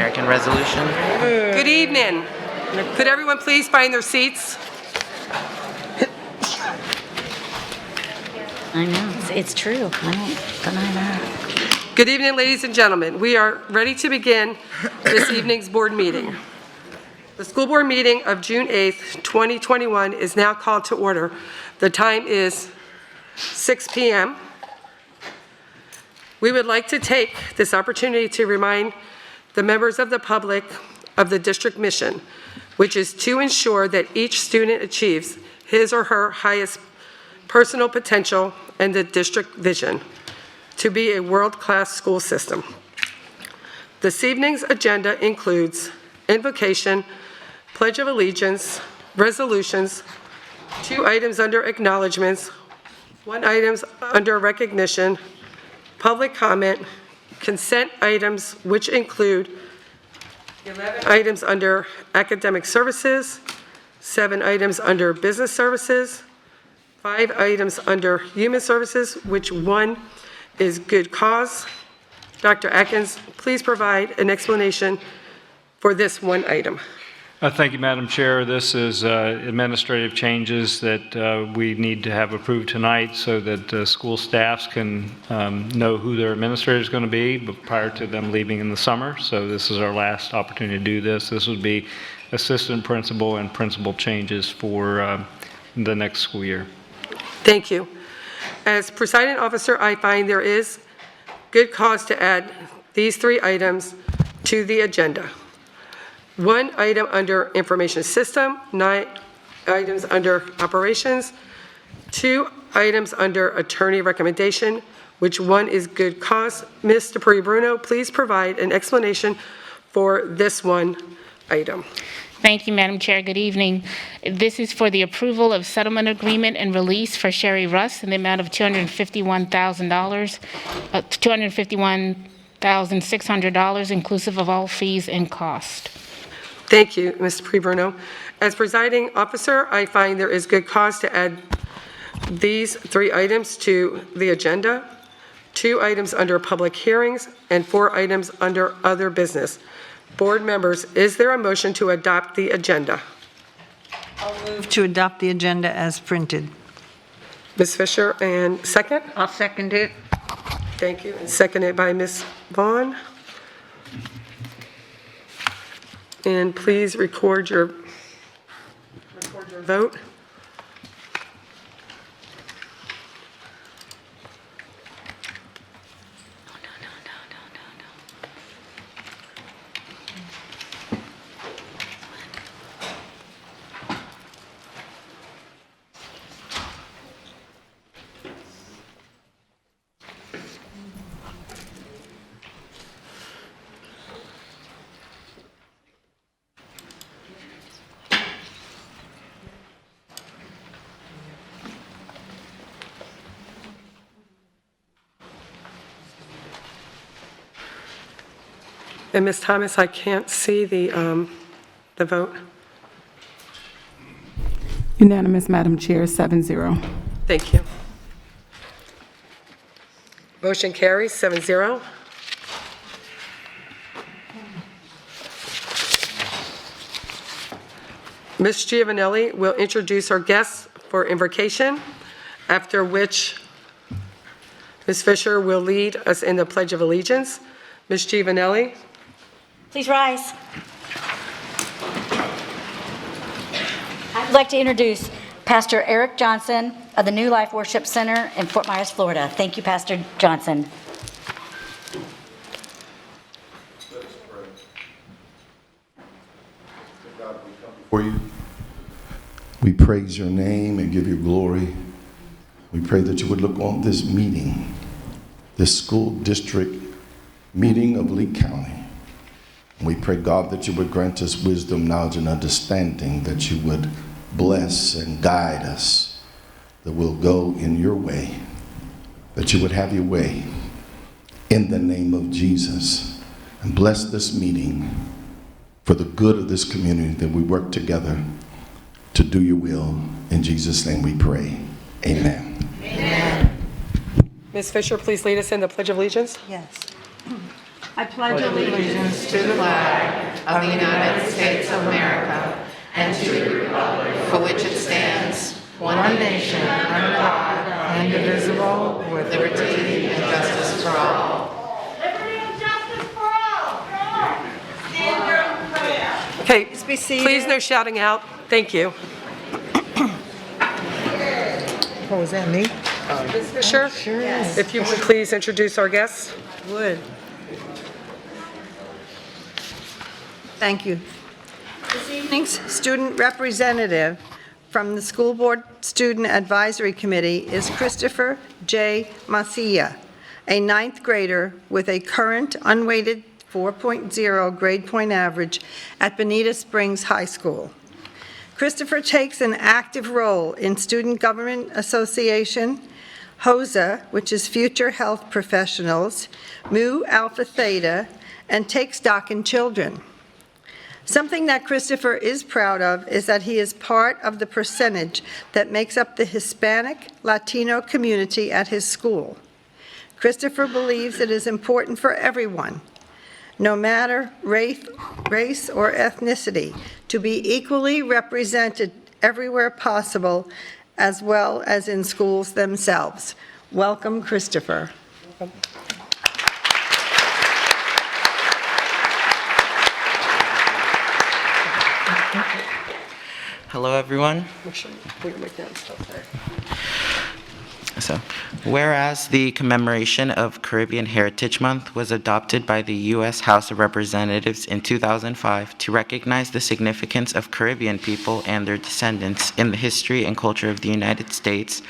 American resolution. Good evening. Could everyone please find their seats? I know, it's true. I don't deny that. Good evening, ladies and gentlemen. We are ready to begin this evening's board meeting. The school board meeting of June 8th, 2021 is now called to order. The time is 6 p.m. We would like to take this opportunity to remind the members of the public of the district mission, which is to ensure that each student achieves his or her highest personal potential and the district vision to be a world-class school system. This evening's agenda includes invocation, pledge of allegiance, resolutions, 2 items under acknowledgements, 1 item under recognition, public comment, consent items, which include 11 items under academic services, 7 items under business services, 5 items under human services, which 1 is good cause. Dr. Atkins, please provide an explanation for this 1 item. Thank you, Madam Chair. This is administrative changes that we need to have approved tonight so that school staffs can know who their administrator is going to be prior to them leaving in the summer. So this is our last opportunity to do this. This would be assistant principal and principal changes for the next school year. Thank you. As presiding officer, I find there is good cause to add these 3 items to the agenda. 1 item under information system, 9 items under operations, 2 items under attorney recommendation, which 1 is good cause. Ms. Dupree-Bruno, please provide an explanation for this 1 item. Thank you, Madam Chair. Good evening. This is for the approval of settlement agreement and release for Sherry Russ in the amount of $251,000, $251,600, inclusive of all fees and cost. Thank you, Ms. Dupree-Bruno. As presiding officer, I find there is good cause to add these 3 items to the agenda, 2 items under public hearings, and 4 items under other business. Board members, is there a motion to adopt the agenda? I'll move to adopt the agenda as printed. Ms. Fisher, and second? I'll second it. Thank you. And seconded by Ms. Vaughn. And please record your vote. And Ms. Thomas, I can't see the vote. Unanimous, Madam Chair, 7-0. Thank you. Motion carries 7-0. Ms. Giovanelli will introduce our guests for invocation, after which Ms. Fisher will lead us in the Pledge of Allegiance. Ms. Giovanelli. Please rise. I'd like to introduce Pastor Eric Johnson of the New Life Worship Center in Fort Myers, Florida. Thank you, Pastor Johnson. Let us pray. God, we come before you. We praise your name and give you glory. We pray that you would look on this meeting, this school district meeting of Lee County. We pray, God, that you would grant us wisdom, knowledge, and understanding, that you would bless and guide us, that we'll go in your way, that you would have your way in the name of Jesus. And bless this meeting for the good of this community, that we work together to do your will. In Jesus' name we pray. Amen. Ms. Fisher, please lead us in the Pledge of Allegiance. Yes. I pledge allegiance to the flag of the United States of America and to the republic for which it stands, one nation, under God, indivisible, with liberty and justice for all. Liberty and justice for all. Stand your prayer. Okay, Please be seated. please no shouting out. Thank you. Oh, is that me? Ms. Fisher? Sure is. If you would please introduce our guests. Would. Thank you. This evening's student representative from the School Board Student Advisory Committee is Christopher J. Macia, a ninth grader with a current unweighted 4.0 grade point average at Bonita Springs High School. Christopher takes an active role in Student Government Association, HOSA, which is Future Health Professionals, Mu Alpha Theta, and takes stock in children. Something that Christopher is proud of is that he is part of the percentage that makes up the Hispanic Latino community at his school. Christopher believes it is important for everyone, no matter race or ethnicity, to be equally represented everywhere possible, as well as in schools themselves. Welcome, Christopher. Hello, everyone. So, whereas the commemoration of Caribbean Heritage Month was adopted by the U.S. House of Representatives in 2005 to recognize the significance of Caribbean people and their descendants in the history and culture of the United States,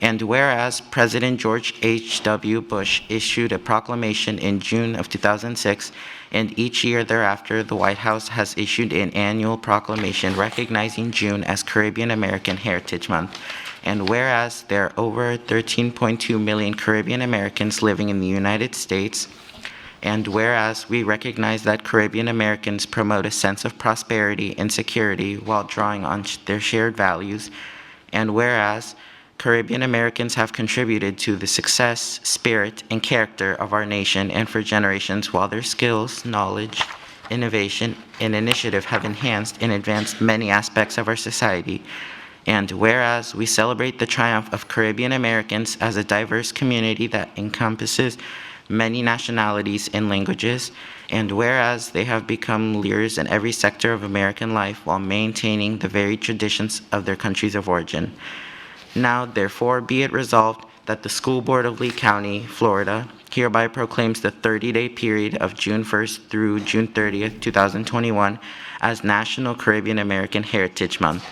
and whereas President George H.W. Bush issued a proclamation in June of 2006, and each year thereafter, the White House has issued an annual proclamation recognizing June as Caribbean American Heritage Month. And whereas there are over 13.2 million Caribbean Americans living in the United States, and whereas we recognize that Caribbean Americans promote a sense of prosperity and security while drawing on their shared values, and whereas Caribbean Americans have contributed to the success, spirit, and character of our nation and for generations, while their skills, knowledge, innovation, and initiative have enhanced and advanced many aspects of our society. And whereas we celebrate the triumph of Caribbean Americans as a diverse community that encompasses many nationalities and languages, and whereas they have become leaders in every sector of American life while maintaining the varied traditions of their countries of origin. Now, therefore, be it resolved that the School Board of Lee County, Florida, hereby proclaims the 30-day period of June 1st through June 30th, 2021 as National Caribbean American Heritage Month.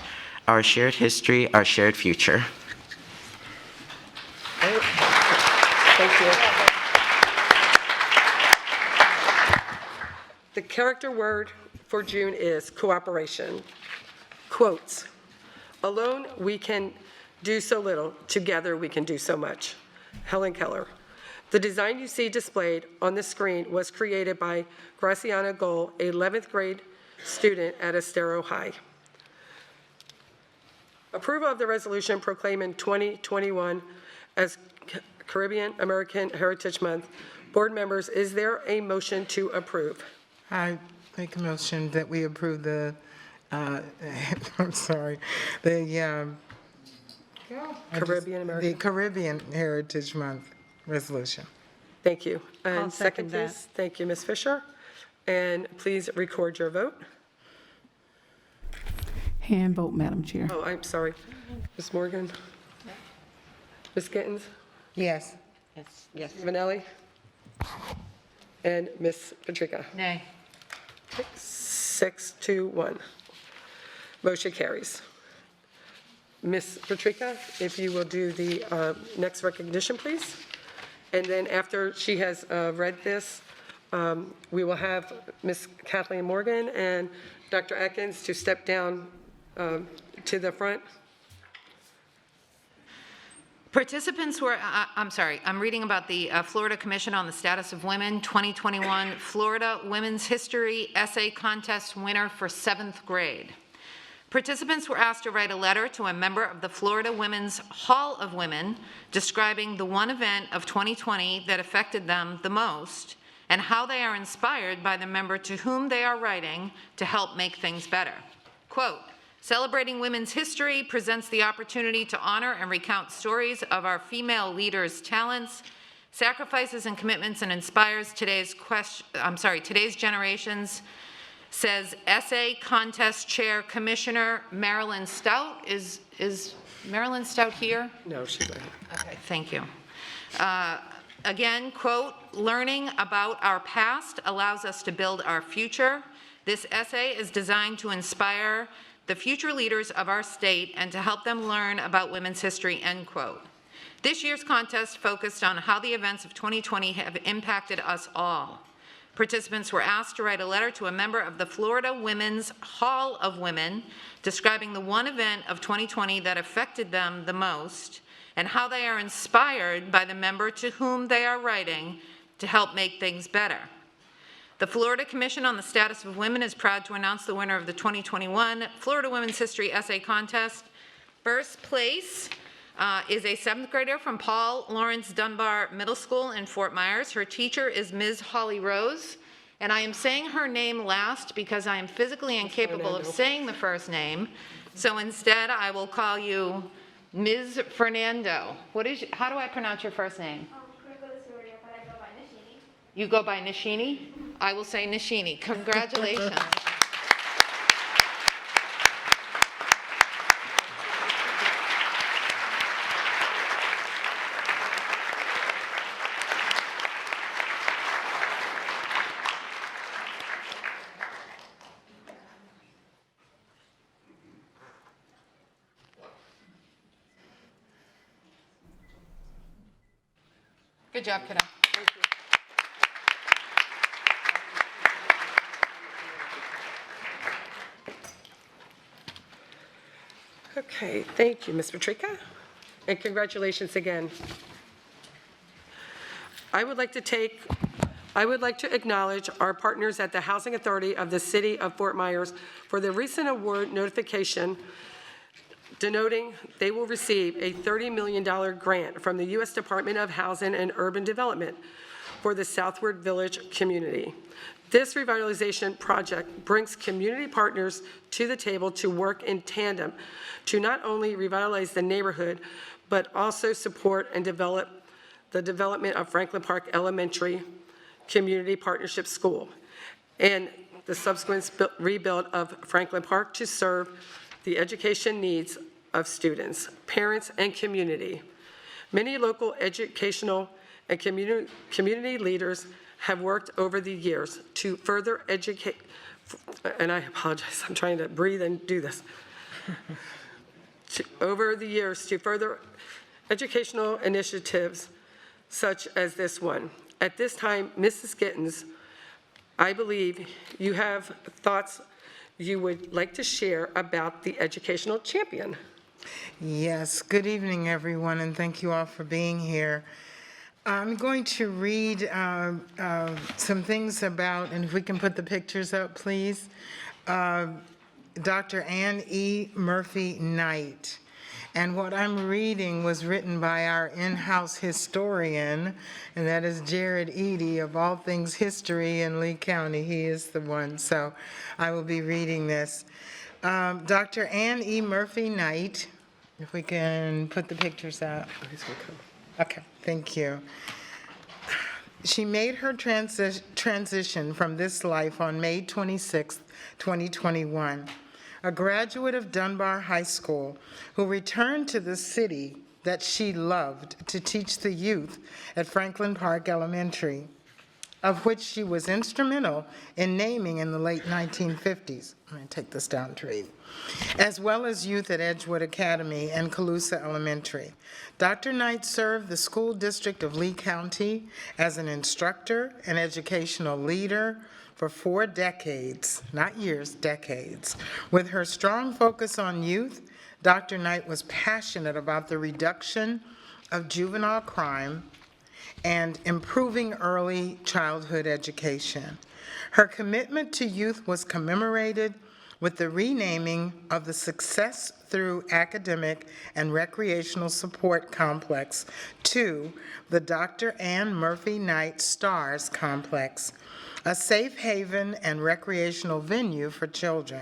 Our shared history, our shared future. Thank you. The character word for June is cooperation. Quotes, "Alone we can do so little, together we can do so much." Helen Keller. The design you see displayed on the screen was created by Graciana Gold, a 11th grade student at Estero High. Approval of the resolution proclaiming 2021 as Caribbean American Heritage Month. Board members, is there a motion to approve? I make a motion that we approve the, I'm sorry, the Caribbean Heritage Month resolution. Thank you. And I'll second that. please. Thank you, Ms. Fisher. And please record your vote. Hand vote, Madam Chair. Oh, I'm sorry. Ms. Morgan? Ms. Gittens? Yes. Yes. Vanelli? And Ms. Patrica? Nay. 6-1. Motion carries. Ms. Patrica, if you will do the next recognition, please. And then after she has read this, we will have Ms. Kathleen Morgan and Dr. Atkins to step down to the front. Participants were, I'm reading about the Florida Commission on the Status of Women 2021 Florida Women's History Essay Contest winner for 7th grade. Participants were asked to write a letter to a member of the Florida Women's Hall of Women describing the one event of 2020 that affected them the most and how they are inspired by the member to whom they are writing to help make things better. Quote, celebrating women's history presents the opportunity to honor and recount stories of our female leaders' talents, sacrifices, and commitments, and inspires today's generations, says Essay Contest Chair Commissioner Marilyn Stout. Is Marilyn Stout here? No, she's not. Okay, thank you. Again, quote, learning about our past allows us to build our future. This essay is designed to inspire the future leaders of our state and to help them learn about women's history, end quote. This year's contest focused on how the events of 2020 have impacted us all. Participants were asked to write a letter to a member of the Florida Women's Hall of Women describing the one event of 2020 that affected them the most and how they are inspired by the member to whom they are writing to help make things better. The Florida Commission on the Status of Women is proud to announce the winner of the 2021 Florida Women's History Essay Contest. First place is a 7th grader from Paul Lawrence Dunbar Middle School in Fort Myers. Her teacher is Ms. Holly Rose, and I am saying her name last because I am physically incapable of saying the first name. So instead, I will call you Ms. Fernando. How do I pronounce your first name? You go by Nishini? I will say Nishini. Congratulations. Good job, kiddo. Okay, thank you, Ms. Patrica, and congratulations again. I would like to acknowledge our partners at the Housing Authority of the City of Fort Myers for the recent award notification denoting they will receive a $30 million grant from the U.S. Department of Housing and Urban Development for the Southward Village community. This revitalization project brings community partners to the table to work in tandem to not only revitalize the neighborhood, but also support and develop the development of Franklin Park Elementary Community Partnership School and the subsequent rebuild of Franklin Park to serve the education needs of students, parents, and community. Many local educational and community leaders have worked over the years to further educate, and I apologize, I'm trying to breathe and do this. Over the years to further educational initiatives such as this one. At this time, Mrs. Gittens, I believe you have thoughts you would like to share about the educational champion. Yes, good evening, everyone, and thank you all for being here. I'm going to read some things about, and if we can put the pictures up, please, Dr. Ann E. Murphy Knight. And what I'm reading was written by our in-house historian, and that is Jared Eady of All Things History in Lee County. He is the one, so I will be reading this. Dr. Ann E. Murphy Knight, if we can put the pictures up. Okay, thank you. She made her transition from this life on May 26, 2021. A graduate of Dunbar High School who returned to the city that she loved to teach the youth at Franklin Park Elementary, of which she was instrumental in naming in the late 1950s. I'm going to take this down to read. As well as youth at Edgewood Academy and Colusa Elementary. Dr. Knight served the school district of Lee County as an instructor and educational leader for 4 decades, not years, decades. With her strong focus on youth, Dr. Knight was passionate about the reduction of juvenile crime and improving early childhood education. Her commitment to youth was commemorated with the renaming of the Success Through Academic and Recreational Support Complex to the Dr. Ann Murphy Knight Stars Complex, a safe haven and recreational venue for children.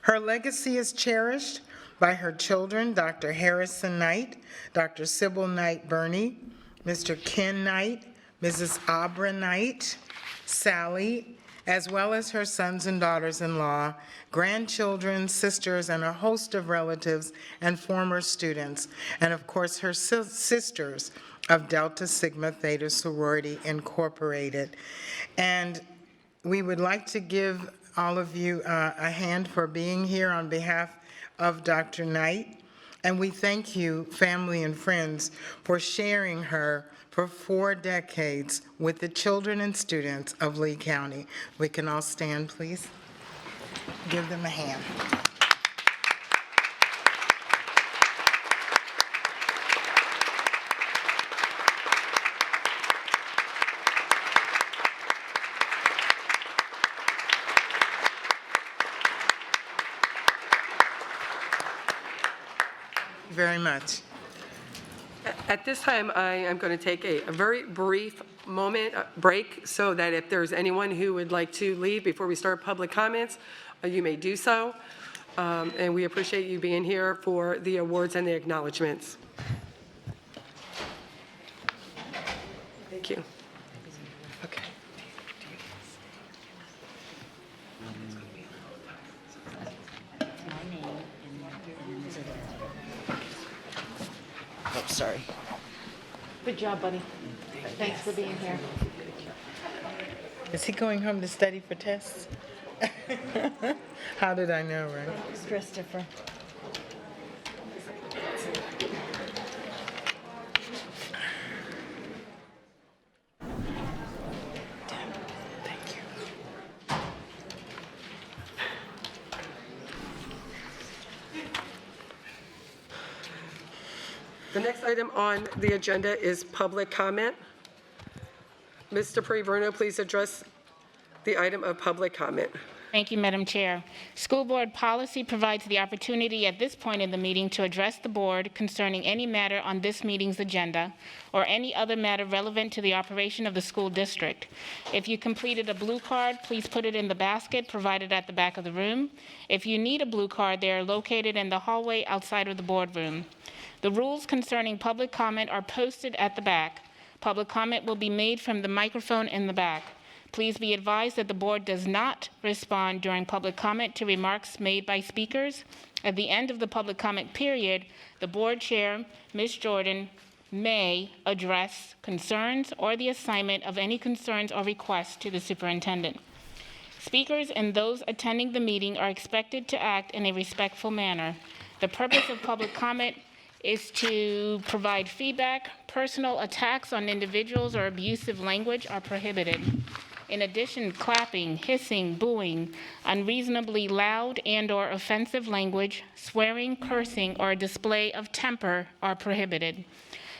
Her legacy is cherished by her children, Dr. Harrison Knight, Dr. Sybil Knight Burney, Mr. Ken Knight, Mrs. Abra Knight, Sally, as well as her sons and daughters-in-law, grandchildren, sisters, and a host of relatives and former students, and of course her sisters of Delta Sigma Theta Sorority Incorporated. And we would like to give all of you a hand for being here on behalf of Dr. Knight. And we thank you, family and friends, for sharing her for 4 decades with the children and students of Lee County. We can all stand, please. Give them a hand. Very much. At this time, I am going to take a very brief break, so that if there's anyone who would like to leave before we start public comments, you may do so. And we appreciate you being here for the awards and the acknowledgements. Thank you. Okay. Oh, sorry. Good job, buddy. Thanks for being here. Is he going home to study for tests? How did I know, right? Christopher. The next item on the agenda is public comment. Ms. Dupree-Bruno, please address the item of public comment. Thank you, Madam Chair. School board policy provides the opportunity at this point in the meeting to address the board concerning any matter on this meeting's agenda or any other matter relevant to the operation of the school district. If you completed a blue card, please put it in the basket provided at the back of the room. If you need a blue card, they are located in the hallway outside of the boardroom. The rules concerning public comment are posted at the back. Public comment will be made from the microphone in the back. Please be advised that the board does not respond during public comment to remarks made by speakers. At the end of the public comment period, the board chair, Ms. Jordan, may address concerns or the assignment of any concerns or requests to the superintendent. Speakers and those attending the meeting are expected to act in a respectful manner. The purpose of public comment is to provide feedback. Personal attacks on individuals or abusive language are prohibited. In addition, clapping, hissing, booing, unreasonably loud and/or offensive language, swearing, cursing, or a display of temper are prohibited.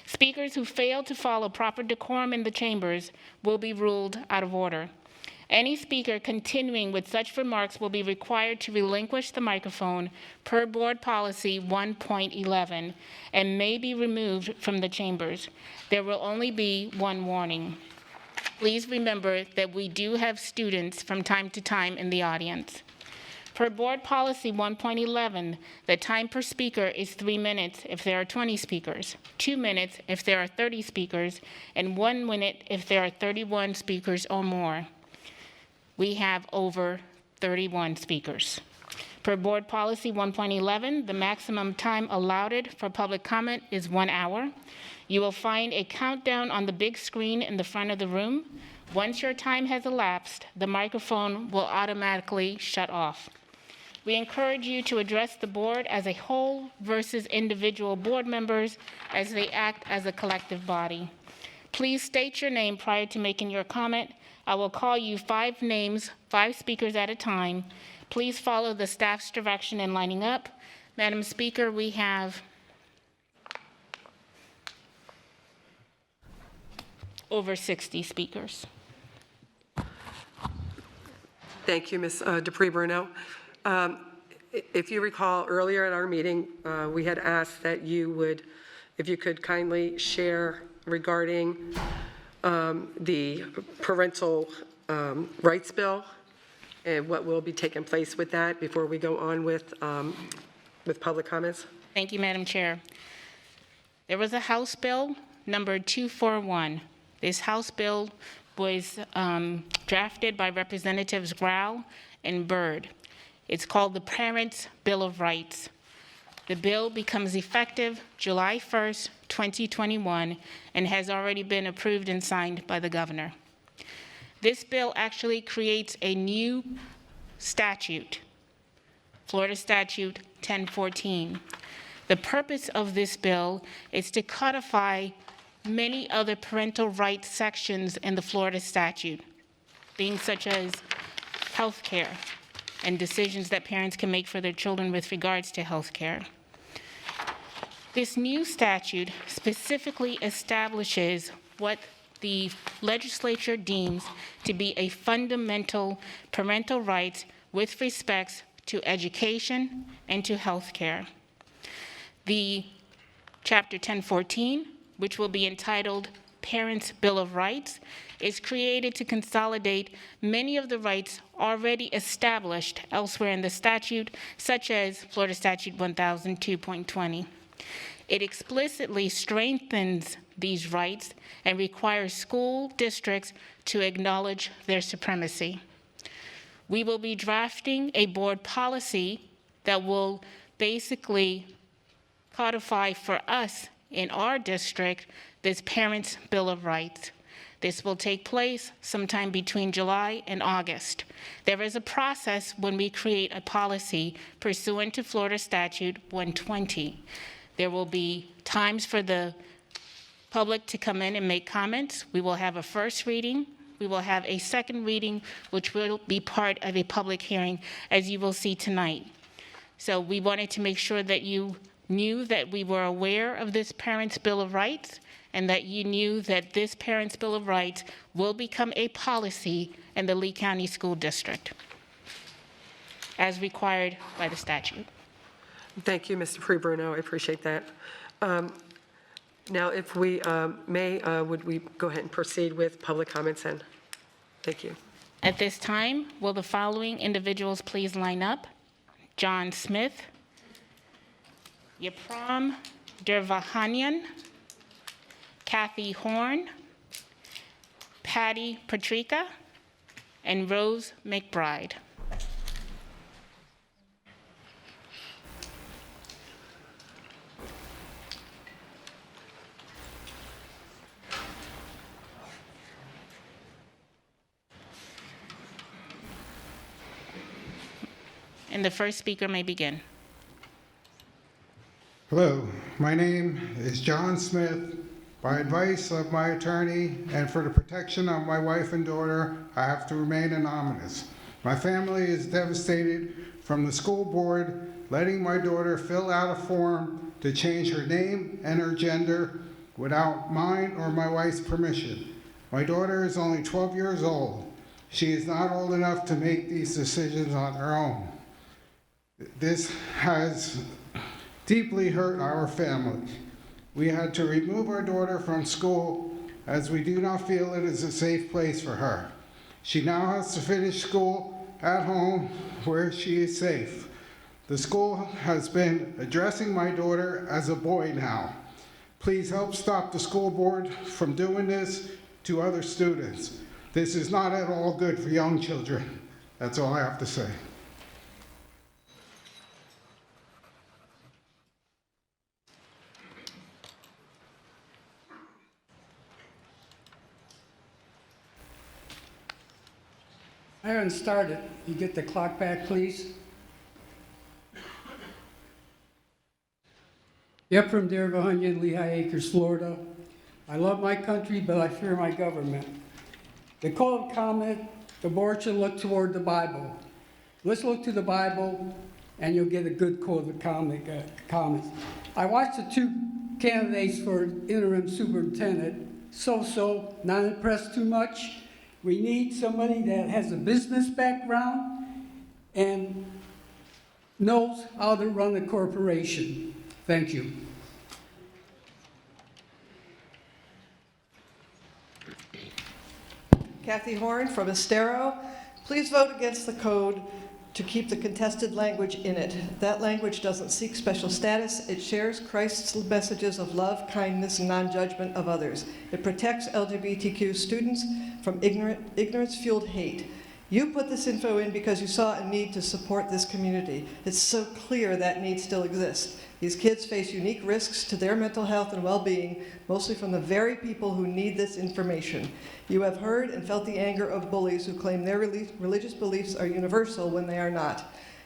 Speakers who fail to follow proper decorum in the chambers will be ruled out of order. Any speaker continuing with such remarks will be required to relinquish the microphone per Board Policy 1.11 and may be removed from the chambers. There will only be one warning. Please remember that we do have students from time to time in the audience. Per Board Policy 1.11, the time per speaker is 3 minutes if there are 20 speakers, 2 minutes if there are 30 speakers, and 1 minute if there are 31 speakers or more. We have over 31 speakers. Per Board Policy 1.11, the maximum time allowed for public comment is 1 hour. You will find a countdown on the big screen in the front of the room. Once your time has elapsed, the microphone will automatically shut off. We encourage you to address the board as a whole versus individual board members as they act as a collective body. Please state your name prior to making your comment. I will call you 5 names, 5 speakers at a time. Please follow the staff's direction in lining up. Madam Speaker, we have over 60 speakers. Thank you, Ms. Dupree-Bruno. If you recall, earlier at our meeting, we had asked that you would, if you could kindly share regarding the parental rights bill and what will be taking place with that before we go on with public comments. Thank you, Madam Chair. There was a House Bill number 241. This House Bill was drafted by Representatives Grau and Byrd. It's called the Parents' Bill of Rights. The bill becomes effective July 1st, 2021, and has already been approved and signed by the governor. This bill actually creates a new statute, Florida Statute 1014. The purpose of this bill is to codify many other parental rights sections in the Florida statute, things such as health care and decisions that parents can make for their children with regards to health care. This new statute specifically establishes what the legislature deems to be a fundamental parental right with respect to education and to health care. The Chapter 1014, which will be entitled Parents' Bill of Rights, is created to consolidate many of the rights already established elsewhere in the statute, such as Florida Statute 1002.20. It explicitly strengthens these rights and requires school districts to acknowledge their supremacy. We will be drafting a board policy that will basically codify for us in our district this Parents' Bill of Rights. This will take place sometime between July and August. There is a process when we create a policy pursuant to Florida Statute 120. There will be times for the public to come in and make comments. We will have a first reading. We will have a second reading, which will be part of a public hearing, as you will see tonight. So we wanted to make sure that you knew that we were aware of this Parents' Bill of Rights and that you knew that this Parents' Bill of Rights will become a policy in the Lee County School District as required by the statute. Thank you, Mr. Freebruno. I appreciate that. Now, if we may, would we go ahead and proceed with public comments then? Thank you. At this time, will the following individuals please line up? John Smith, Yapram Dervahanyan, Kathy Horn, Patty Patrica, and Rose McBride. And the first speaker may begin. Hello, my name is John Smith. By advice of my attorney and for the protection of my wife and daughter, I have to remain anonymous. My family is devastated from the school board letting my daughter fill out a form to change her name and her gender without mine or my wife's permission. My daughter is only 12 years old. She is not old enough to make these decisions on her own. This has deeply hurt our family. We had to remove our daughter from school as we do not feel it is a safe place for her. She now has to finish school at home where she is safe. The school has been addressing my daughter as a boy now. Please help stop the school board from doing this to other students. This is not at all good for young children. That's all I have to say. I haven't started. You get the clock back, please. Yep, from Dervahanyan, Lehigh Acres, Florida. I love my country, but I fear my government. The code of comment, the board should look toward the Bible. Let's look to the Bible, and you'll get a good code of comments. I watched the two candidates for interim superintendent. So, not impressed too much. We need somebody that has a business background and knows how to run a corporation. Thank you. Kathy Horn from Estero. Please vote against the code to keep the contested language in it. That language doesn't seek special status. It shares Christ's messages of love, kindness, and non-judgment of others. It protects LGBTQ students from ignorance-fueled hate. You put this info in because you saw a need to support this community. It's so clear that need still exists. These kids face unique risks to their mental health and well-being, mostly from the very people who need this information. You have heard and felt the anger of bullies who claim their religious beliefs are universal when they are not.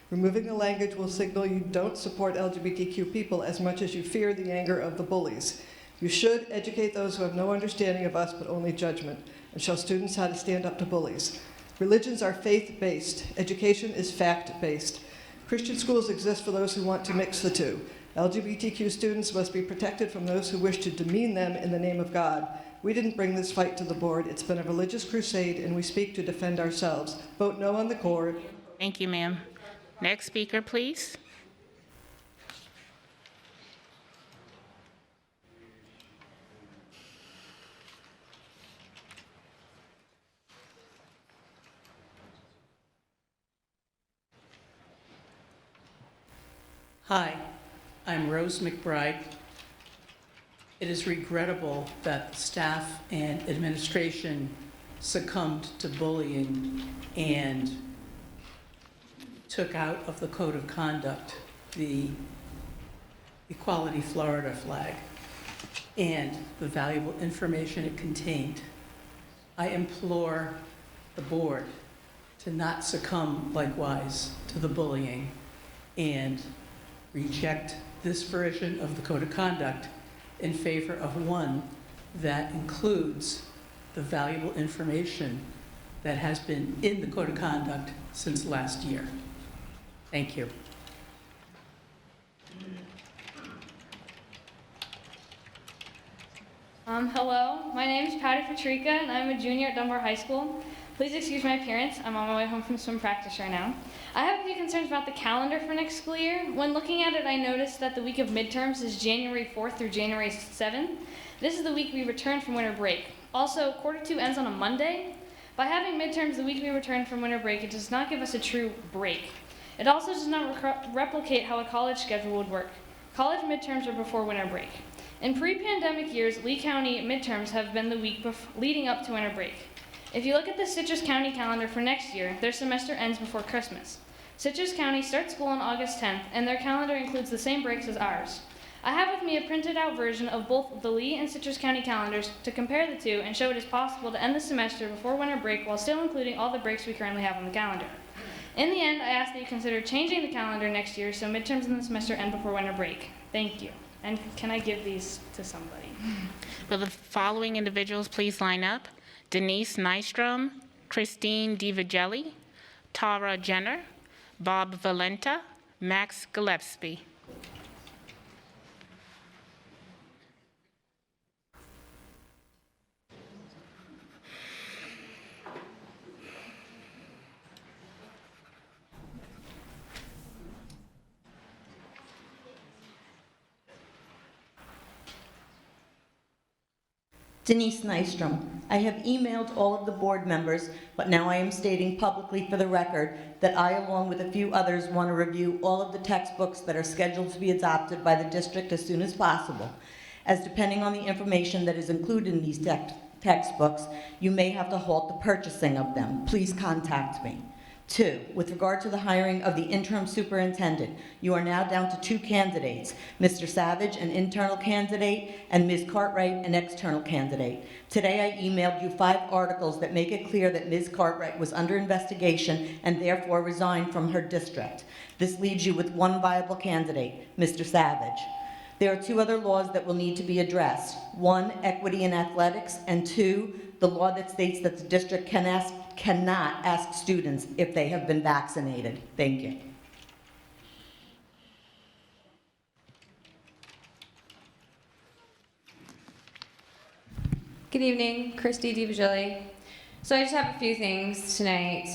Removing the language will signal you don't support LGBTQ people as much as you fear the anger of the bullies. You should educate those who have no understanding of us but only judgment, and show students how to stand up to bullies. Religions are faith-based. Education is fact-based. Christian schools exist for those who want to mix the two. LGBTQ students must be protected from those who wish to demean them in the name of God. We didn't bring this fight to the board. It's been a religious crusade, and we speak to defend ourselves. Vote no on the core. Thank you, ma'am. Next speaker, please. Hi, I'm Rose McBride. It is regrettable that staff and administration succumbed to bullying and took out of the code of conduct the Equality Florida flag and the valuable information it contained. I implore the board to not succumb likewise to the bullying and reject this version of the code of conduct in favor of one that includes the valuable information that has been in the code of conduct since last year. Thank you. Hello, my name is Patty Patrika, and I'm a junior at Dunbar High School. Please excuse my appearance. I'm on my way home from swim practice right now. I have a few concerns about the calendar for next school year. When looking at it, I noticed that the week of midterms is January 4th through January 7th. This is the week we return from winter break. Also, quarter 2 ends on a Monday. By having midterms the week we return from winter break, it does not give us a true break. It also does not replicate how a college schedule would work. College midterms are before winter break. In pre-pandemic years, Lee County midterms have been the week leading up to winter break. If you look at the Citrus County calendar for next year, their semester ends before Christmas. Citrus County starts school on August 10th, and their calendar includes the same breaks as ours. I have with me a printed out version of both the Lee and Citrus County calendars to compare the two and show it is possible to end the semester before winter break while still including all the breaks we currently have on the calendar. In the end, I ask that you consider changing the calendar next year so midterms in the semester end before winter break. Thank you. And can I give these to somebody? Will the following individuals please line up? Denise Nystrom, Christine DiVigelli, Tara Jenner, Bob Valenta, Max Gillespie. Denise Nystrom. I have emailed all of the board members, but now I am stating publicly for the record that I, along with a few others, want to review all of the textbooks that are scheduled to be adopted by the district as soon as possible, as depending on the information that is included in these textbooks, you may have to halt the purchasing of them. Please contact me. 2, with regard to the hiring of the interim superintendent, you are now down to 2 candidates, Mr. Savage, an internal candidate, and Ms. Cartwright, an external candidate. Today I emailed you 5 articles that make it clear that Ms. Cartwright was under investigation and therefore resigned from her district. This leaves you with 1 viable candidate, Mr. Savage. There are 2 other laws that will need to be addressed. 1, equity in athletics, and 2, the law that states that the district cannot ask students if they have been vaccinated. Thank you. Good evening, Christy DiVigelli. So I just have a few things tonight.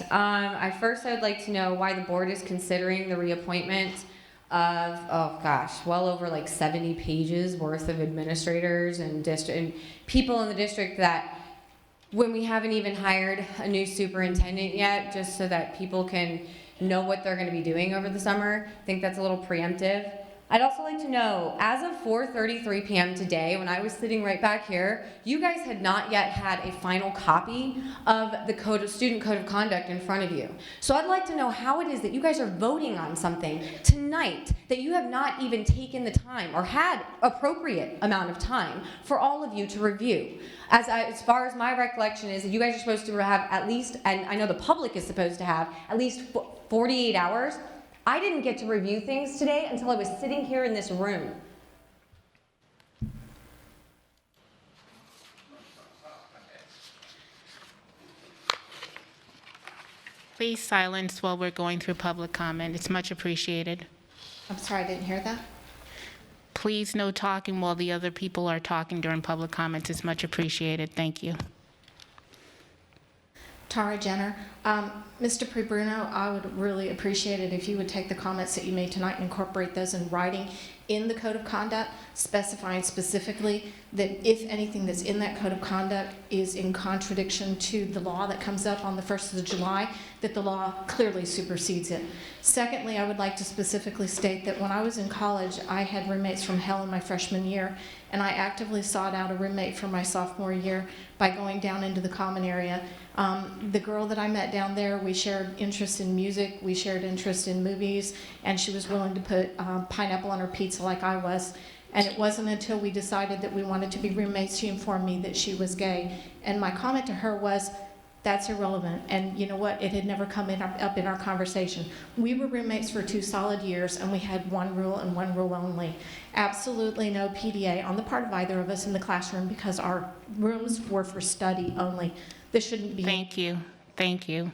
First I would like to know why the board is considering the reappointment of, oh gosh, well over like 70 pages worth of administrators and people in the district that, when we haven't even hired a new superintendent yet, just so that people can know what they're going to be doing over the summer. I think that's a little preemptive. I'd also like to know, as of 4:33 p.m. today, when I was sitting right back here, you guys had not yet had a final copy of the student code of conduct in front of you. So I'd like to know how it is that you guys are voting on something tonight that you have not even taken the time or had appropriate amount of time for all of you to review. As far as my recollection is, that you guys are supposed to have at least, and I know the public is supposed to have at least 48 hours. I didn't get to review things today until I was sitting here in this room. Please silence while we're going through public comment. It's much appreciated. I'm sorry, I didn't hear that. Please no talking while the other people are talking during public comments. It's much appreciated. Thank you. Tara Jenner. Mr. Prebruno, I would really appreciate it if you would take the comments that you made tonight and incorporate those in writing in the code of conduct, specifying specifically that if anything that's in that code of conduct is in contradiction to the law that comes up on the 1st of July, that the law clearly supersedes it. Secondly, I would like to specifically state that when I was in college, I had roommates from hell in my freshman year, and I actively sought out a roommate for my sophomore year by going down into the common area. The girl that I met down there, we shared interest in music, we shared interest in movies, and she was willing to put pineapple on her pizza like I was. And it wasn't until we decided that we wanted to be roommates she informed me that she was gay. And my comment to her was, that's irrelevant. And you know what? It had never come up in our conversation. We were roommates for 2 solid years, and we had one rule and one rule only. Absolutely no PDA on the part of either of us in the classroom because our rooms were for study only. This shouldn't be. Thank you. Thank you.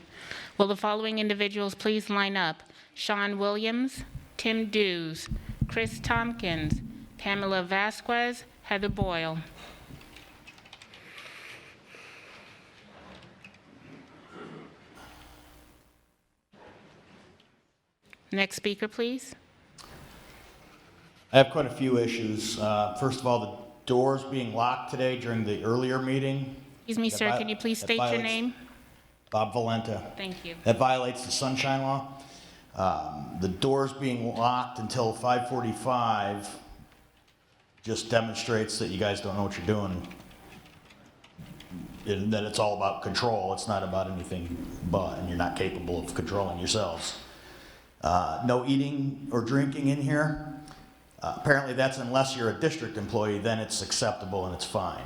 Will the following individuals please line up? Sean Williams, Tim Dews, Chris Tompkins, Pamela Vasquez, Heather Boyle. Next speaker, please. I have quite a few issues. First of all, the doors being locked today during the earlier meeting. Excuse me, sir, can you please state your name? Bob Valenta. Thank you. That violates the Sunshine Law. The doors being locked until 5:45 just demonstrates that you guys don't know what you're doing. And that it's all about control. It's not about anything but, and you're not capable of controlling yourselves. No eating or drinking in here. Apparently that's unless you're a district employee, then it's acceptable and it's fine.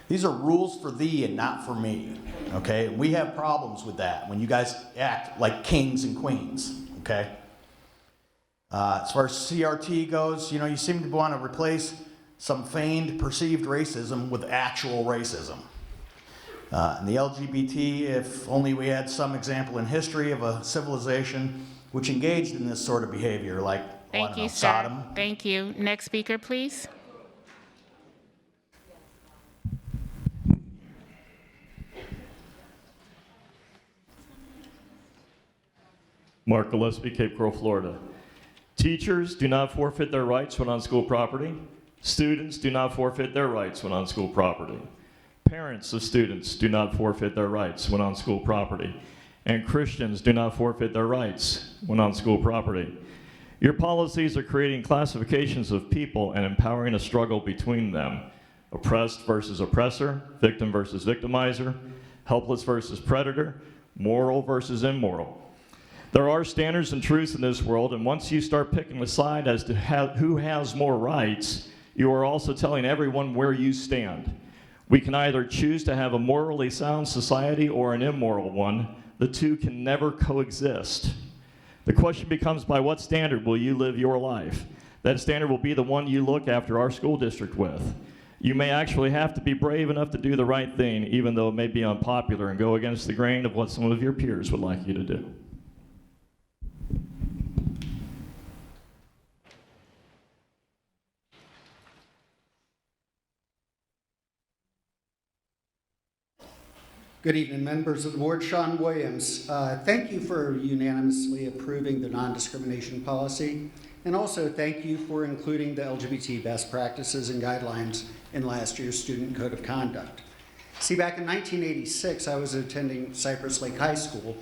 These are rules for thee and not for me, okay? We have problems with that when you guys act like kings and queens, okay? As far as CRT goes, you seem to want to replace some feigned perceived racism with actual racism. And the LGBT, if only we had some example in history of a civilization which engaged in this sort of behavior, like Thank you, sir. Sodom. Thank you. Next speaker, please. Mark Gillespie, Cape Coral, Florida. Teachers do not forfeit their rights when on school property. Students do not forfeit their rights when on school property. Parents of students do not forfeit their rights when on school property. And Christians do not forfeit their rights when on school property. Your policies are creating classifications of people and empowering a struggle between them. Oppressed versus oppressor, victim versus victimizer, helpless versus predator, moral versus immoral. There are standards and truths in this world, and once you start picking a side as to who has more rights, you are also telling everyone where you stand. We can either choose to have a morally sound society or an immoral one. The two can never coexist. The question becomes, by what standard will you live your life? That standard will be the one you look after our school district with. You may actually have to be brave enough to do the right thing, even though it may be unpopular and go against the grain of what some of your peers would like you to do. Good evening, members of the board. Sean Williams. Thank you for unanimously approving the non-discrimination policy, and also thank you for including the LGBT best practices and guidelines in last year's Student Code of Conduct. See, back in 1986, I was attending Cypress Lake High School,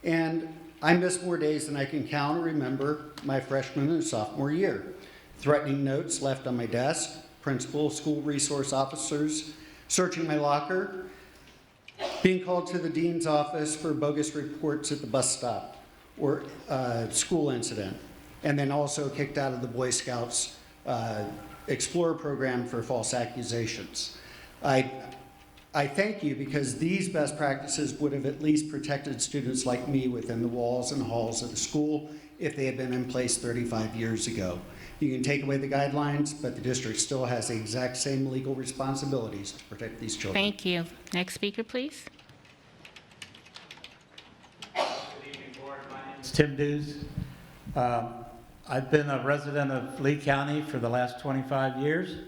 and I missed more days than I can count or remember my freshman and sophomore year. Threatening notes left on my desk, principal, school resource officers searching my locker, being called to the dean's office for bogus reports at the bus stop or school incident, and then also kicked out of the Boy Scouts Explorer program for false accusations. I thank you because these best practices would have at least protected students like me within the walls and halls of the school if they had been in place 35 years ago. You can take away the guidelines, but the district still has the exact same legal responsibilities to protect these children. Thank you. Next speaker, please. Good evening, board. My name is Tim Dews. I've been a resident of Lee County for the last 25 years,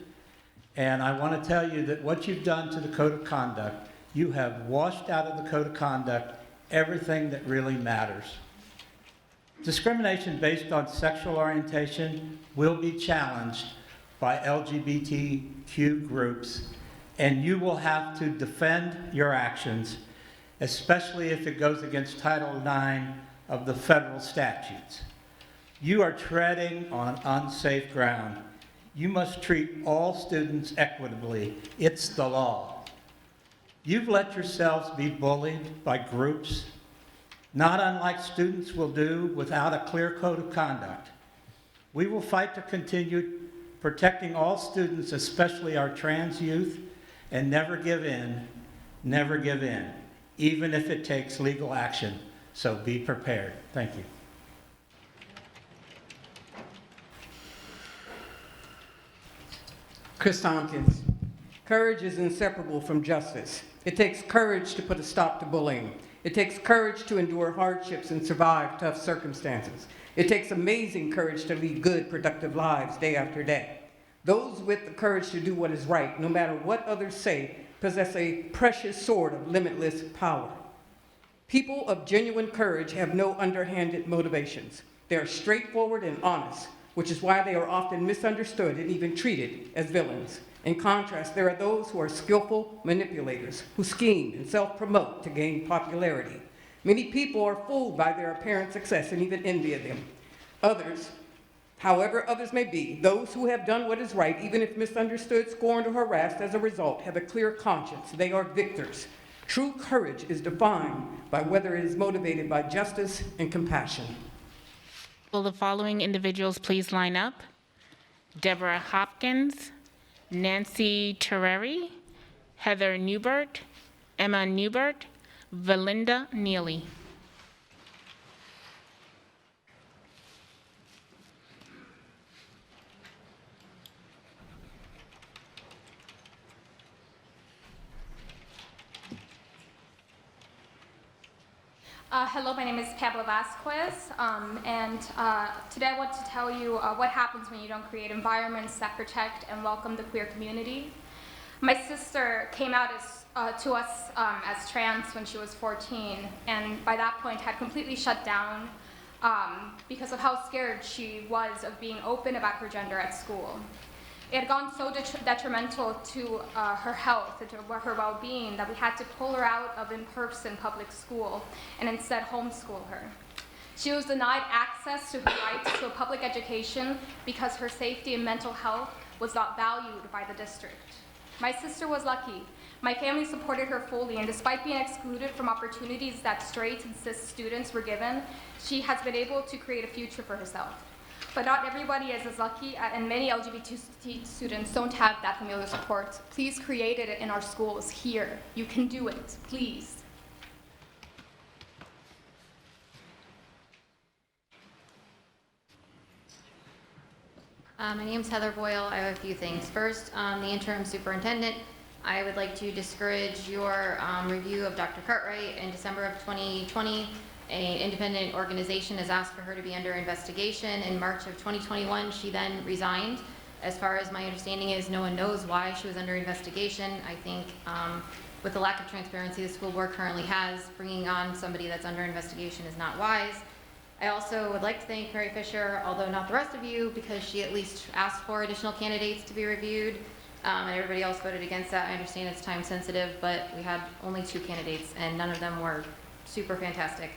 and I want to tell you that what you've done to the Code of Conduct, you have washed out of the Code of Conduct everything that really matters. Discrimination based on sexual orientation will be challenged by LGBTQ groups, and you will have to defend your actions, especially if it goes against Title IX of the federal statutes. You are treading on unsafe ground. You must treat all students equitably. It's the law. You've let yourselves be bullied by groups, not unlike students will do without a clear code of conduct. We will fight to continue protecting all students, especially our trans youth, and never give in, even if it takes legal action. So be prepared. Thank you. Chris Tompkins. Courage is inseparable from justice. It takes courage to put a stop to bullying. It takes courage to endure hardships and survive tough circumstances. It takes amazing courage to lead good, productive lives day after day. Those with the courage to do what is right, no matter what others say, possess a precious sword of limitless power. People of genuine courage have no underhanded motivations. They are straightforward and honest, which is why they are often misunderstood and even treated as villains. In contrast, there are those who are skillful manipulators, who scheme and self-promote to gain popularity. Many people are fooled by their apparent success and even envy them. Others, however others may be, those who have done what is right, even if misunderstood, scorned, or harassed as a result, have a clear conscience. They are victors. True courage is defined by whether it is motivated by justice and compassion. Will the following individuals please line up? Deborah Hopkins, Nancy Terreri, Heather Newbert, Emma Newbert, Valinda Neely. Hello, my name is Pablo Vasquez, and today I want to tell you what happens when you don't create environments that protect and welcome the queer community. My sister came out to us as trans when she was 14, and by that point had completely shut down because of how scared she was of being open about her gender at school. It had gone so detrimental to her health and to her well-being that we had to pull her out of in-person public school and instead homeschool her. She was denied access to her rights to a public education because her safety and mental health was not valued by the district. My sister was lucky. My family supported her fully, and despite being excluded from opportunities that straight and cis students were given, she has been able to create a future for herself. But not everybody is as lucky, and many LGBT students don't have that familial support. Please create it in our schools here. You can do it, please. My name is Heather Boyle. I have a few things. First, the interim superintendent, I would like to discourage your review of Dr. Cartwright. In December of 2020, an independent organization has asked for her to be under investigation. In March of 2021, she then resigned. As far as my understanding is, no one knows why she was under investigation. I think with the lack of transparency the school board currently has, bringing on somebody that's under investigation is not wise. I also would like to thank Mary Fisher, although not the rest of you, because she at least asked for additional candidates to be reviewed, and everybody else voted against that. I understand it's time sensitive, but we had only 2 candidates, and none of them were super fantastic.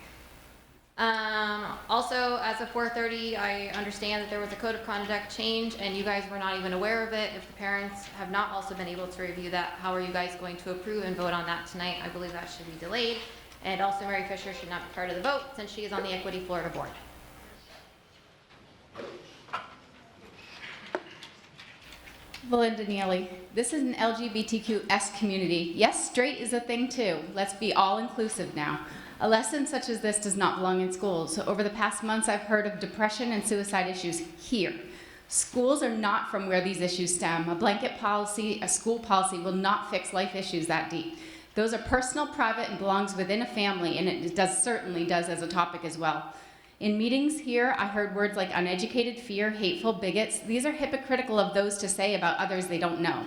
Also, as of 4:30, I understand that there was a code of conduct change, and you guys were not even aware of it. If the parents have not also been able to review that, how are you guys going to approve and vote on that tonight? I believe that should be delayed. And also, Mary Fisher should not be part of the vote since she is on the Equity Florida Board. Belinda Neely, this is an LGBTQS community. Yes, straight is a thing too. Let's be all inclusive now. A lesson such as this does not belong in schools. Over the past months, I've heard of depression and suicide issues here. Schools are not from where these issues stem. A blanket policy, a school policy, will not fix life issues that deep. Those are personal, private, and belongs within a family, and it certainly does as a topic as well. In meetings here, I heard words like uneducated fear, hateful bigots. These are hypocritical of those to say about others they don't know.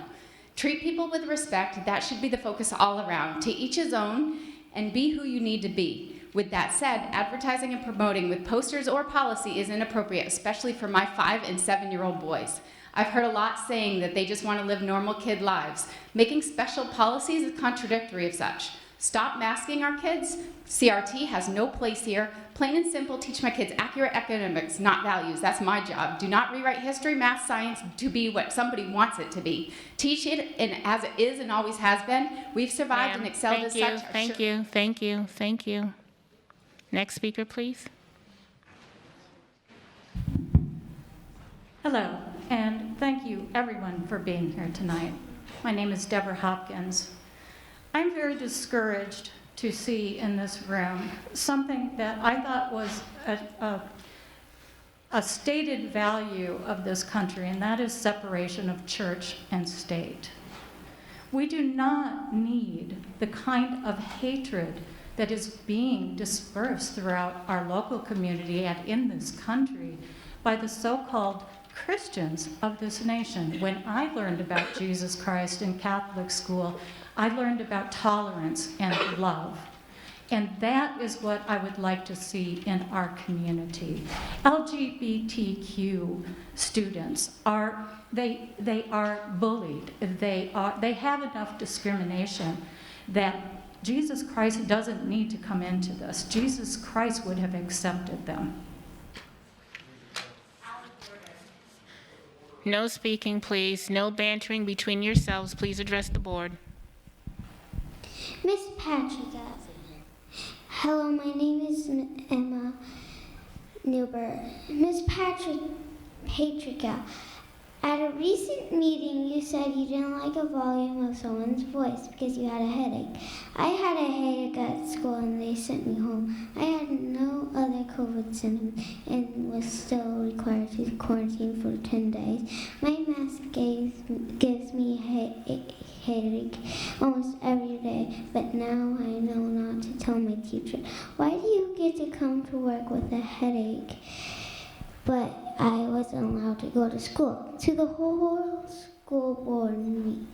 Treat people with respect. That should be the focus all around. To each his own, and be who you need to be. With that said, advertising and promoting with posters or policy is inappropriate, especially for my 5- and 7-year-old boys. I've heard a lot saying that they just want to live normal kid lives. Making special policies is contradictory of such. Stop masking our kids. CRT has no place here. Plain and simple, teach my kids accurate academics, not values. That's my job. Do not rewrite history, math, science to be what somebody wants it to be. Teach it as it is and always has been. We've survived and excelled as such. Thank you. Next speaker, please. Hello, and thank you everyone for being here tonight. My name is Deborah Hopkins. I'm very discouraged to see in this room something that I thought was a stated value of this country, and that is separation of church and state. We do not need the kind of hatred that is being dispersed throughout our local community and in this country by the so-called Christians of this nation. When I learned about Jesus Christ in Catholic school, I learned about tolerance and love. And that is what I would like to see in our community. LGBTQ students are bullied. They have enough discrimination that Jesus Christ doesn't need to come into this. Jesus Christ would have accepted them. No speaking, please. No bantering between yourselves. Please address the board. Miss Patricia. Hello, my name is Emma Newberg. Miss Patricia, at a recent meeting you said you didn't like the volume of someone's voice because you had a headache. I had a headache at school and they sent me home. I had no other COVID symptoms and was still required to quarantine for 10 days. My mask gives me a headache almost every day, but now I know not to tell my teacher. Why do you get to come to work with a headache? But I wasn't allowed to go to school. To the whole school board meeting.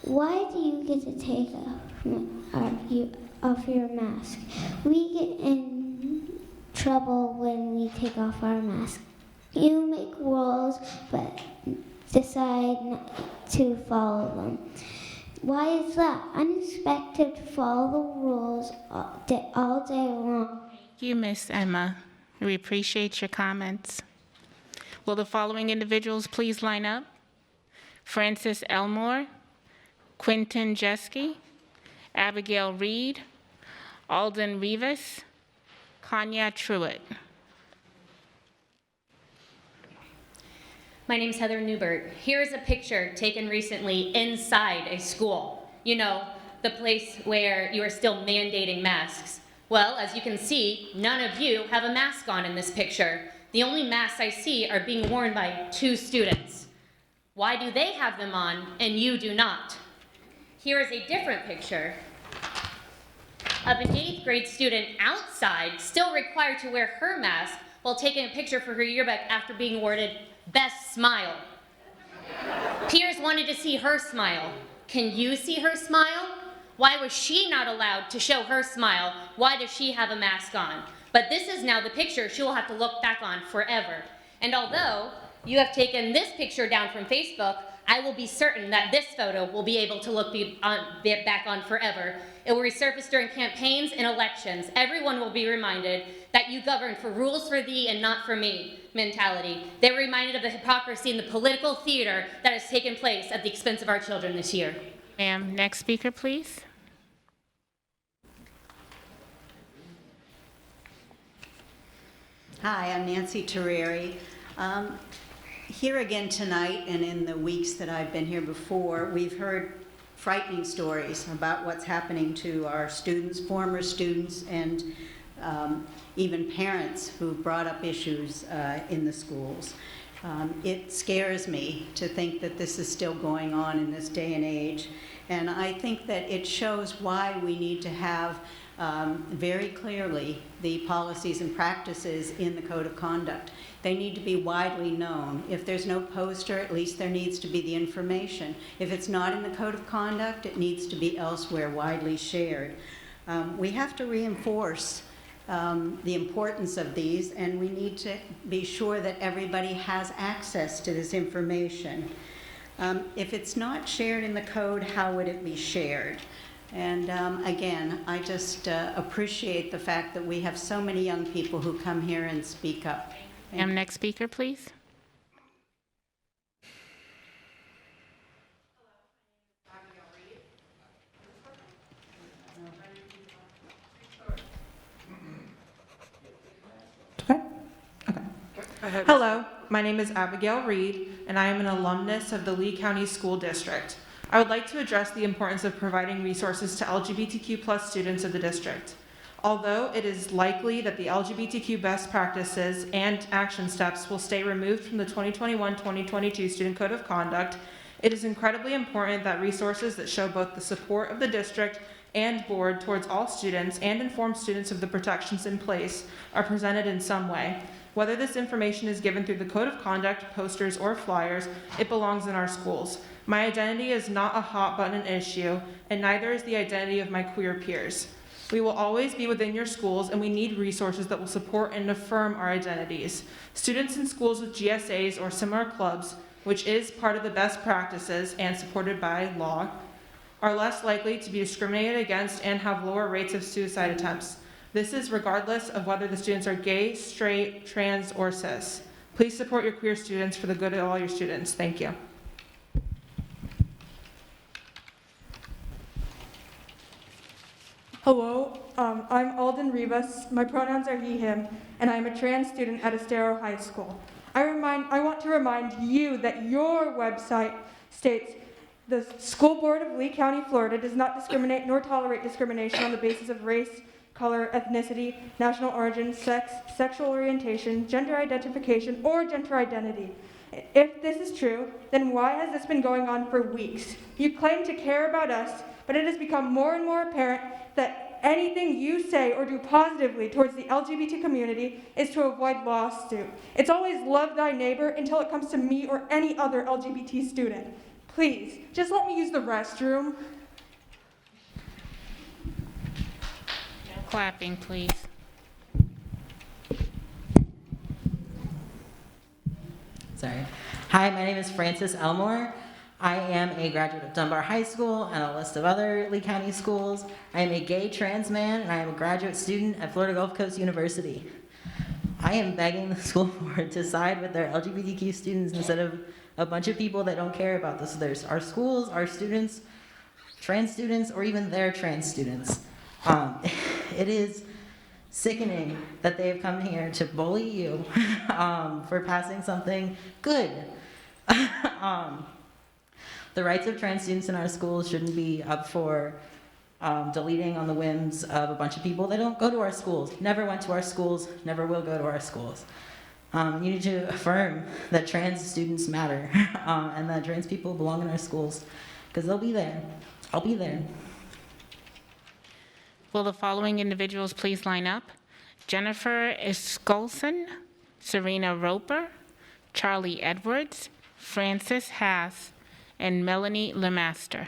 Why do you get to take off your mask? We get in trouble when we take off our mask. You make rules, but decide not to follow them. Why is that? Unexpected to follow the rules all day long. Thank you, Miss Emma. We appreciate your comments. Will the following individuals please line up? Francis Elmore, Quinton Jeske, Abigail Reed, Alden Rivas, Kanya Truitt. My name's Heather Newbert. Here is a picture taken recently inside a school. You know, the place where you are still mandating masks. Well, as you can see, none of you have a mask on in this picture. The only masks I see are being worn by 2 students. Why do they have them on and you do not? Here is a different picture of an 8th grade student outside, still required to wear her mask while taking a picture for her yearbook after being awarded Best Smile. Peers wanted to see her smile. Can you see her smile? Why was she not allowed to show her smile? Why does she have a mask on? But this is now the picture she will have to look back on forever. And although you have taken this picture down from Facebook, I will be certain that this photo will be able to look back on forever. It will resurface during campaigns and elections. Everyone will be reminded that you govern for rules for thee and not for me mentality. They were reminded of the hypocrisy in the political theater that has taken place at the expense of our children this year. Ma'am, next speaker, please. Hi, I'm Nancy Terreri. Here again tonight, and in the weeks that I've been here before, we've heard frightening stories about what's happening to our students, former students, and even parents who've brought up issues in the schools. It scares me to think that this is still going on in this day and age, and I think that it shows why we need to have very clearly the policies and practices in the Code of Conduct. They need to be widely known. If there's no poster, at least there needs to be the information. If it's not in the Code of Conduct, it needs to be elsewhere, widely shared. We have to reinforce the importance of these, and we need to be sure that everybody has access to this information. If it's not shared in the code, how would it be shared? And again, I just appreciate the fact that we have so many young people who come here and speak up. Next speaker, please. Hello, my name is Abigail Reed, and I am an alumnus of the Lee County School District. I would like to address the importance of providing resources to LGBTQ+ students of the district. Although it is likely that the LGBTQ best practices and action steps will stay removed from the 2021-2022 Student Code of Conduct, it is incredibly important that resources that show both the support of the district and board towards all students and inform students of the protections in place are presented in some way. Whether this information is given through the Code of Conduct, posters, or flyers, it belongs in our schools. My identity is not a hot button issue, and neither is the identity of my queer peers. We will always be within your schools, and we need resources that will support and affirm our identities. Students in schools with GSAs or similar clubs, which is part of the best practices and supported by law, are less likely to be discriminated against and have lower rates of suicide attempts. This is regardless of whether the students are gay, straight, trans, or cis. Please support your queer students for the good of all your students. Thank you. Hello, I'm Alden Rivas. My pronouns are he, him, and I'm a trans student at Estero High School. I want to remind you that your website states the School Board of Lee County, Florida does not discriminate nor tolerate discrimination on the basis of race, color, ethnicity, national origin, sex, sexual orientation, gender identification, or gender identity. If this is true, then why has this been going on for weeks? You claim to care about us, but it has become more and more apparent that anything you say or do positively towards the LGBT community is to avoid lawsuit. It's always love thy neighbor until it comes to me or any other LGBT student. Please, just let me use the restroom. Clapping, please. Sorry. Hi, my name is Frances Elmore. I am a graduate of Dunbar High School and a list of other Lee County schools. I am a gay trans man, and I am a graduate student at Florida Gulf Coast University. I am begging the school board to side with their LGBTQ students instead of a bunch of people that don't care about this. There's our schools, our students, trans students, or even their trans students. It is sickening that they have come here to bully you for passing something good. The rights of trans students in our schools shouldn't be up for deleting on the whims of a bunch of people that don't go to our schools, never went to our schools, never will go to our schools. You need to affirm that trans students matter and that trans people belong in our schools, because they'll be there. I'll be there. Will the following individuals please line up? Jennifer Iskolson, Serena Roper, Charlie Edwards, Francis Haas, and Melanie Lemaster.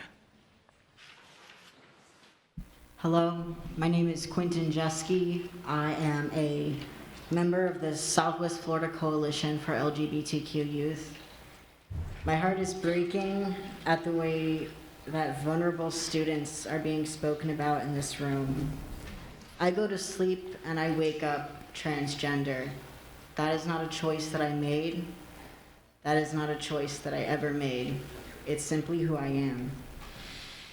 Hello, my name is Quentin Jeske. I am a member of the Southwest Florida Coalition for LGBTQ Youth. My heart is breaking at the way that vulnerable students are being spoken about in this room. I go to sleep and I wake up transgender. That is not a choice that I made. That is not a choice that I ever made. It's simply who I am.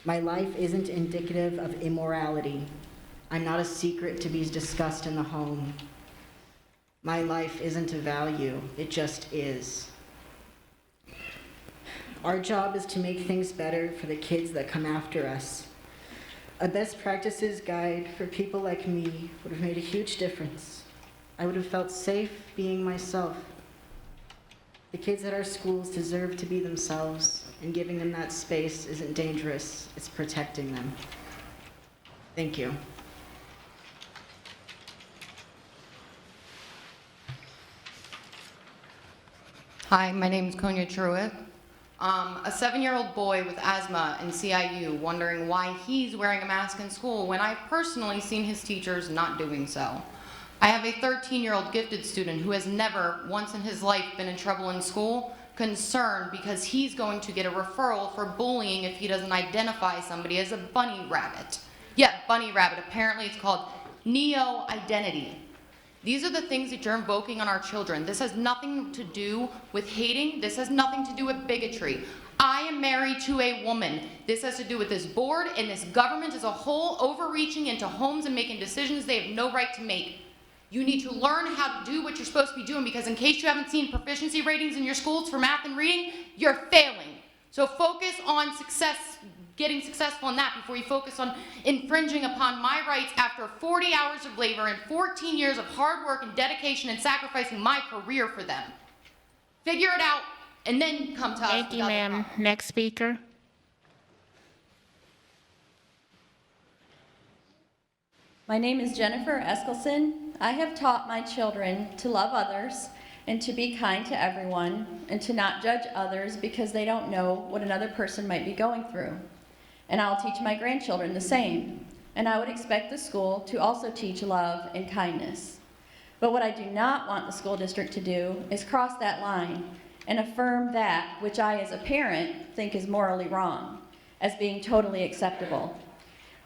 My life isn't indicative of immorality. I'm not a secret to be discussed in the home. My life isn't a value, it just is. Our job is to make things better for the kids that come after us. A best practices guide for people like me would have made a huge difference. I would have felt safe being myself. The kids at our schools deserve to be themselves, and giving them that space isn't dangerous, it's protecting them. Thank you. Hi, my name is Konya Truitt. A 7-year-old boy with asthma in CIU wondering why he's wearing a mask in school when I've personally seen his teachers not doing so. I have a 13-year-old gifted student who has never once in his life been in trouble in school, concerned because he's going to get a referral for bullying if he doesn't identify somebody as a bunny rabbit. Yeah, bunny rabbit. Apparently it's called neo-identity. These are the things that you're invoking on our children. This has nothing to do with hating. This has nothing to do with bigotry. I am married to a woman. This has to do with this board and this government as a whole overreaching into homes and making decisions they have no right to make. You need to learn how to do what you're supposed to be doing, because in case you haven't seen proficiency ratings in your schools for math and reading, you're failing. So focus on success, getting successful in that before you focus on infringing upon my rights after 40 hours of labor and 14 years of hard work and dedication and sacrificing my career for them. Figure it out and then come to us. Thank you, ma'am. Next speaker. My name is Jennifer Eskelson. I have taught my children to love others and to be kind to everyone and to not judge others because they don't know what another person might be going through. And I'll teach my grandchildren the same. And I would expect the school to also teach love and kindness. But what I do not want the school district to do is cross that line and affirm that which I as a parent think is morally wrong as being totally acceptable.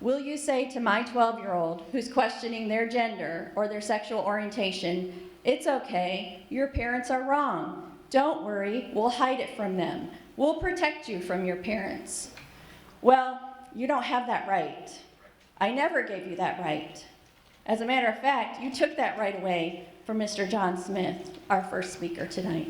Will you say to my 12-year-old who's questioning their gender or their sexual orientation, it's okay, your parents are wrong. Don't worry, we'll hide it from them. We'll protect you from your parents. Well, you don't have that right. I never gave you that right. As a matter of fact, you took that right away from Mr. John Smith, our first speaker tonight.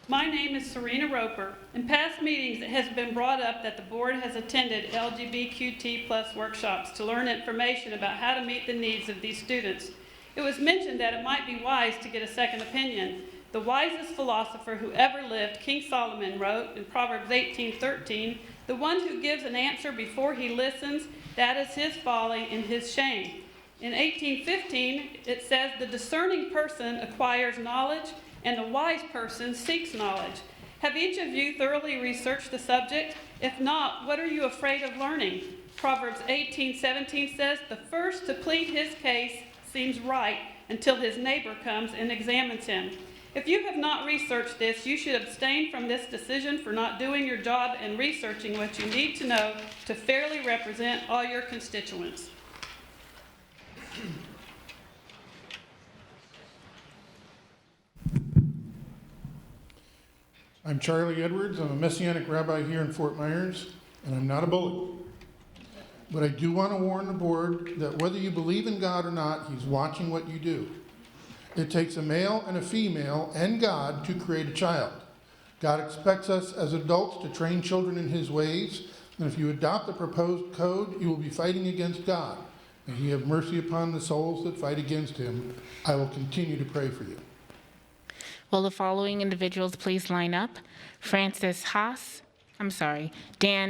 My name is Serena Roper. In past meetings, it has been brought up that the board has attended LGBTQ+ workshops to learn information about how to meet the needs of these students. It was mentioned that it might be wise to get a second opinion. The wisest philosopher who ever lived, King Solomon, wrote in Proverbs 18:13, "The one who gives an answer before he listens, that is his folly and his shame." In 18:15, it says, "The discerning person acquires knowledge, and the wise person seeks knowledge." Have each of you thoroughly researched the subject? If not, what are you afraid of learning? Proverbs 18:17 says, "The first to plead his case seems right until his neighbor comes and examines him." If you have not researched this, you should abstain from this decision for not doing your job and researching what you need to know to fairly represent all your constituents. I'm Charlie Edwards. I'm a Messianic rabbi here in Fort Myers, and I'm not a bully. But I do want to warn the board that whether you believe in God or not, he's watching what you do. It takes a male and a female and God to create a child. God expects us as adults to train children in his ways, and if you adopt the proposed code, you will be fighting against God. May he have mercy upon the souls that fight against him. I will continue to pray for you. Will the following individuals please line up? Dan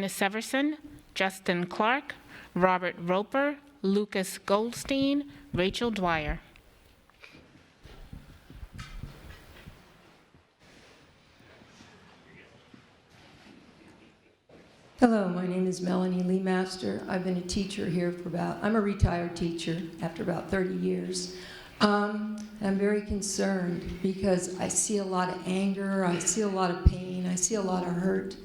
Severson, Justin Clark, Robert Roper, Lucas Goldstein, Rachel Dwyer. Hello, my name is Melanie Lee Master. I've been a teacher here I'm a retired teacher after about 30 years. I'm very concerned because I see a lot of anger, I see a lot of pain, I see a lot of hurt.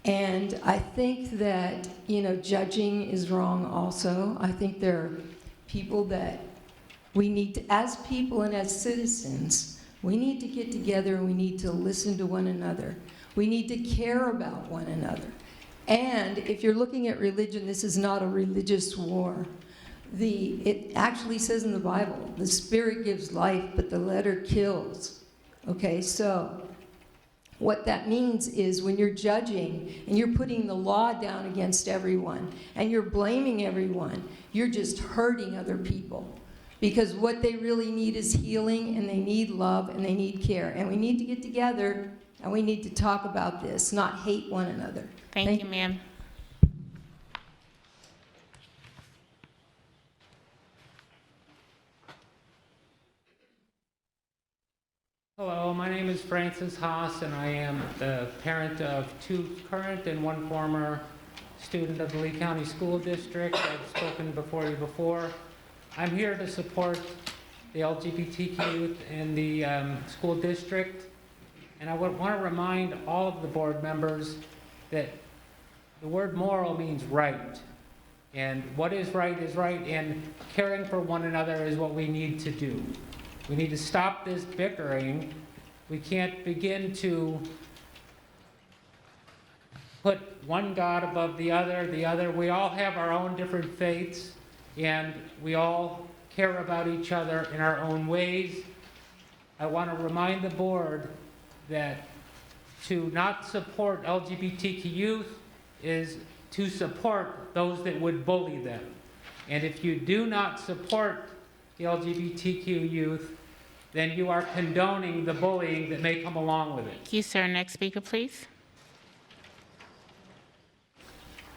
And I think that, judging is wrong also. I think there are people that we need to, as people and as citizens, we need to get together and we need to listen to one another. We need to care about one another. And if you're looking at religion, this is not a religious war. It actually says in the Bible, the spirit gives life, but the letter kills. Okay, so what that means is when you're judging and you're putting the law down against everyone and you're blaming everyone, you're just hurting other people. Because what they really need is healing, and they need love, and they need care. And we need to get together and we need to talk about this, not hate one another. Thank you, ma'am. Hello, my name is Francis Haas, and I am the parent of 2 current and 1 former student of the Lee County School District. I've spoken before you before. I'm here to support the LGBTQ youth in the school district, and I would want to remind all of the board members that the word moral means right, and what is right, and caring for one another is what we need to do. We need to stop this bickering. We can't begin to put one God above the other. We all have our own different faiths, and we all care about each other in our own ways. I want to remind the board that to not support LGBTQ youth is to support those that would bully them. And if you do not support the LGBTQ youth, then you are condoning the bullying that may come along with it. Thank you, sir. Next speaker, please.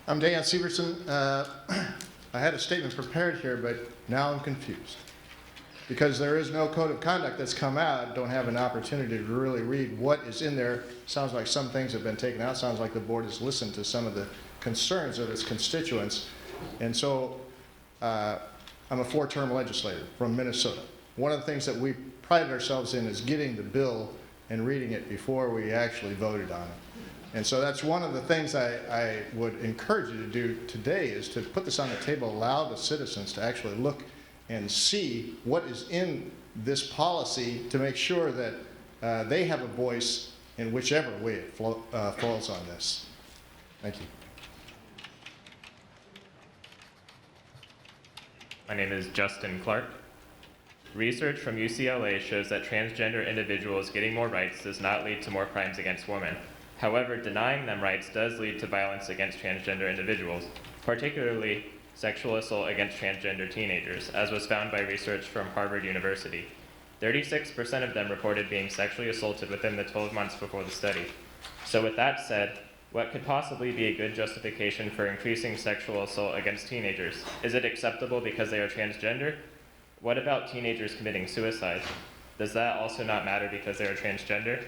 I'm Dan Severson. I had a statement prepared here, but now I'm confused. Because there is no code of conduct that's come out, I don't have an opportunity to really read what is in there. Sounds like some things have been taken out. Sounds like the board has listened to some of the concerns of its constituents. And so I'm a 4-term legislator from Minnesota. One of the things that we prided ourselves in is getting the bill and reading it before we actually voted on it. And so that's one of the things I would encourage you to do today, is to put this on the table, allow the citizens to actually look and see what is in this policy to make sure that they have a voice in whichever way it falls on this. Thank you. My name is Justin Clark. Research from UCLA shows that transgender individuals getting more rights does not lead to more crimes against women. However, denying them rights does lead to violence against transgender individuals, particularly sexual assault against transgender teenagers, as was found by research from Harvard University. 36% of them reported being sexually assaulted within the 12 months before the study. So with that said, what could possibly be a good justification for increasing sexual assault against teenagers? Is it acceptable because they are transgender? What about teenagers committing suicide? Does that also not matter because they are transgender?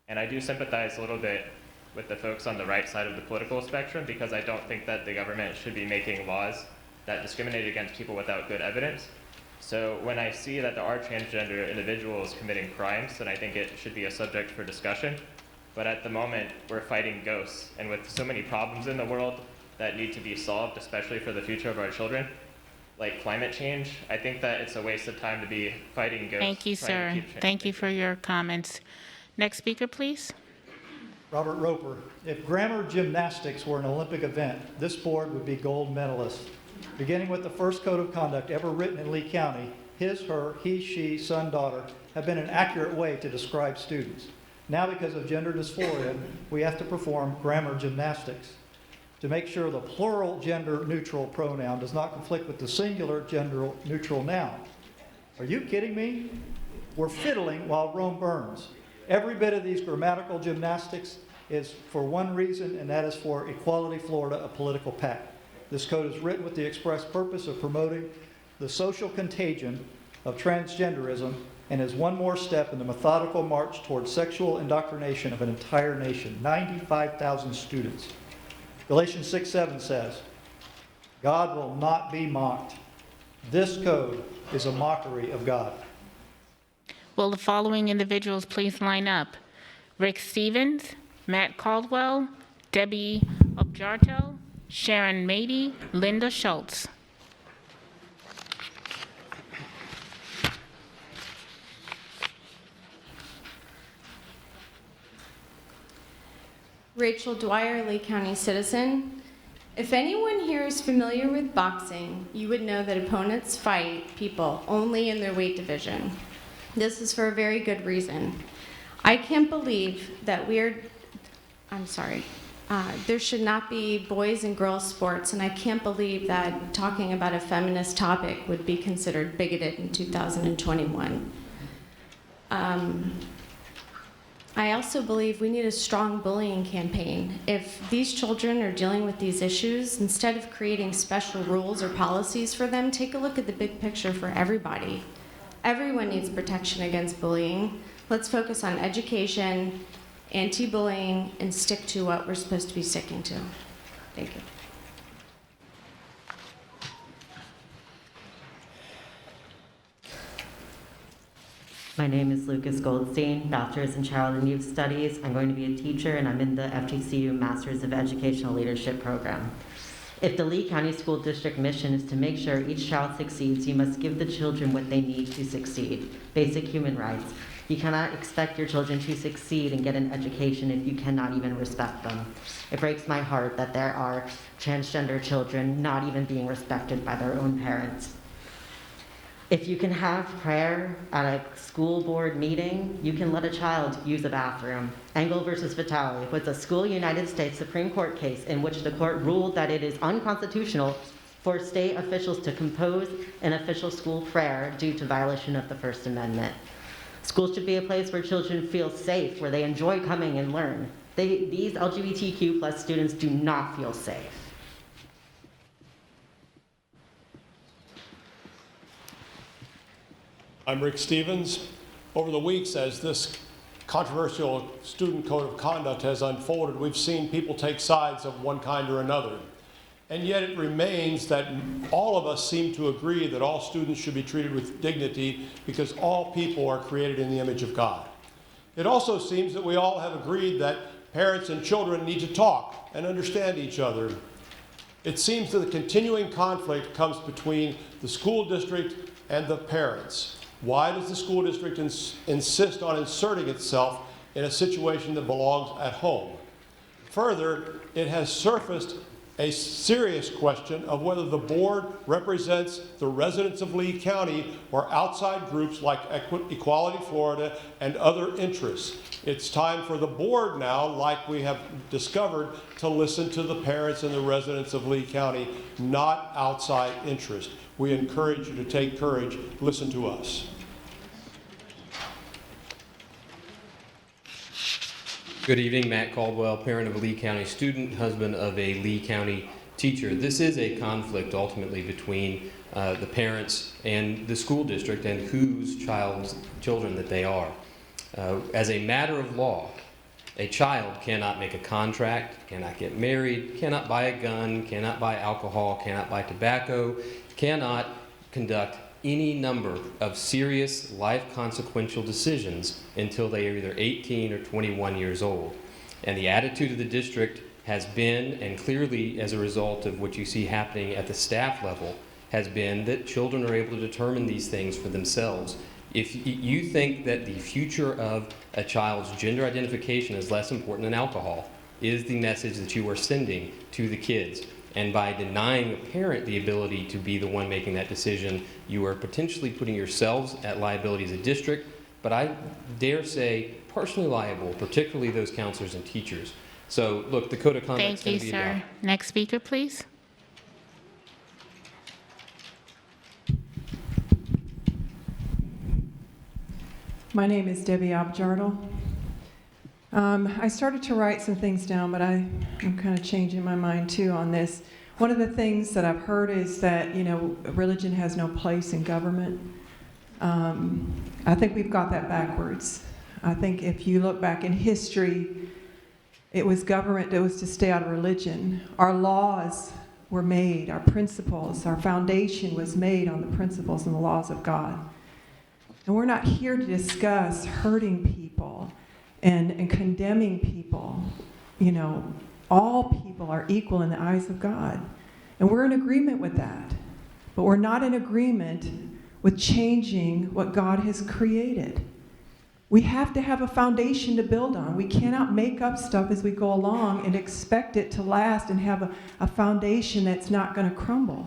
And I do sympathize a little bit with the folks on the right side of the political spectrum, because I don't think that the government should be making laws that discriminate against people without good evidence. So when I see that there are transgender individuals committing crimes, then I think it should be a subject for discussion. But at the moment, we're fighting ghosts. And with so many problems in the world that need to be solved, especially for the future of our children, like climate change, I think that it's a waste of time to be fighting ghosts. Thank you, sir. Thank you for your comments. Next speaker, please. Robert Roper. If grammar gymnastics were an Olympic event, this board would be gold medalists. Beginning with the first code of conduct ever written in Lee County, his, her, he, she, son, daughter have been an accurate way to describe students. Now, because of gender dysphoria, we have to perform grammar gymnastics to make sure the plural gender neutral pronoun does not conflict with the singular gender neutral noun. Are you kidding me? We're fiddling while Rome burns. Every bit of these grammatical gymnastics is for one reason, and that is for Equality Florida, a political pact. This code is written with the express purpose of promoting the social contagion of transgenderism, and is one more step in the methodical march towards sexual indoctrination of an entire nation, 95,000 students. Galatians 6:7 says, God will not be mocked. This code is a mockery of God. Will the following individuals please line up? Rick Stevens, Matt Caldwell, Debbie Objarto, Sharon Mady, Linda Schultz. Rachel Dwyer, Lee County citizen. If anyone here is familiar with boxing, you would know that opponents fight people only in their weight division. This is for a very good reason. I can't believe that there should not be boys and girls sports, and I can't believe that talking about a feminist topic would be considered bigoted in 2021. I also believe we need a strong bullying campaign. If these children are dealing with these issues, instead of creating special rules or policies for them, take a look at the big picture for everybody. Everyone needs protection against bullying. Let's focus on education, anti-bullying, and stick to what we're supposed to be sticking to. Thank you. My name is Lucas Goldstein, Bachelor's in Child and Youth Studies. I'm going to be a teacher, and I'm in the FGCU Masters of Educational Leadership program. If the Lee County School District mission is to make sure each child succeeds, you must give the children what they need to succeed, basic human rights. You cannot expect your children to succeed and get an education if you cannot even respect them. It breaks my heart that there are transgender children not even being respected by their own parents. If you can have prayer at a school board meeting, you can let a child use a bathroom. Engel versus Vitale was a school United States Supreme Court case in which the court ruled that it is unconstitutional for state officials to compose an official school prayer due to violation of the First Amendment. Schools should be a place where children feel safe, where they enjoy coming and learn. These LGBTQ+ students do not feel safe. I'm Rick Stevens. Over the weeks, as this controversial student code of conduct has unfolded, we've seen people take sides of one kind or another. And yet it remains that all of us seem to agree that all students should be treated with dignity because all people are created in the image of God. It also seems that we all have agreed that parents and children need to talk and understand each other. It seems that the continuing conflict comes between the school district and the parents. Why does the school district insist on inserting itself in a situation that belongs at home? Further, it has surfaced a serious question of whether the board represents the residents of Lee County or outside groups like Equality Florida and other interests. It's time for the board now, like we have discovered, to listen to the parents and the residents of Lee County, not outside interest. We encourage you to take courage, listen to us. Good evening, Matt Caldwell, parent of a Lee County student, husband of a Lee County teacher. This is a conflict ultimately between the parents and the school district and whose children that they are. As a matter of law, a child cannot make a contract, cannot get married, cannot buy a gun, cannot buy alcohol, cannot buy tobacco, cannot conduct any number of serious life consequential decisions until they are either 18 or 21 years old. And the attitude of the district has been, and clearly as a result of what you see happening at the staff level, has been that children are able to determine these things for themselves. If you think that the future of a child's gender identification is less important than alcohol, is the message that you are sending to the kids. And by denying a parent the ability to be the one making that decision, you are potentially putting yourselves at liability as a district, but I dare say personally liable, particularly those counselors and teachers. So look, the code of conduct is going to be about. Thank you, sir. Next speaker, please. My name is Debbie Objarto. I started to write some things down, but I'm kind of changing my mind too on this. One of the things that I've heard is that, religion has no place in government. I think we've got that backwards. I think if you look back in history, It was government that was to stay out of religion. Our laws were made, our principles, our foundation was made on the principles and the laws of God. And we're not here to discuss hurting people and condemning people. You know, all people are equal in the eyes of God. And we're in agreement with that. But we're not in agreement with changing what God has created. We have to have a foundation to build on. We cannot make up stuff as we go along and expect it to last and have a foundation that's not going to crumble.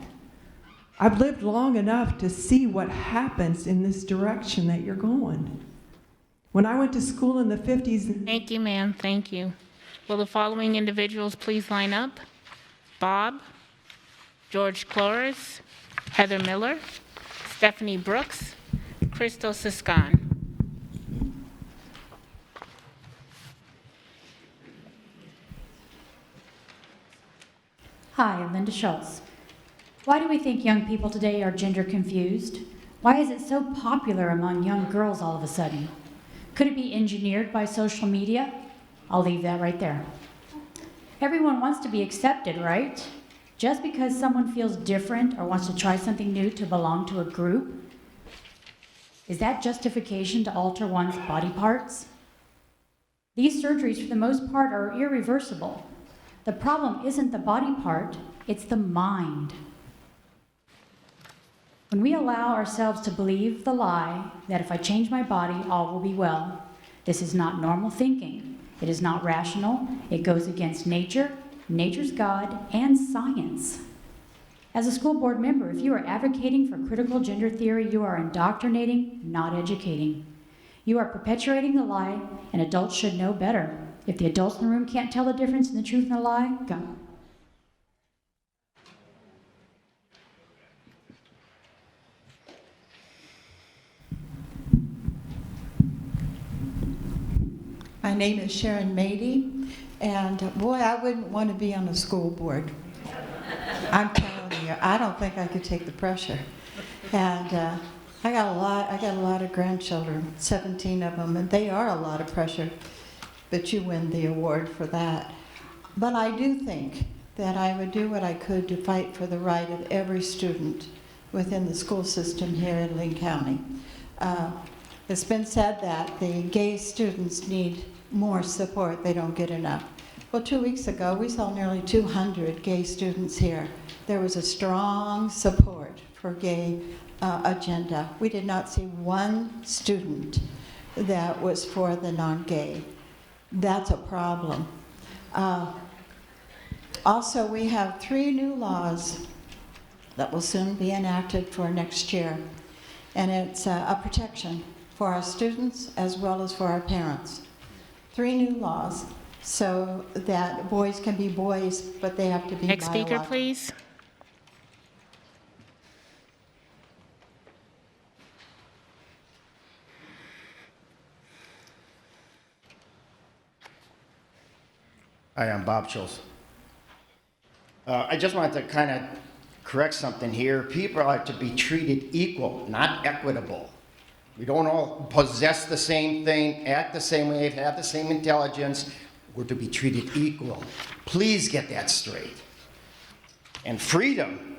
I've lived long enough to see what happens in this direction that you're going. When I went to school in the 50s... Thank you, ma'am. Thank you. Will the following individuals please line up? Bob, George Clores, Heather Miller, Stephanie Brooks, Crystal Siscon. Hi, I'm Linda Schultz. Why do we think young people today are gender confused? Why is it so popular among young girls all of a sudden? Could it be engineered by social media? I'll leave that right there. Everyone wants to be accepted, right? Just because someone feels different or wants to try something new to belong to a group, is that justification to alter one's body parts? These surgeries, for the most part, are irreversible. The problem isn't the body part, it's the mind. When we allow ourselves to believe the lie that if I change my body, all will be well, this is not normal thinking. It is not rational. It goes against nature, nature's God, and science. As a school board member, if you are advocating for critical gender theory, you are indoctrinating, not educating. You are perpetuating the lie, and adults should know better. If the adults in the room can't tell the difference in the truth and the lie, go. My name is Sharon Mady, and boy, I wouldn't want to be on the school board. I'm telling you, I don't think I could take the pressure. And I got a lot of grandchildren, 17 of them, and they are a lot of pressure. But you win the award for that. But I do think that I would do what I could to fight for the right of every student within the school system here in Lee County. It's been said that the gay students need more support. They don't get enough. Well, 2 weeks ago, we saw nearly 200 gay students here. There was a strong support for gay agenda. We did not see one student that was for the non-gay. That's a problem. Also, we have 3 new laws that will soon be enacted for next year. And it's a protection for our students as well as for our parents. 3 new laws so that boys can be boys, but they have to be Next speaker, biological. please. Hi, I'm Bob Schultz. I just wanted to kind of correct something here. People are to be treated equal, not equitable. We don't all possess the same thing, act the same way, have the same intelligence. We're to be treated equal. Please get that straight. And freedom,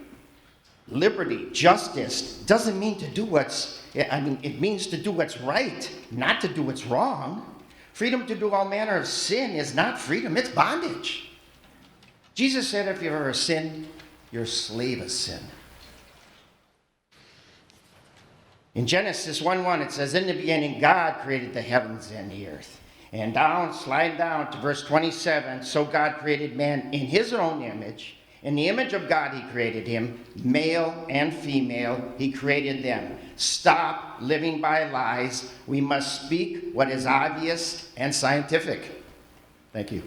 liberty, justice doesn't mean to do it means to do what's right, not to do what's wrong. Freedom to do all manner of sin is not freedom, it's bondage. Jesus said if you've ever sinned, you're a slave of sin. In Genesis 1:1, it says, in the beginning, God created the heavens and the earth. And slide down to verse 27, so God created man in his own image. In the image of God, he created him, male and female, he created them. Stop living by lies. We must speak what is obvious and scientific. Thank you.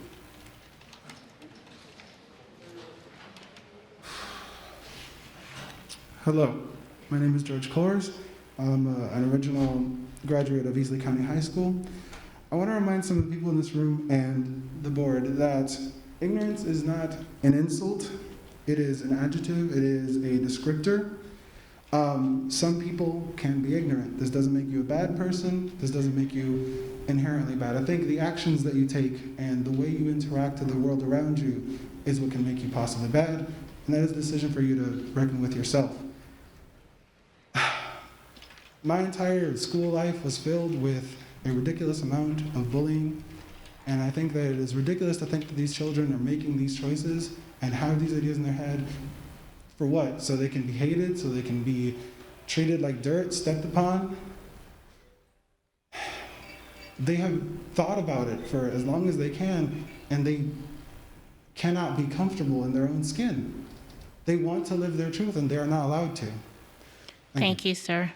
Hello, my name is George Clores. I'm an original graduate of Easley County High School. I want to remind some of the people in this room and the board that ignorance is not an insult. It is an adjective. It is a descriptor. Some people can be ignorant. This doesn't make you a bad person. This doesn't make you inherently bad. I think the actions that you take and the way you interact with the world around you is what can make you possibly bad, and that is a decision for you to reckon with yourself. My entire school life was filled with a ridiculous amount of bullying, and I think that it is ridiculous to think that these children are making these choices and have these ideas in their head for what? So they can be hated, so they can be treated like dirt, stepped upon? They have thought about it for as long as they can, and they cannot be comfortable in their own skin. They want to live their truth, and they are not allowed to. Thank you, sir.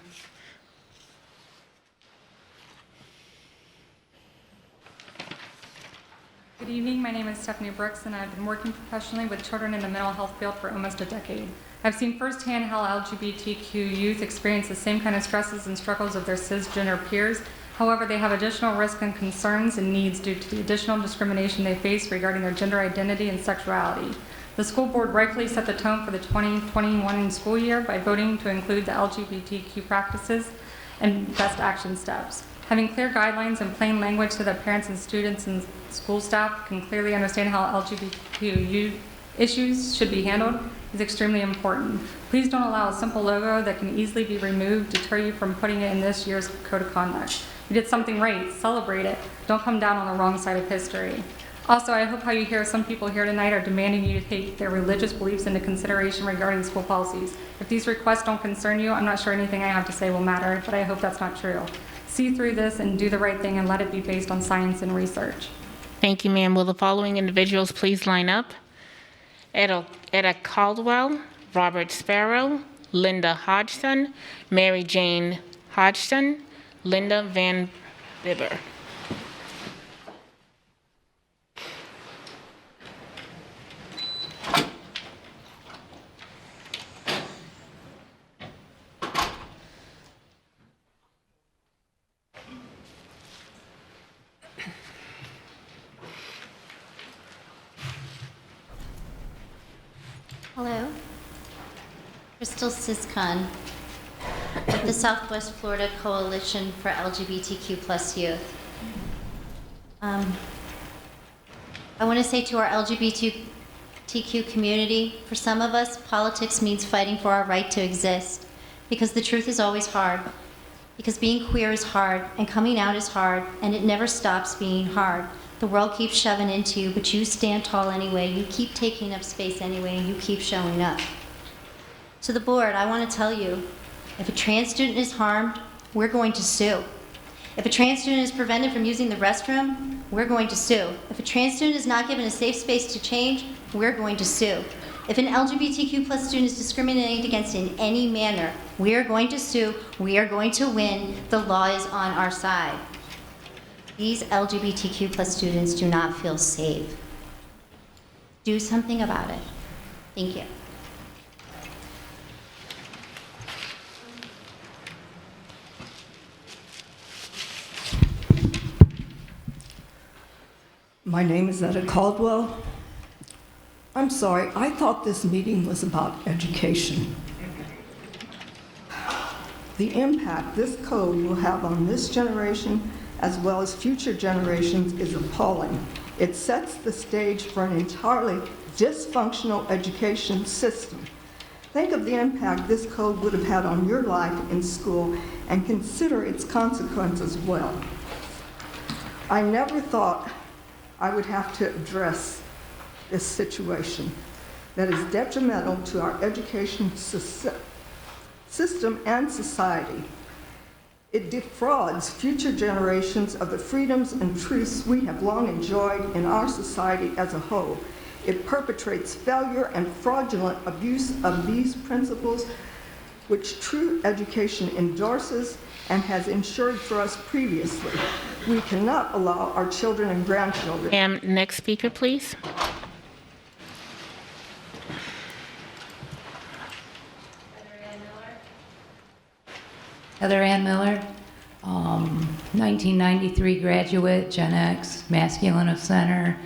Good evening, my name is Stephanie Brooks, and I've been working professionally with children in the mental health field for almost a decade. I've seen firsthand how LGBTQ youth experience the same kind of stresses and struggles of their cisgender peers. However, they have additional risks and concerns and needs due to the additional discrimination they face regarding their gender identity and sexuality. The school board rightfully set the tone for the 2021 school year by voting to include the LGBTQ practices and best action steps. Having clear guidelines and plain language so that parents and students and school staff can clearly understand how LGBTQ issues should be handled is extremely important. Please don't allow a simple logo that can easily be removed deter you from putting it in this year's code of conduct. You did something right, celebrate it. Don't come down on the wrong side of history. Also, I hope how you hear some people here tonight are demanding you to take their religious beliefs into consideration regarding school policies. If these requests don't concern you, I'm not sure anything I have to say will matter, but I hope that's not true. See through this and do the right thing and let it be based on science and research. Thank you, ma'am. Will the following individuals please line up? Etta Caldwell, Robert Sparrow, Linda Hodgson, Mary Jane Hodgson, Linda Van Bibber. Hello, Crystal Siscon with the Southwest Florida Coalition for LGBTQ+ Youth. I want to say to our LGBTQ community, for some of us, politics means fighting for our right to exist, because the truth is always hard, because being queer is hard, and coming out is hard, and it never stops being hard. The world keeps shoving into you, but you stand tall anyway. You keep taking up space anyway, and you keep showing up. To the board, I want to tell you, if a trans student is harmed, we're going to sue. If a trans student is prevented from using the restroom, we're going to sue. If a trans student is not given a safe space to change, we're going to sue. If an LGBTQ+ student is discriminated against in any manner, we are going to sue. We are going to win. The law is on our side. These LGBTQ+ students do not feel safe. Do something about it. Thank you. My name is Etta Caldwell. I'm sorry, I thought this meeting was about education. The impact this code will have on this generation as well as future generations is appalling. It sets the stage for an entirely dysfunctional education system. Think of the impact this code would have had on your life in school and consider its consequences well. I never thought I would have to address this situation that is detrimental to our education system and society. It defrauds future generations of the freedoms and truths we have long enjoyed in our society as a whole. It perpetrates failure and fraudulent abuse of these principles, which true education endorses and has ensured for us previously. We cannot allow our children and grandchildren. Next speaker, please. Heather Ann Miller, 1993 graduate, Gen X, masculine of center.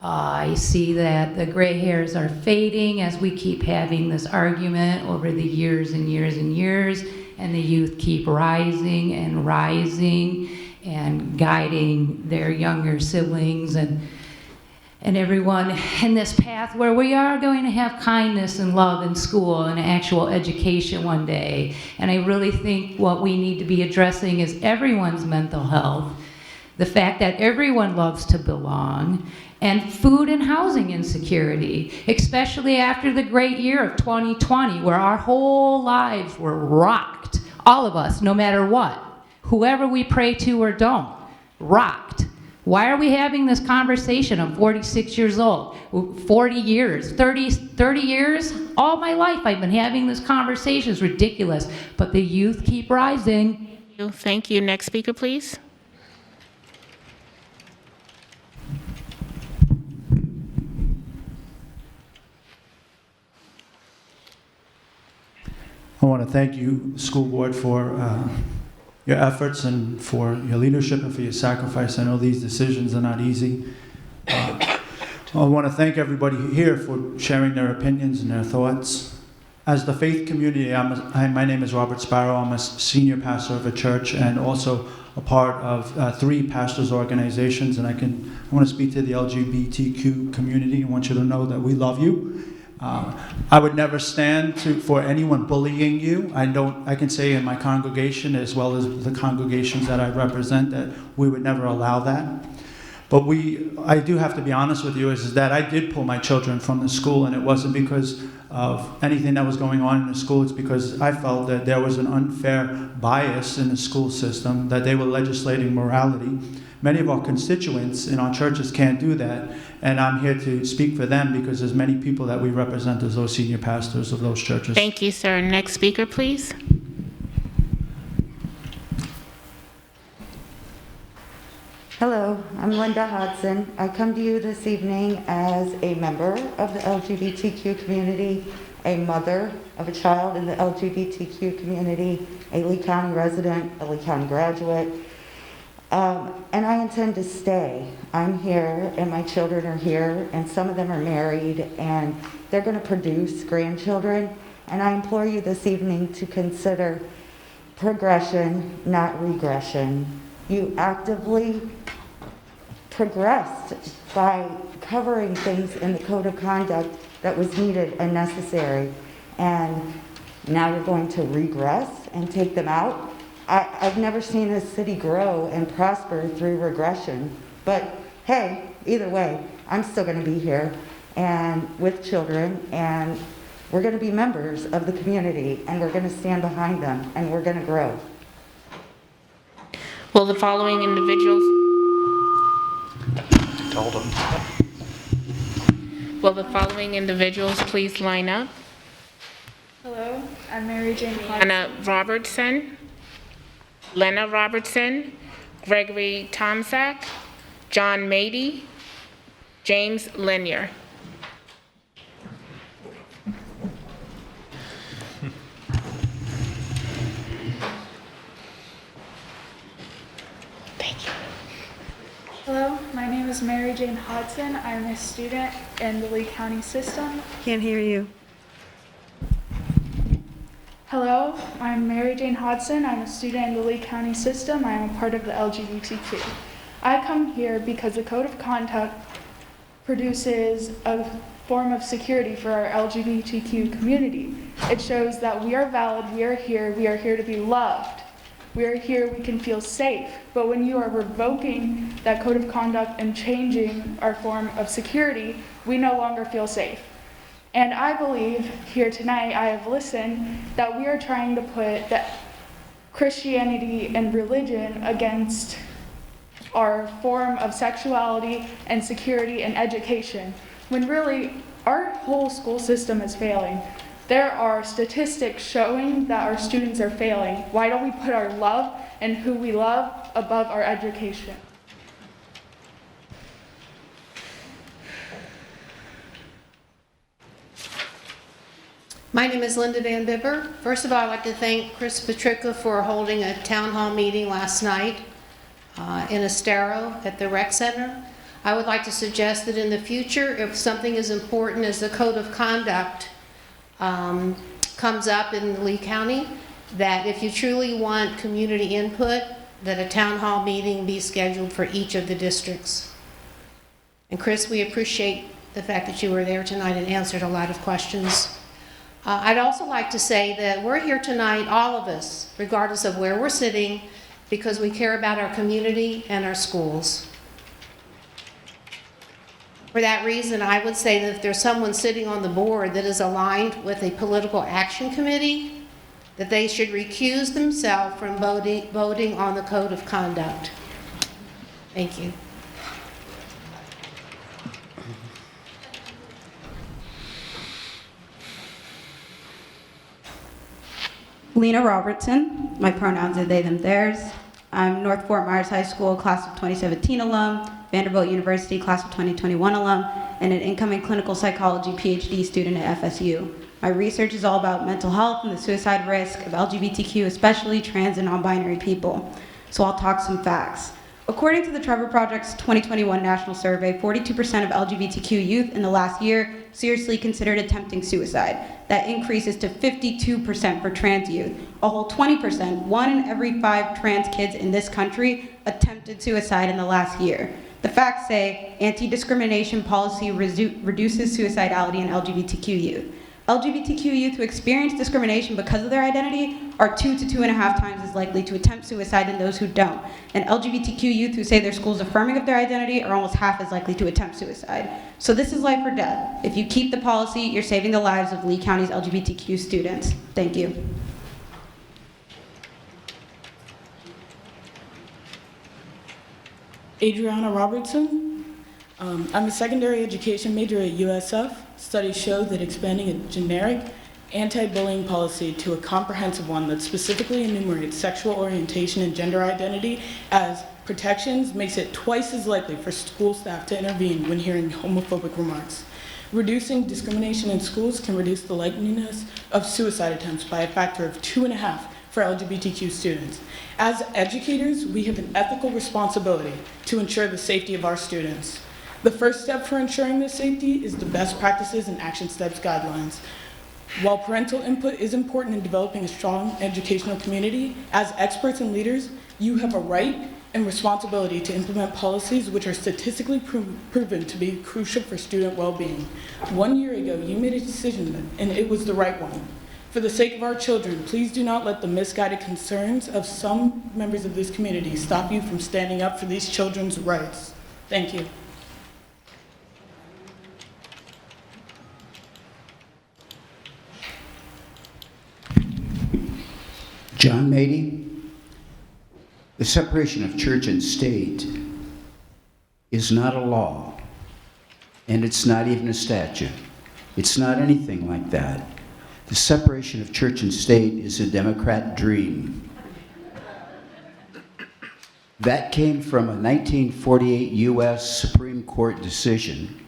I see that the gray hairs are fading as we keep having this argument over the years and years and years, and the youth keep rising and rising. and guiding their younger siblings and everyone in this path where we are going to have kindness and love in school and actual education one day. And I really think what we need to be addressing is everyone's mental health, the fact that everyone loves to belong, and food and housing insecurity, especially after the great year of 2020, where our whole lives were rocked, all of us, no matter what, whoever we pray to or don't, rocked. Why are we having this conversation? I'm 46 years old, 40 years, 30 years, all my life I've been having this conversation. It's ridiculous, but the youth keep rising. Thank you. Next speaker, please. I want to thank you, school board, for your efforts and for your leadership and for your sacrifice. I know these decisions are not easy. I want to thank everybody here for sharing their opinions and their thoughts. As the faith community, my name is Robert Sparrow. I'm a senior pastor of a church and also a part of 3 pastors' organizations. And I want to speak to the LGBTQ community. I want you to know that we love you. I would never stand for anyone bullying you. I can say in my congregation, as well as the congregations that I represent, that we would never allow that. But I do have to be honest with you, is that I did pull my children from the school, and it wasn't because of anything that was going on in the school. It's because I felt that there was an unfair bias in the school system, that they were legislating morality. Many of our constituents in our churches can't do that, and I'm here to speak for them because there's many people that we represent as those senior pastors of those churches. Thank you, sir. Next speaker, please. Hello, I'm Linda Hodson. I come to you this evening as a member of the LGBTQ community, a mother of a child in the LGBTQ community, a Lee County resident, a Lee County graduate, and I intend to stay. I'm here, and my children are here, and some of them are married, and they're going to produce grandchildren, and I implore you this evening to consider progression, not regression. You actively progressed by covering things in the code of conduct that was needed and necessary, and now you're going to regress and take them out. I've never seen a city grow and prosper through regression, but hey, either way, I'm still going to be here and with children, and we're going to be members of the community, and we're going to stand behind them, and we're going to grow. Will the following individuals please line up? Hello, I'm Mary Jane Hodson. Lena Robertson, Gregory Tomczak, John Mady, James Linier. Thank you. Hello, my name is Mary Jane Hodson. I'm a student in the Lee County system. Can't hear you. Hello, I'm Mary Jane Hodson. I'm a student in the Lee County system. I am a part of the LGBTQ. I come here because the Code of Conduct produces a form of security for our LGBTQ community. It shows that we are valid, we are here to be loved. We are here, we can feel safe. But when you are revoking that Code of Conduct and changing our form of security, we no longer feel safe. And I believe here tonight, I have listened, that we are trying to put that Christianity and religion against our form of sexuality and security and education, when really our whole school system is failing. There are statistics showing that our students are failing. Why don't we put our love and who we love above our education? My name is Linda Van Bibber. First of all, I'd like to thank Chris Petricka for holding a town hall meeting last night in Estero at the rec center. I would like to suggest that in the future, if something as important as the Code of Conduct comes up in Lee County, that if you truly want community input, that a town hall meeting be scheduled for each of the districts. And Chris, we appreciate the fact that you were there tonight and answered a lot of questions. I'd also like to say that we're here tonight, all of us, regardless of where we're sitting, because we care about our community and our schools. For that reason, I would say that if there's someone sitting on the board that is aligned with a political action committee, that they should recuse themselves from voting on the code of conduct. Thank you. Lena Robertson, my pronouns are they, them, theirs. I'm North Fort Myers High School, class of 2017 alum, Vanderbilt University, class of 2021 alum, and an incoming clinical psychology PhD student at FSU. My research is all about mental health and the suicide risk of LGBTQ, especially trans and non-binary people. So I'll talk some facts. According to the Trevor Project's 2021 national survey, 42% of LGBTQ youth in the last year seriously considered attempting suicide. That increases to 52% for trans youth. A whole 20%, 1 in every 5 trans kids in this country attempted suicide in the last year. The facts say anti-discrimination policy reduces suicidality in LGBTQ youth. LGBTQ youth who experience discrimination because of their identity are 2 to 2.5 times as likely to attempt suicide than those who don't. And LGBTQ youth who say their school's affirming of their identity are almost half as likely to attempt suicide. So this is life or death. If you keep the policy, you're saving the lives of Lee County's LGBTQ students. Thank you. Adriana Robertson. I'm a secondary education major at USF. Studies show that expanding a generic anti-bullying policy to a comprehensive one that specifically enumerates sexual orientation and gender identity as protections makes it twice as likely for school staff to intervene when hearing homophobic remarks. Reducing discrimination in schools can reduce the likeliness of suicide attempts by a factor of 2.5 for LGBTQ students. As educators, we have an ethical responsibility to ensure the safety of our students. The first step for ensuring this safety is the best practices and action steps guidelines. While parental input is important in developing a strong educational community, as experts and leaders, you have a right and responsibility to implement policies which are statistically proven to be crucial for student well-being. 1 year ago, you made a decision and it was the right one. For the sake of our children, please do not let the misguided concerns of some members of this community stop you from standing up for these children's rights. Thank you. John Mady, the separation of church and state is not a law, and it's not even a statute. It's not anything like that. The separation of church and state is a Democrat dream. That came from a 1948 U.S. Supreme Court decision.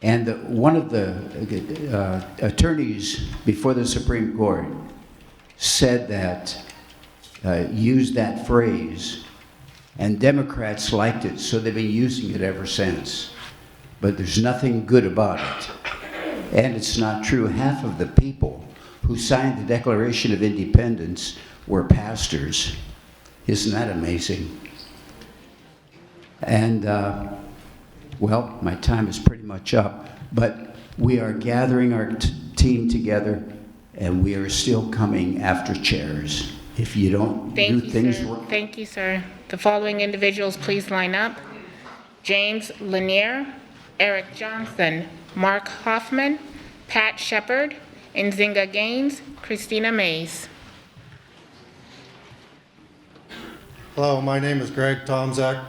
And one of the attorneys before the Supreme Court said that, used that phrase, and Democrats liked it, so they've been using it ever since. But there's nothing good about it. And it's not true. Half of the people who signed the Declaration of Independence were pastors. Isn't that amazing? And, well, my time is pretty much up, but we are gathering our team together, and we are still coming after chairs. If you don't do things right. Thank you, sir. The following individuals please line up. James Lanier, Eric Johnson, Mark Hoffman, Pat Shepard, Nzinga Gaines, Christina Mays. Hello, my name is Greg Tomzak.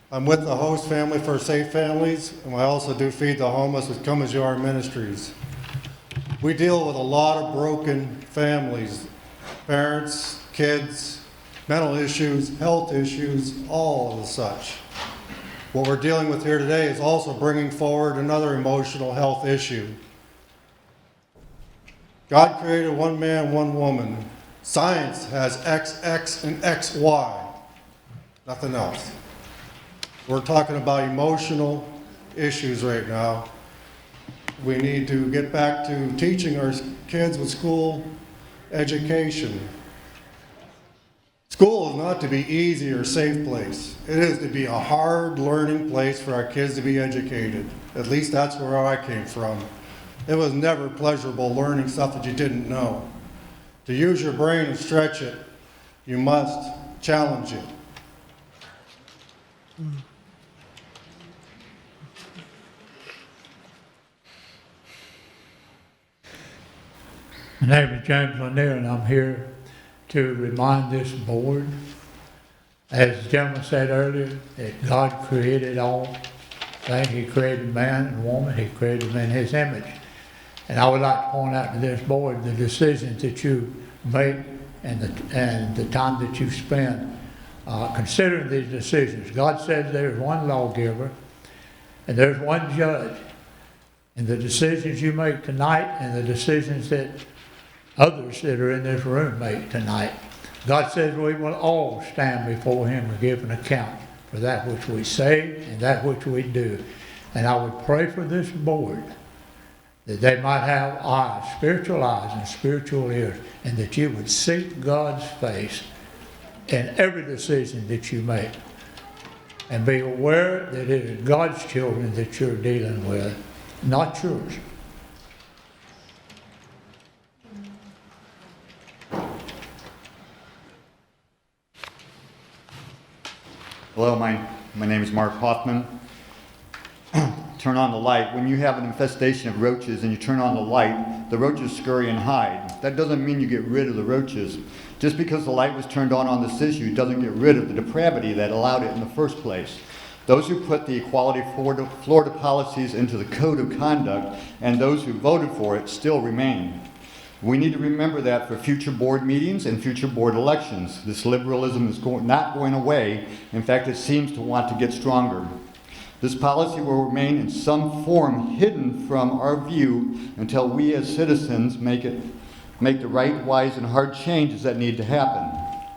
I'm with the Host Family for Safe Families, and I also do feed the homeless with Come As You Are Ministries. We deal with a lot of broken families, parents, kids, mental issues, health issues, all of the such. What we're dealing with here today is also bringing forward another emotional health issue. God created one man, one woman. Science has XX and XY, nothing else. We're talking about emotional issues right now. We need to get back to teaching our kids with school education. School is not to be easy or safe place. It is to be a hard learning place for our kids to be educated. At least that's where I came from. It was never pleasurable learning stuff that you didn't know. To use your brain and stretch it, you must challenge it. My name is James Lanier, and I'm here to remind this board, as the gentleman said earlier, that God created all things. He created man and woman. He created them in His image. And I would like to point out to this board the decisions that you make and the time that you spend considering these decisions. God says there's one lawgiver and there's one judge. And the decisions you make tonight and the decisions that others that are in this room make tonight, God says we will all stand before Him and give an account for that which we say and that which we do. And I would pray for this board that they might have eyes, spiritual eyes and spiritual ears, and that you would seek God's face in every decision that you make. And be aware that it is God's children that you're dealing with, not yours. Hello, my name is Mark Hoffman. Turn on the light. When you have an infestation of roaches and you turn on the light, the roaches scurry and hide. That doesn't mean you get rid of the roaches. Just because the light was turned on this issue doesn't get rid of the depravity that allowed it in the first place. Those who put the equality Florida policies into the code of conduct and those who voted for it still remain. We need to remember that for future board meetings and future board elections. This liberalism is not going away. In fact, it seems to want to get stronger. This policy will remain in some form hidden from our view until we as citizens make the right, wise, and hard changes that need to happen.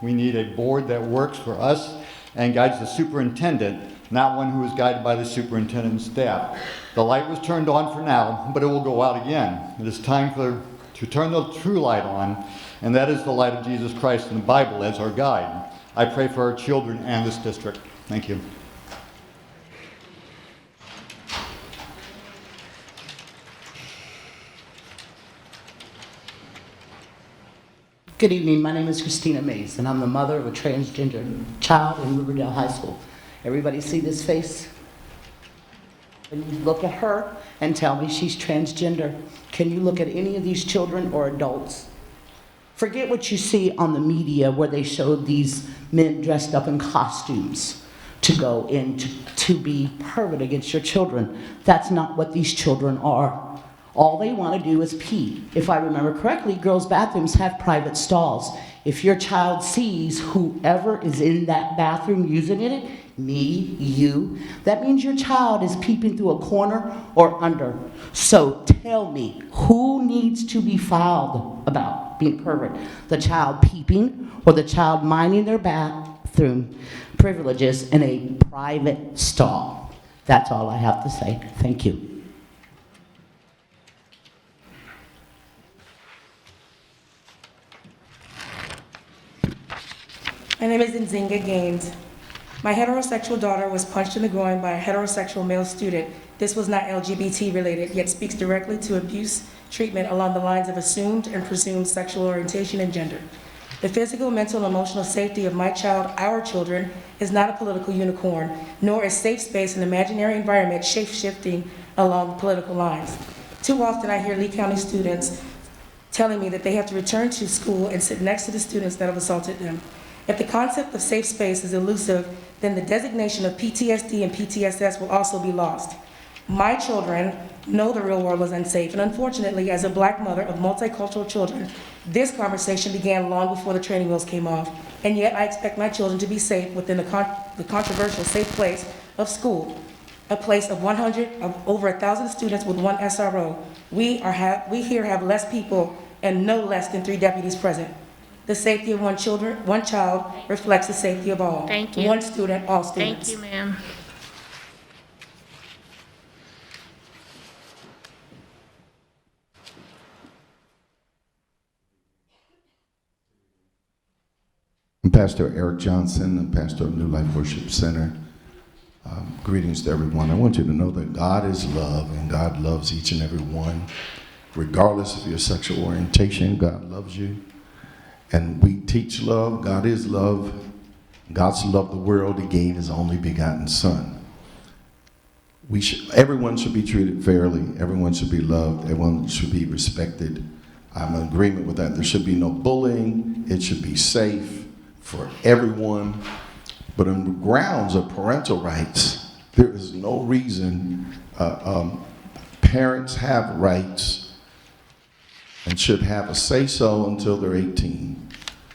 We need a board that works for us and guides the superintendent, not one who is guided by the superintendent and staff. The light was turned on for now, but it will go out again. It is time to turn the true light on, and that is the light of Jesus Christ in the Bible as our guide. I pray for our children and this district. Thank you. Good evening, my name is Christina Mays, and I'm the mother of a transgender child in Riverdale High School. Everybody see this face? Can you look at her and tell me she's transgender? Can you look at any of these children or adults? Forget what you see on the media where they showed these men dressed up in costumes to go in to be pervert against your children. That's not what these children are. All they want to do is pee. If I remember correctly, girls' bathrooms have private stalls. If your child sees whoever is in that bathroom using it, me, you, that means your child is peeping through a corner or under. So tell me, who needs to be filed about being pervert? The child peeping or the child minding their bathroom privileges in a private stall? That's all I have to say. Thank you. My name is Nzinga Gaines. My heterosexual daughter was punched in the groin by a heterosexual male student. This was not LGBT related, yet speaks directly to abuse treatment along the lines of assumed and presumed sexual orientation and gender. The physical, mental, and emotional safety of my child, our children, is not a political unicorn, nor is safe space an imaginary environment shape-shifting along political lines. Too often I hear Lee County students telling me that they have to return to school and sit next to the students that have assaulted them. If the concept of safe space is elusive, then the designation of PTSD and PTSS will also be lost. My children know the real world is unsafe, and unfortunately, as a Black mother of multicultural children, this conversation began long before the training wheels came off, and yet I expect my children to be safe within the controversial safe place of school, a place of over 1,000 students with one SRO. We here have less people and no less than 3 deputies present. The safety of one child reflects the safety of all. Thank you. One student, all students. Thank you, ma'am. I'm Pastor Eric Johnson. I'm pastor of New Life Worship Center. Greetings to everyone. I want you to know that God is love, and God loves each and every one. Regardless of your sexual orientation, God loves you. And we teach love. God is love. God so loved the world, He gave His only begotten Son. Everyone should be treated fairly. Everyone should be loved. Everyone should be respected. I'm in agreement with that. There should be no bullying. It should be safe for everyone. But on the grounds of parental rights, there is no reason parents have rights and should have a say-so until they're 18.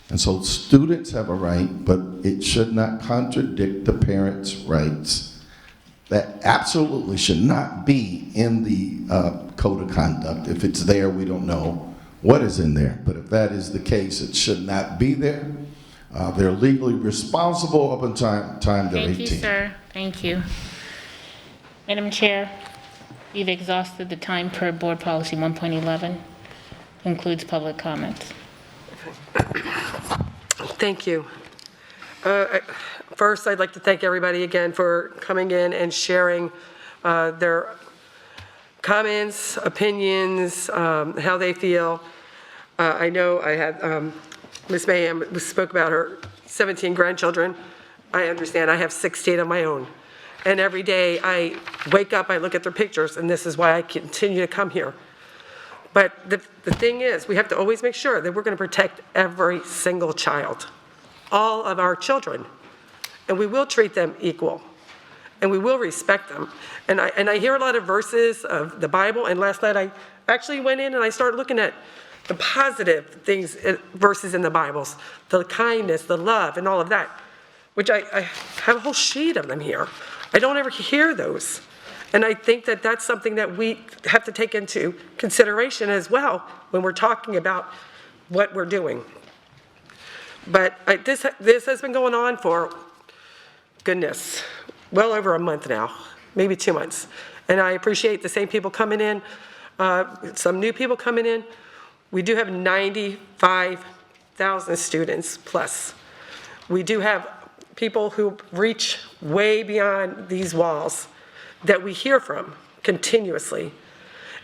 And so students have a right, but it should not contradict the parents' rights. That absolutely should not be in the code of conduct. If it's there, we don't know what is in there. But if that is the case, it should not be there. They're legally responsible up until time they're 18. Thank you, sir. Thank you. Madam Chair, we've exhausted the time per Board Policy 1.11. Concludes public comments. Thank you. First, I'd like to thank everybody again for coming in and sharing their comments, opinions, how they feel. I know I had Ms. Mayhem spoke about her 17 grandchildren. I understand. I have 16 of my own. And every day I wake up, I look at their pictures, and this is why I continue to come here. But the thing is, we have to always make sure that we're going to protect every single child, all of our children, and we will treat them equal, and we will respect them. And I hear a lot of verses of the Bible, and last night I actually went in and I started looking at the positive things, verses in the Bibles, the kindness, the love, and all of that, which I have a whole sheet of them here. I don't ever hear those. And I think that that's something that we have to take into consideration as well when we're talking about what we're doing. But this has been going on for, goodness, well over a month now, maybe 2 months. And I appreciate the same people coming in, some new people coming in. We do have 95,000 students plus. We do have people who reach way beyond these walls that we hear from continuously.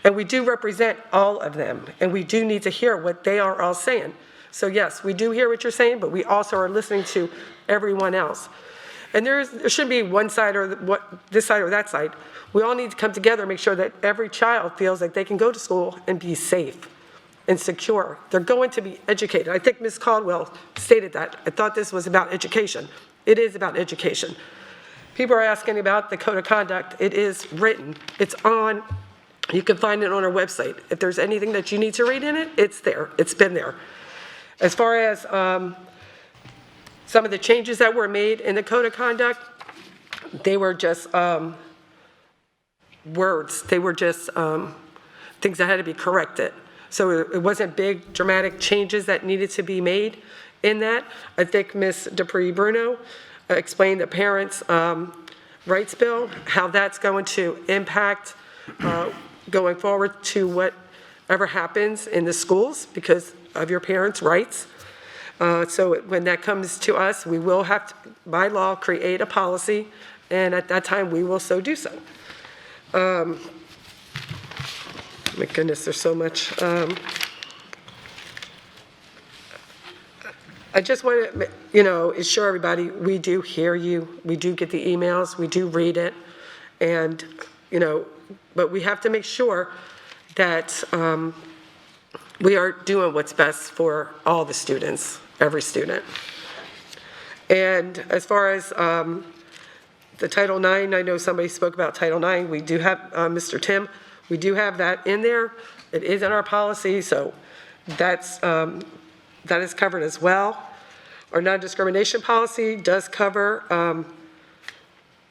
And we do represent all of them, and we do need to hear what they are all saying. So yes, we do hear what you're saying, but we also are listening to everyone else. And there shouldn't be one side or this side or that side. We all need to come together and make sure that every child feels like they can go to school and be safe and secure. They're going to be educated. I think Ms. Caldwell stated that. I thought this was about education. It is about education. People are asking about the code of conduct. It is written. It's on. You can find it on our website. If there's anything that you need to read in it, it's there. It's been there. As far as some of the changes that were made in the code of conduct, they were just words. They were just things that had to be corrected. So it wasn't big, dramatic changes that needed to be made in that. I think Ms. Dupree-Bruno explained the parents' rights bill, how that's going to impact going forward to whatever happens in the schools because of your parents' rights. So when that comes to us, we will have to, by law, create a policy, and at that time, we will so do so. My goodness, there's so much. I just want to, assure everybody, we do hear you. We do get the emails. We do read it. And, but we have to make sure that we are doing what's best for all the students, every student. And as far as the Title IX, I know somebody spoke about Title IX. We do have Mr. Tim. We do have that in there. It is in our policy, so that is covered as well. Our non-discrimination policy does cover,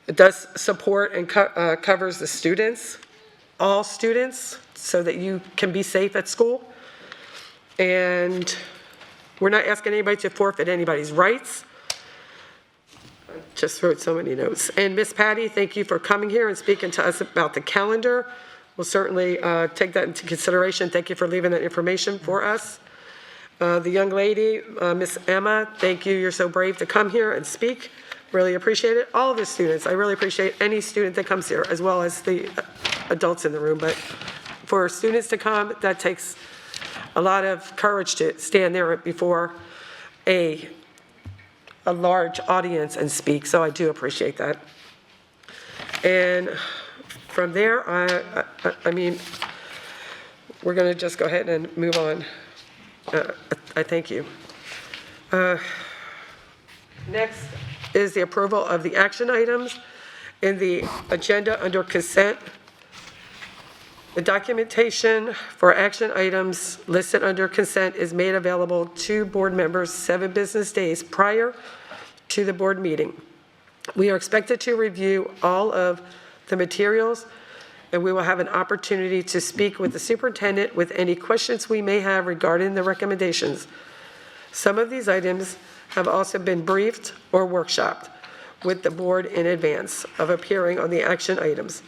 it does support and covers the students, all students, so that you can be safe at school. And we're not asking anybody to forfeit anybody's rights. I just wrote so many notes. And Miss Patty, thank you for coming here and speaking to us about the calendar. We'll certainly take that into consideration. Thank you for leaving that information for us. The young lady, Miss Emma, thank you. You're so brave to come here and speak. Really appreciate it. All of the students, I really appreciate any student that comes here, as well as the adults in the room. But for students to come, that takes a lot of courage to stand there before a large audience and speak. So I do appreciate that. And from there, I mean, we're going to just go ahead and move on. I thank you. Next is the approval of the action items in the agenda under consent. The documentation for action items listed under consent is made available to board members 7 business days prior to the board meeting. We are expected to review all of the materials, and we will have an opportunity to speak with the superintendent with any questions we may have regarding the recommendations. Some of these items have also been briefed or workshopped with the board in advance of appearing on the action items.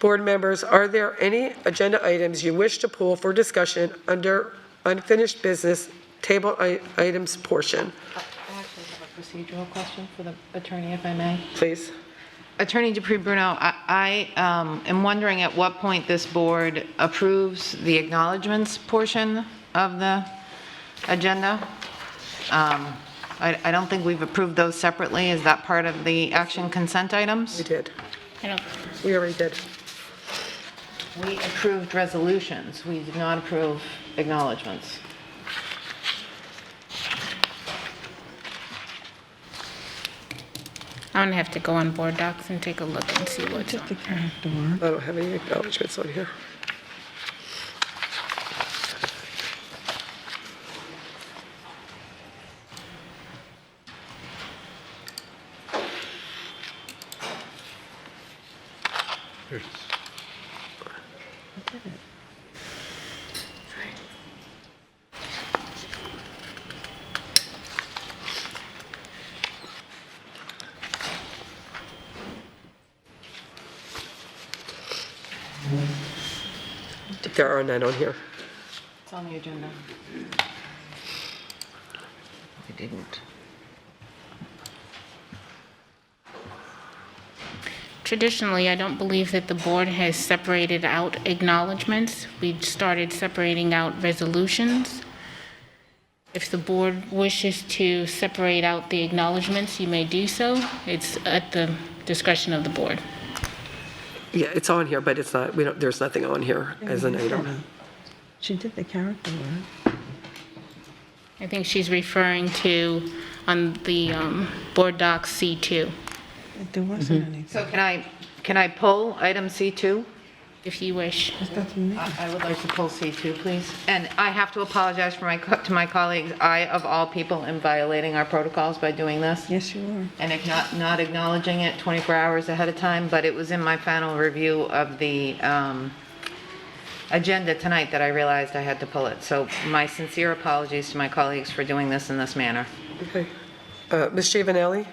Board members, are there any agenda items you wish to pull for discussion under unfinished business table items portion? I actually have a procedural question for the attorney, if I may. Please. Attorney Dupree-Bruno, I am wondering at what point this board approves the acknowledgements portion of the agenda. I don't think we've approved those separately. Is that part of the action consent items? We did. We already did. We approved resolutions. We did not approve acknowledgements. I'm gonna have to go on board docs and take a look and see what's on. I don't have any acknowledgements on here. There are none on here. It's on the agenda. I didn't. Traditionally, I don't believe that the board has separated out acknowledgements. We started separating out resolutions. If the board wishes to separate out the acknowledgements, you may do so. It's at the discretion of the board. Yeah, it's on here, but it's not, there's nothing on here as an item. She did the character work. I think she's referring to on the board doc C2. There wasn't any. So can I pull item C2? If you wish. I would like to pull C2, please. And I have to apologize to my colleagues. I, of all people, am violating our protocols by doing this. Yes, you are. And not acknowledging it 24 hours ahead of time, but it was in my final review of the agenda tonight that I realized I had to pull it. So my sincere apologies to my colleagues for doing this in this manner. Okay. Ms. Giovanelli?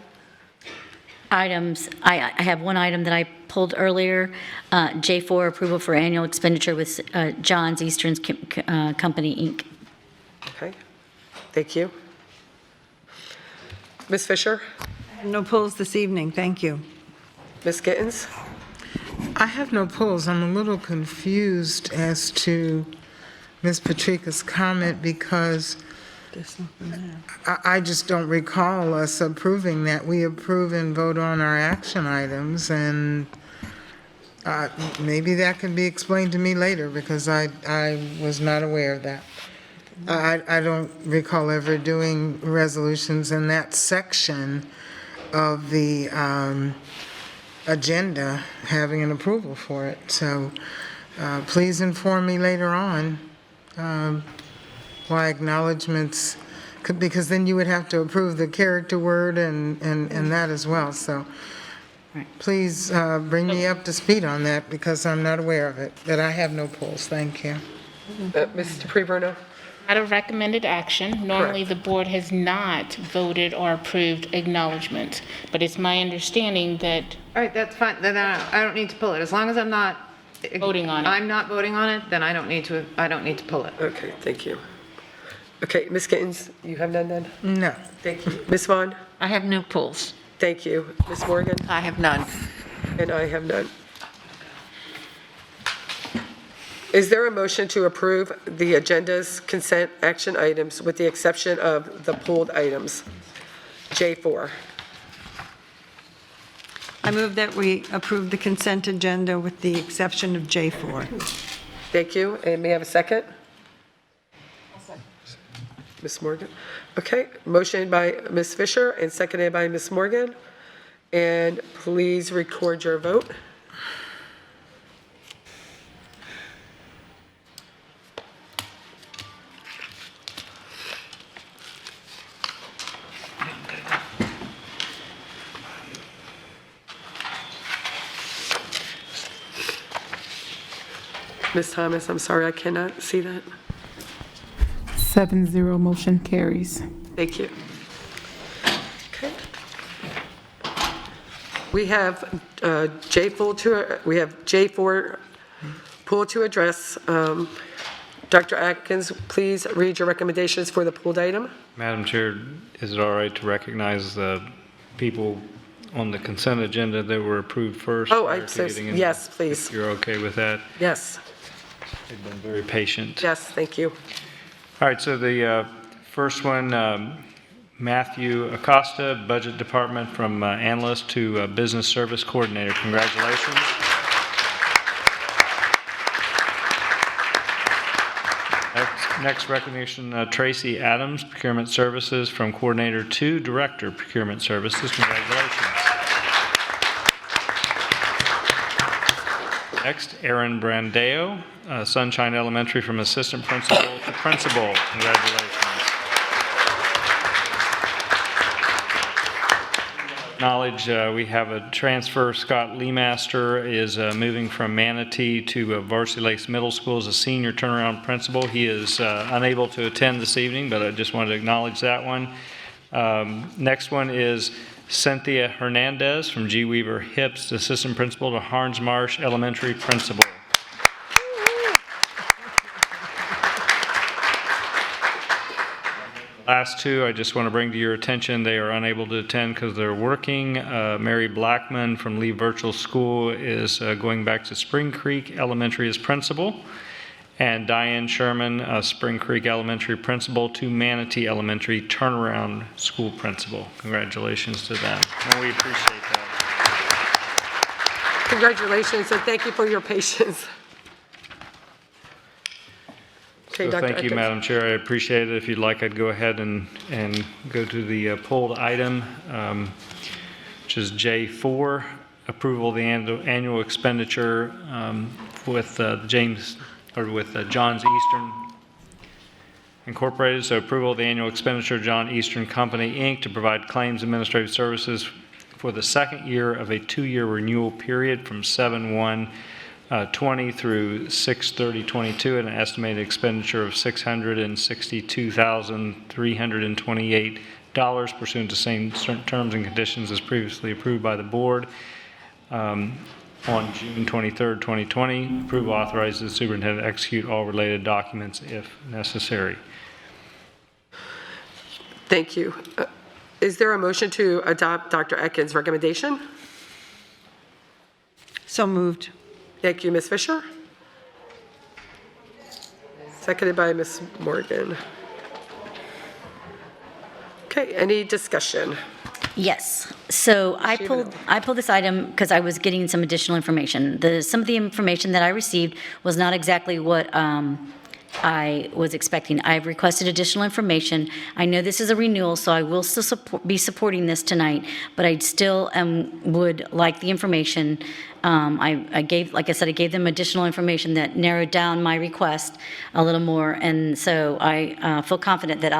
Items, I have one item that I pulled earlier, J4, approval for annual expenditure with John's Eastern Company, Inc. Okay, thank you. Ms. Fisher? I have no polls this evening, thank you. Ms. Gittens? I have no polls. I'm a little confused as to Ms. Patrica's comment because I just don't recall us approving that. We approve and vote on our action items, and maybe that can be explained to me later because I was not aware of that. I don't recall ever doing resolutions in that section of the agenda, having an approval for it. So please inform me later on why acknowledgements, because then you would have to approve the character word and that as well. So please bring me up to speed on that because I'm not aware of it, that I have no polls. Thank you. Ms. Dupree-Bruno? Not a recommended action. Normally, the board has not voted or approved acknowledgements, but it's my understanding that... All right, that's fine. Then I don't need to pull it. As long as I'm not voting on it. I'm not voting on it, then I don't need to pull it. Okay, thank you. Okay, Ms. Gittens, you have none then? No. Thank you. Ms. Vaughn? I have no pulls. Thank you. Ms. Morgan? I have none. And I have none. Is there a motion to approve the agenda's consent action items with the exception of the pulled items? J4. I move that we approve the consent agenda with the exception of J4. Thank you. And may I have a second? Ms. Morgan. Okay, motion by Ms. Fisher and seconded by Ms. Morgan. And please record your vote. Ms. Thomas, I'm sorry, I cannot see that. 7-0 motion carries. Thank you. Okay. We have J4 pulled to address. Dr. Atkins, please read your recommendations for the pulled item. Madam Chair, is it all right to recognize the people on the consent agenda that were approved first? Oh, yes, please. If you're okay with that? Yes. They've been very patient. Yes, thank you. All right, so the first one, Matthew Acosta, Budget Department, from Analyst to Business Service Coordinator. Congratulations. Next recognition, Tracy Adams, Procurement Services, from Coordinator to Director, Procurement Services. Congratulations. Next, Aaron Brandeo, Sunshine Elementary, from Assistant Principal to Principal. Congratulations. Acknowledge we have a transfer. Scott Leemaster is moving from Manatee to Varsity Lakes Middle School as a senior turnaround principal. He is unable to attend this evening, but I just wanted to acknowledge that one. Next one is Cynthia Hernandez from G. Weaver Hips, Assistant Principal to Harns Marsh Elementary Principal. Last two, I just want to bring to your attention, they are unable to attend because they're working. Mary Blackman from Lee Virtual School is going back to Spring Creek Elementary as principal. And Diane Sherman, Spring Creek Elementary principal to Manatee Elementary turnaround school principal. Congratulations to them. And we appreciate that. Congratulations, and thank you for your patience. Okay, So Dr. thank you, Atkins. Madam Chair. I appreciate it. If you'd like, I'd go ahead and go to the pulled item, which is J4, approval of the annual expenditure with John's Eastern Incorporated. So approval of the annual expenditure of John Eastern Company, Inc. to provide claims administrative services for the second year of a 2-year renewal period from 7/1/20 through 6/30/22 at an estimated expenditure of $662,328 pursuant to same terms and conditions as previously approved by the board. On June 23rd, 2020, approval authorizes the superintendent to execute all related documents if necessary. Thank you. Is there a motion to adopt Dr. Atkins' recommendation? So moved. Thank you, Ms. Fisher. Seconded by Ms. Morgan. Okay, any discussion? Yes. So I pulled this item because I was getting some additional information. Some of the information that I received was not exactly what I was expecting. I've requested additional information. I know this is a renewal, so I will still be supporting this tonight, but I still would like the information. I gave them additional information that narrowed down my request a little more, and so I feel confident that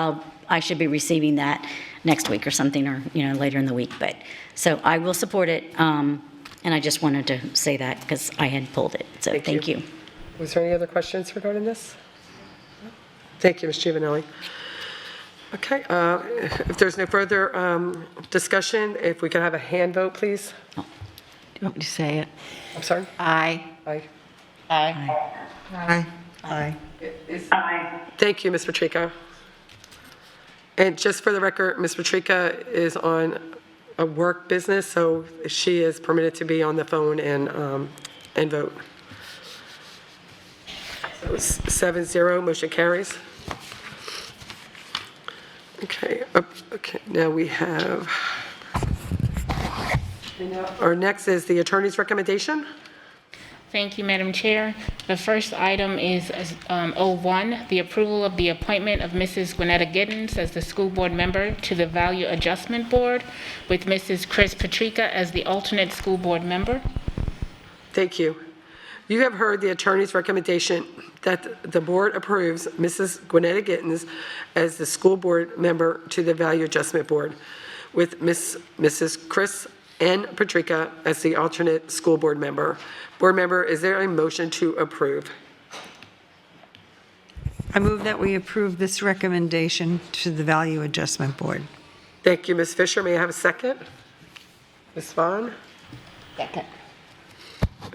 I should be receiving that next week or something, or later in the week. But so I will support it, and I just wanted to say that because I had pulled it. So thank you. Was there any other questions regarding this? Thank you, Ms. Giovanelli. Okay, if there's no further discussion, if we could have a hand vote, please. Do you want me to say it? I'm sorry? Aye. Aye. Aye. Aye. Aye. Thank you, Ms. Patrica. And just for the record, Ms. Patrica is on a work business, so she is permitted to be on the phone and vote. So 7-0, motion carries. Okay, okay, now we have, our next is the attorney's recommendation. Thank you, Madam Chair. The first item is 01, the approval of the appointment of Mrs. Gwinnetta Giddens as the school board member to the Value Adjustment Board, with Mrs. Chris Patrica as the alternate school board member. Thank you. You have heard the attorney's recommendation that the board approves Mrs. Gwinnetta Giddens as the school board member to the Value Adjustment Board, with Mrs. Chris N. Patrica as the alternate school board member. Board member, is there a motion to approve? I move that we approve this recommendation to the Value Adjustment Board. Thank you, Ms. Fisher. May I have a second? Ms. Vaughn? Second.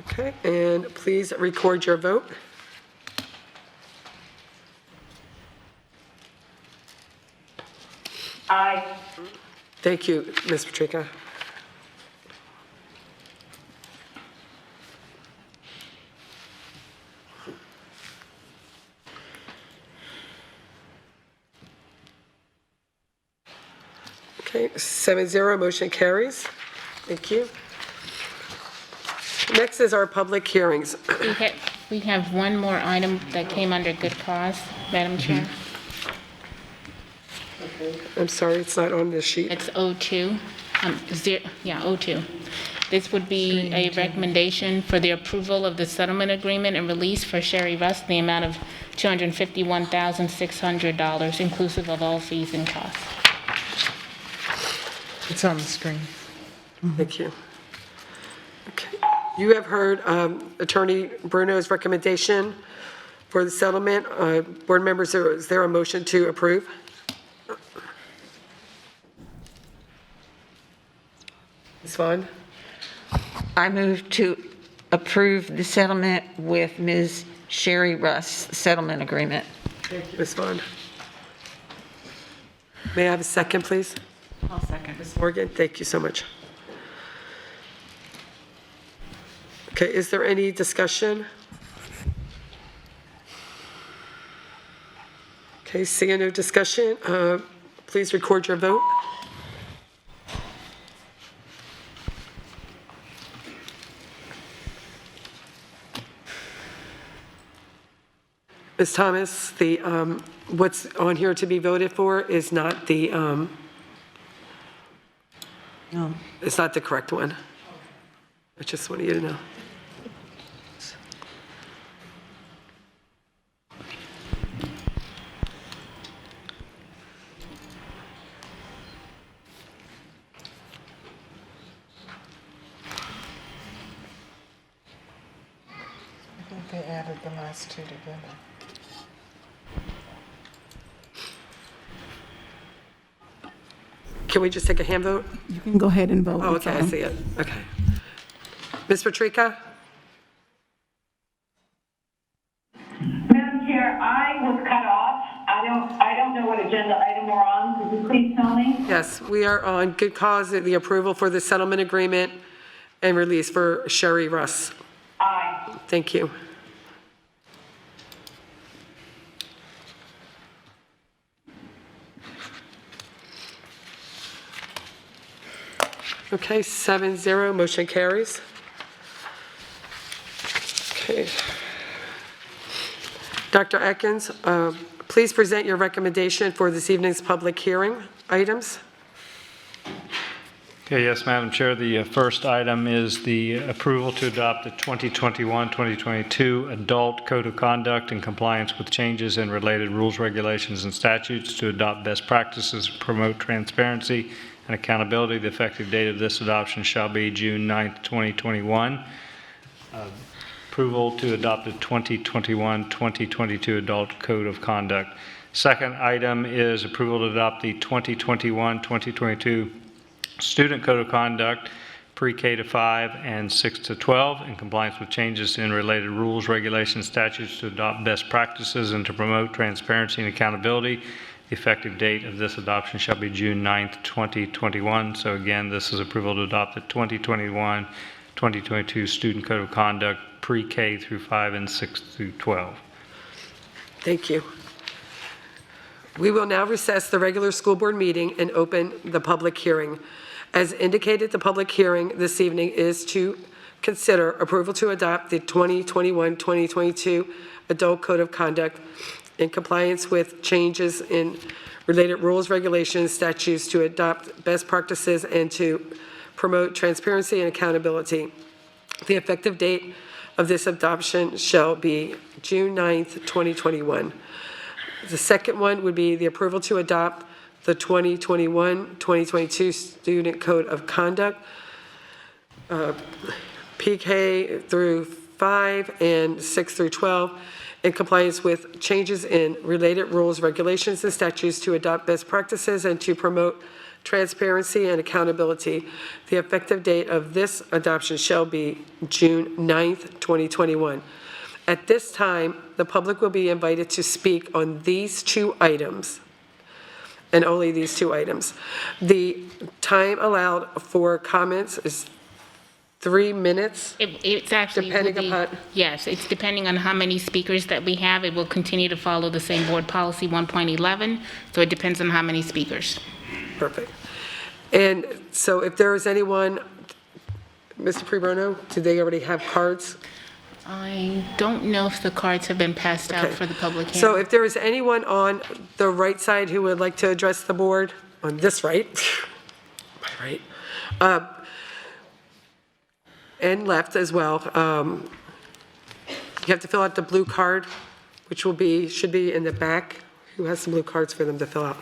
Okay, and please record your vote. Aye. Thank you, Ms. Patrica. Okay, 7-0, motion carries. Thank you. Next is our public hearings. We have one more item that came under good cause, Madam Chair. I'm sorry, it's not on this sheet. It's 02. 02. This would be a recommendation for the approval of the settlement agreement and release for Sherry Rust in the amount of $251,600, inclusive of all fees and costs. It's on the screen. Thank you. Okay. You have heard Attorney Bruno's recommendation for the settlement. Board members, is there a motion to approve? Ms. Vaughn? I move to approve the settlement with Ms. Sherry Russ settlement agreement. Thank you, Ms. Vaughn. May I have a second, please? I'll second. Ms. Morgan, thank you so much. Okay, is there any discussion? Okay, seeing no discussion, please record your vote. Ms. Thomas, the, what's on here to be voted for is not the, No. it's not the correct one. I just wanted you to know. I think they added the last two together. Can we just take a hand vote? You can go ahead and vote. Oh, okay, I see it. Okay. Ms. Patrica? Madam Chair, I was cut off. I don't know what agenda item we're on. Could you please tell me? Yes, we are on good cause, the approval for the settlement agreement and release for Sherry Russ. Aye. Thank you. Okay, 7-0, motion carries. Okay. Dr. Atkins, please present your recommendation for this evening's public hearing items. Okay, yes, Madam Chair. The first item is the approval to adopt the 2021-2022 Adult Code of Conduct in compliance with changes in related rules, regulations, and statutes to adopt best practices, promote transparency and accountability. The effective date of this adoption shall be June 9th, 2021. Approval to adopt the 2021-2022 Adult Code of Conduct. Second item is approval to adopt the 2021-2022 Student Code of Conduct, pre-K to 5 and 6 to 12, in compliance with changes in related rules, regulations, statutes to adopt best practices and to promote transparency and accountability. The effective date of this adoption shall be June 9th, 2021. So again, this is approval to adopt the 2021-2022 Student Code of Conduct, pre-K through 5 and 6 through 12. Thank you. We will now recess the regular school board meeting and open the public hearing. As indicated, the public hearing this evening is to consider approval to adopt the 2021-2022 Adult Code of Conduct in compliance with changes in related rules, regulations, statutes to adopt best practices and to promote transparency and accountability. The effective date of this adoption shall be June 9th, 2021. The second one would be the approval to adopt the 2021-2022 Student Code of Conduct, PK through 5 and 6 through 12, in compliance with changes in related rules, regulations, and statutes to adopt best practices and to promote transparency and accountability. The effective date of this adoption shall be June 9th, 2021. At this time, the public will be invited to speak on these two items, and only these two items. The time allowed for comments is 3 minutes. It's actually, depending upon. Yes, it's depending on how many speakers that we have. It will continue to follow the same board policy 1.11, so it depends on how many speakers. Perfect. And so if there is anyone, Mr. Preborno, do they already have cards? I don't know if the cards have been passed out for the public hearing. So if there is anyone on the right side who would like to address the board, on this right, my right, and left as well, you have to fill out the blue card, which should be in the back. Who has some blue cards for them to fill out?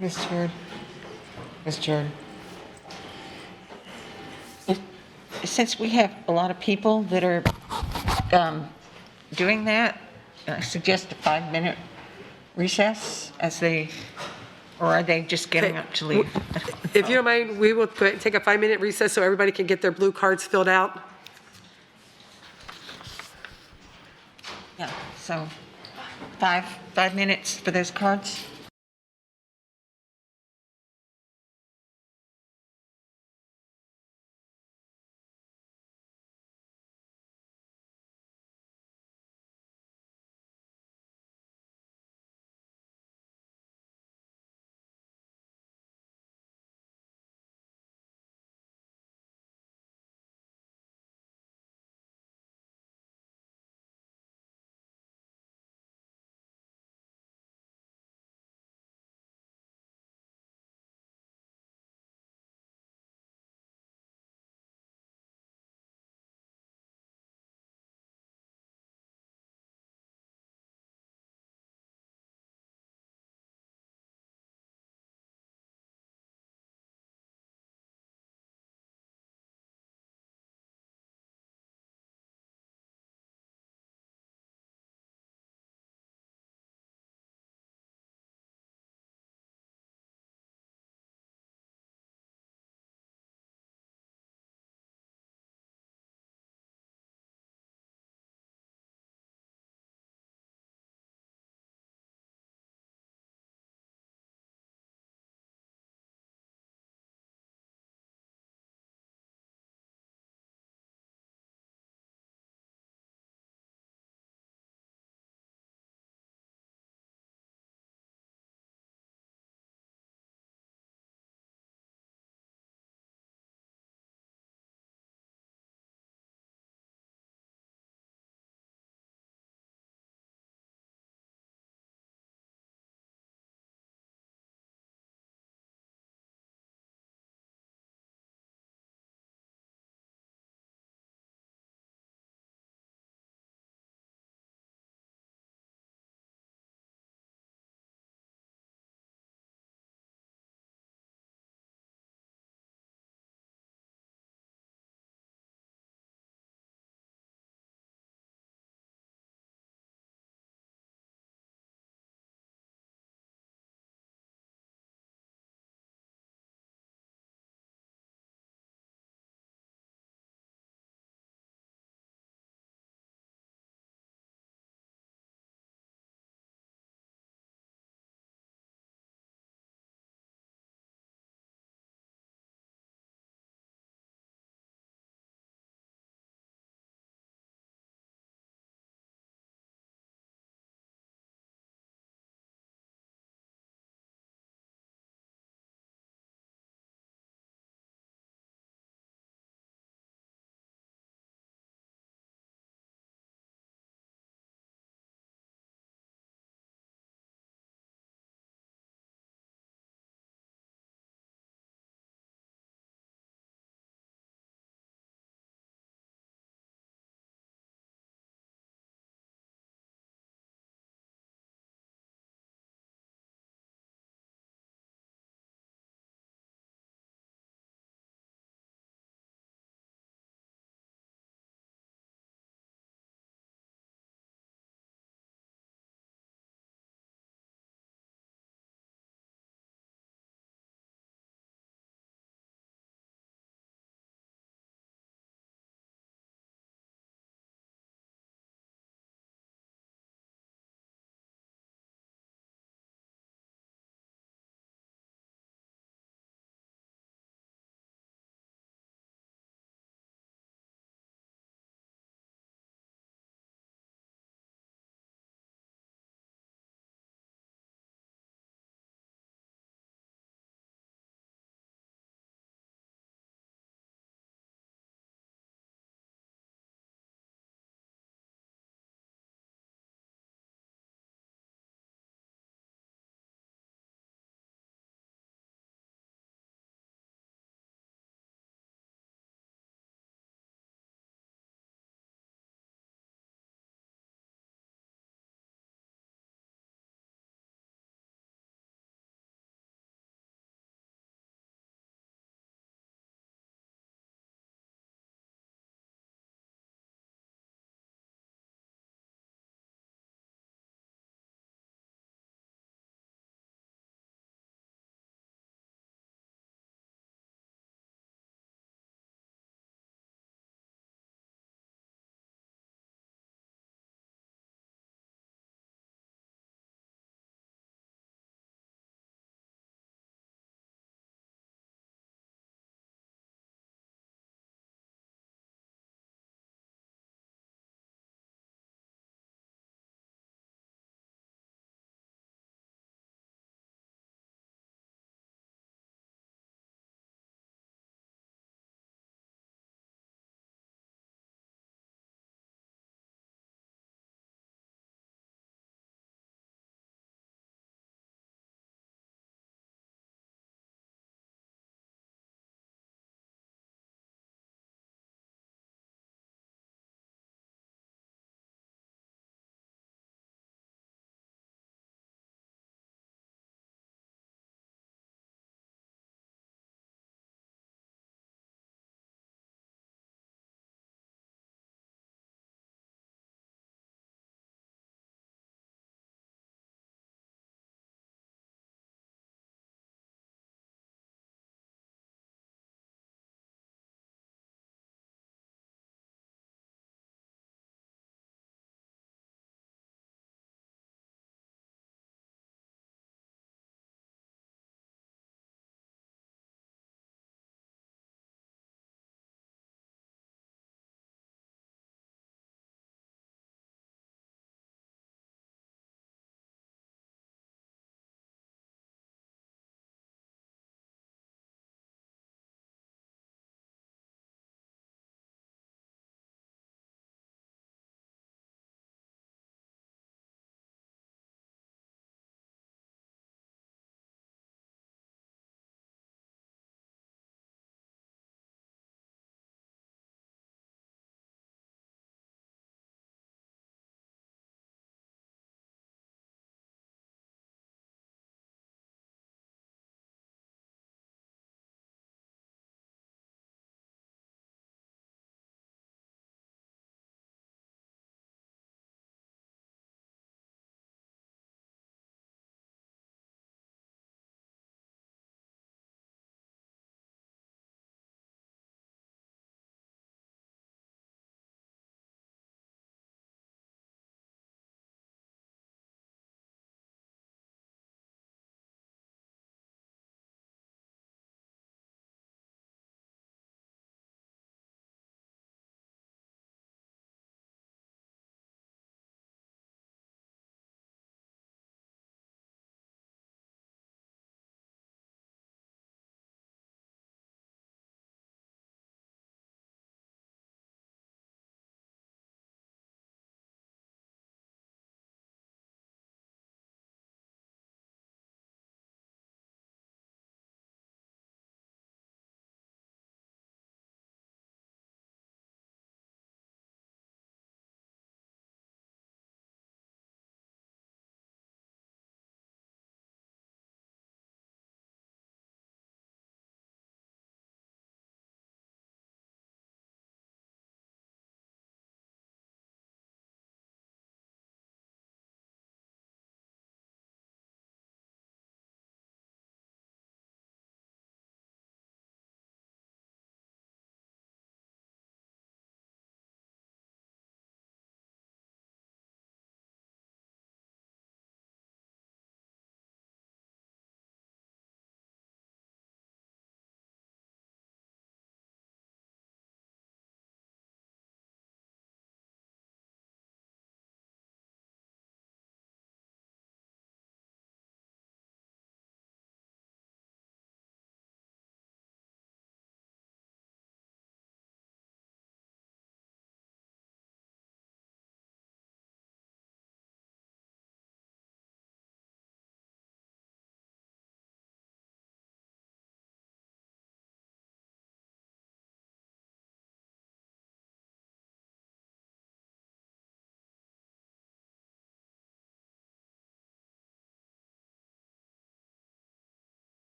Ms. Jordan. Ms. Jordan. Since we have a lot of people that are doing that, I suggest a 5-minute recess or are they just getting up to leave? If you don't mind, we will take a 5-minute recess so everybody can get their blue cards filled out. Yeah, so 5 minutes for those cards?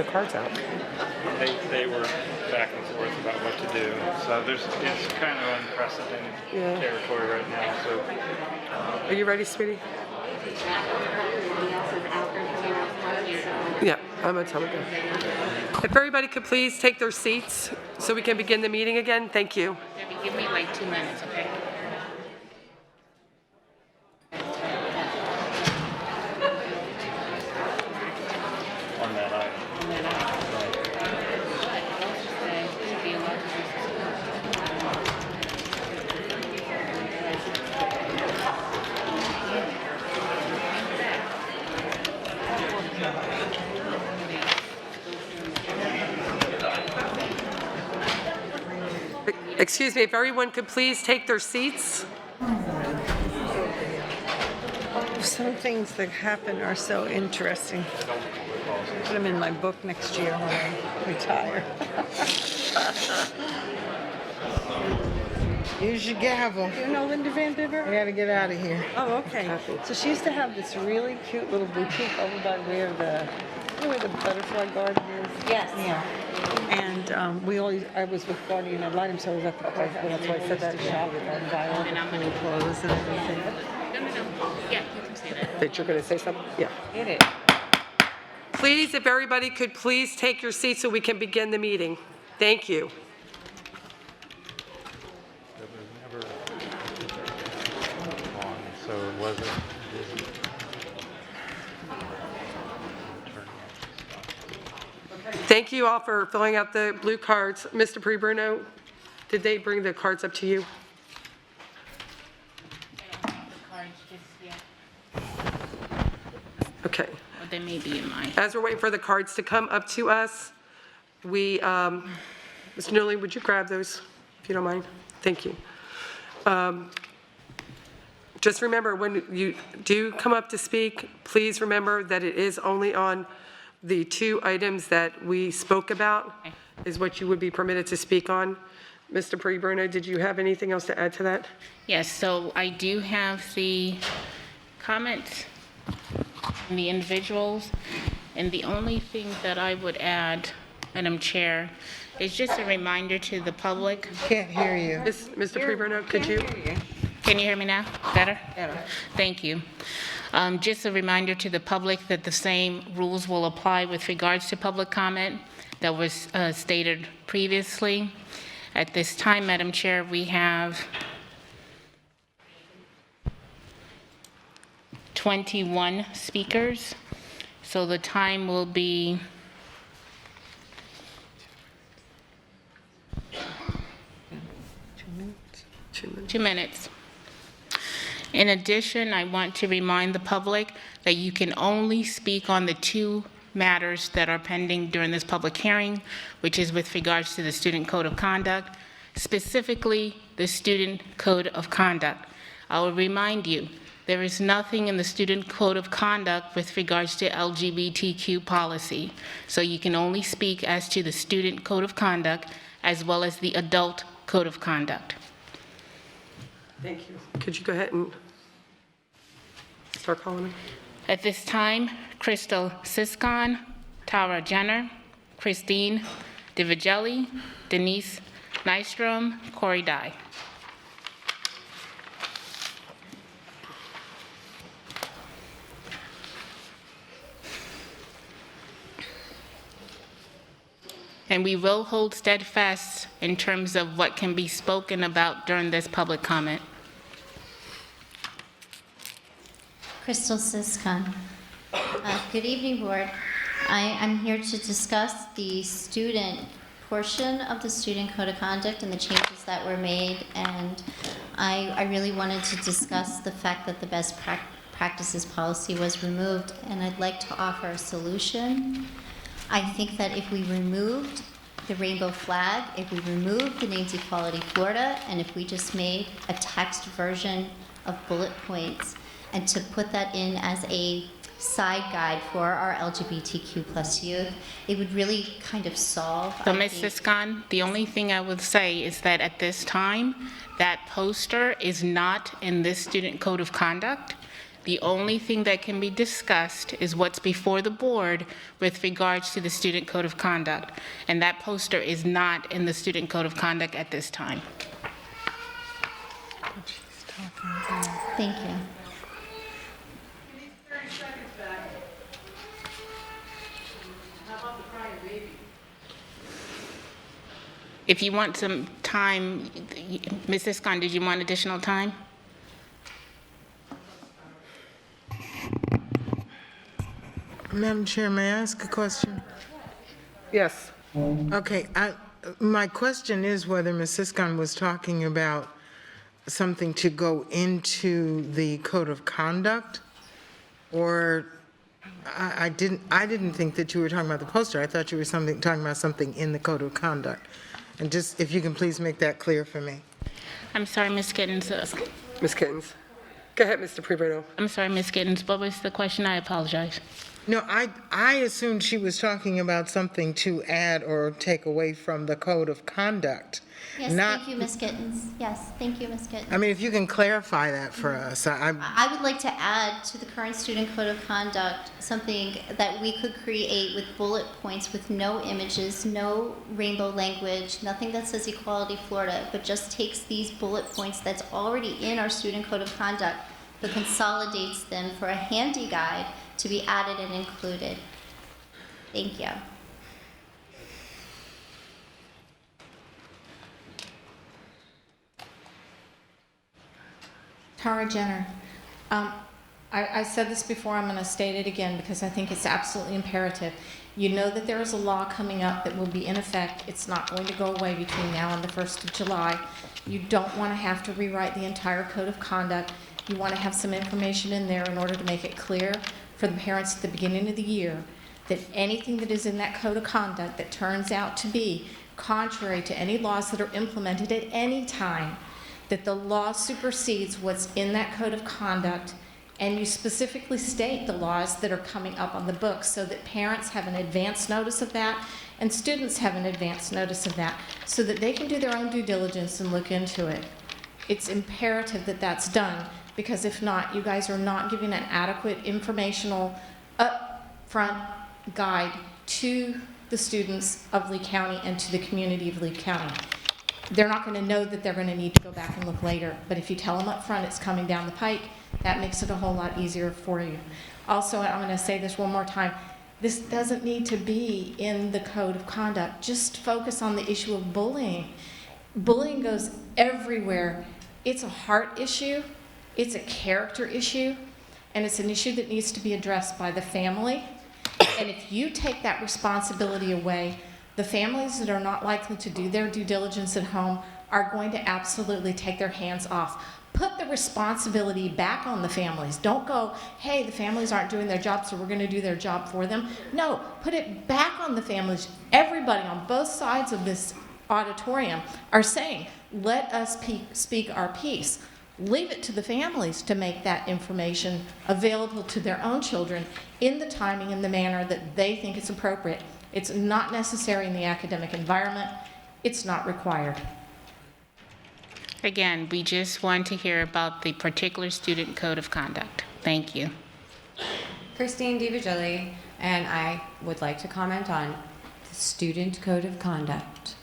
the cards out. They were back and forth about what to do. So it's kind of unprecedented territory right now. So, Are you ready, sweetie? Yeah, I'm gonna tell them. If everybody could please take their seats so we can begin the meeting again, thank you. Debbie, give me like 2 minutes, okay? on that item. Excuse me, if everyone could please take their seats. Some things that happen are so interesting. Put them in my book next year when I retire. Use your gavel. Do you know Linda Van Bibber? I gotta get out of here. Oh, okay. So she used to have this really cute little boutique over by where the butterfly garden is. Yes. Yeah. And I was with Guardian ad litem, so I was at the place, that's why I said that shop and buy all the cool clothes and everything. No. Yeah, you can say that. That you're gonna say something? Yeah. It is. Please, if everybody could please take your seats so we can begin the meeting. Thank you. It was never on, so it wasn't. Thank you all for filling out the blue cards. Mr. Pre-Bruno, did they bring the cards up to you? Okay. Well, they may be in mine. As we're waiting for the cards to come up to us, Mr. Newley, would you grab those, if you don't mind? Thank you. Just remember, when you do come up to speak, please remember that it is only on the 2 items that we spoke about is what you would be permitted to speak on. Mr. Pre-Bruno, did you have anything else to add to that? Yes, so I do have the comments from the individuals, and the only thing that I would add, Madam Chair, is just a reminder to the public. Can't hear you. Mr. Pre-Bruno, could you? Can you hear me now? Better? Better. Thank you. Just a reminder to the public that the same rules will apply with regards to public comment that was stated previously. At this time, Madam Chair, we have 21 speakers, so the time will be 2 minutes. In addition, I want to remind the public that you can only speak on the 2 matters that are pending during this public hearing, which is with regards to the Student Code of Conduct, specifically the Student Code of Conduct. I will remind you, there is nothing in the Student Code of Conduct with regards to LGBTQ policy, so you can only speak as to the Student Code of Conduct as well as the Adult Code of Conduct. Thank you. Could you go ahead and start calling them? At this time, Crystal Siscon, Tara Jenner, Christine DiVigelli, Denise Nystrom, Corey Dye. And we will hold steadfast in terms of what can be spoken about during this public comment. Crystal Siscon. Good evening, Board. I'm here to discuss the student portion of the Student Code of Conduct and the changes that were made, and I really wanted to discuss the fact that the best practices policy was removed, and I'd like to offer a solution. I think that if we removed the rainbow flag, if we removed the names Equality Florida, and if we just made a text version of bullet points, and to put that in as a side guide for our LGBTQ plus youth, it would really kind of solve. So, Ms. Siscon, the only thing I would say is that at this time, that poster is not in this Student Code of Conduct. The only thing that can be discussed is what's before the board with regards to the Student Code of Conduct. And that poster is not in the Student Code of Conduct at this time. Thank you. If you want some time, Ms. Iscon, did you want additional time? Madam Chair, may I ask a question? Yes. Okay, my question is whether Ms. Siscon was talking about something to go into the code of conduct, or I didn't think that you were talking about the poster. I thought you were talking about something in the code of conduct. And just, if you can please make that clear for me. I'm sorry, Ms. Gittens. Ms. Kittens. Go ahead, Mr. Pribruno. I'm sorry, Ms. Gittens. What was the question? I apologize. No, I assumed she was talking about something to add or take away from the code of conduct. Yes, thank you, Ms. Gittens. Yes, thank you, Ms. Gittens. I mean, if you can clarify that for us. I would like to add to the current student code of conduct something that we could create with bullet points with no images, no rainbow language, nothing that says Equality Florida, but just takes these bullet points that's already in our student code of conduct, but consolidates them for a handy guide to be added and included. Thank you. Tara Jenner. I said this before, I'm going to state it again because I think it's absolutely imperative. You know that there is a law coming up that will be in effect. It's not going to go away between now and the 1st of July. You don't want to have to rewrite the entire code of conduct. You want to have some information in there in order to make it clear for the parents at the beginning of the year that anything that is in that code of conduct that turns out to be contrary to any laws that are implemented at any time, that the law supersedes what's in that code of conduct, and you specifically state the laws that are coming up on the books so that parents have an advance notice of that and students have an advance notice of that so that they can do their own due diligence and look into it. It's imperative that that's done, because if not, you guys are not giving an adequate informational upfront guide to the students of Lee County and to the community of Lee County. They're not going to know that they're going to need to go back and look later, but if you tell them up front it's coming down the pike, that makes it a whole lot easier for you. Also, I'm going to say this one more time. This doesn't need to be in the code of conduct. Just focus on the issue of bullying. Bullying goes everywhere. It's a heart issue. It's a character issue, and it's an issue that needs to be addressed by the family. And if you take that responsibility away, the families that are not likely to do their due diligence at home are going to absolutely take their hands off. Put the responsibility back on the families. Don't go, hey, the families aren't doing their job, so we're going to do their job for them. No, put it back on the families. Everybody on both sides of this auditorium are saying, let us speak our piece. Leave it to the families to make that information available to their own children in the timing and the manner that they think is appropriate. It's not necessary in the academic environment. It's not required. Again, we just want to hear about the particular student code of conduct. Thank you. Christine DiVigili, and I would like to comment on the student code of conduct.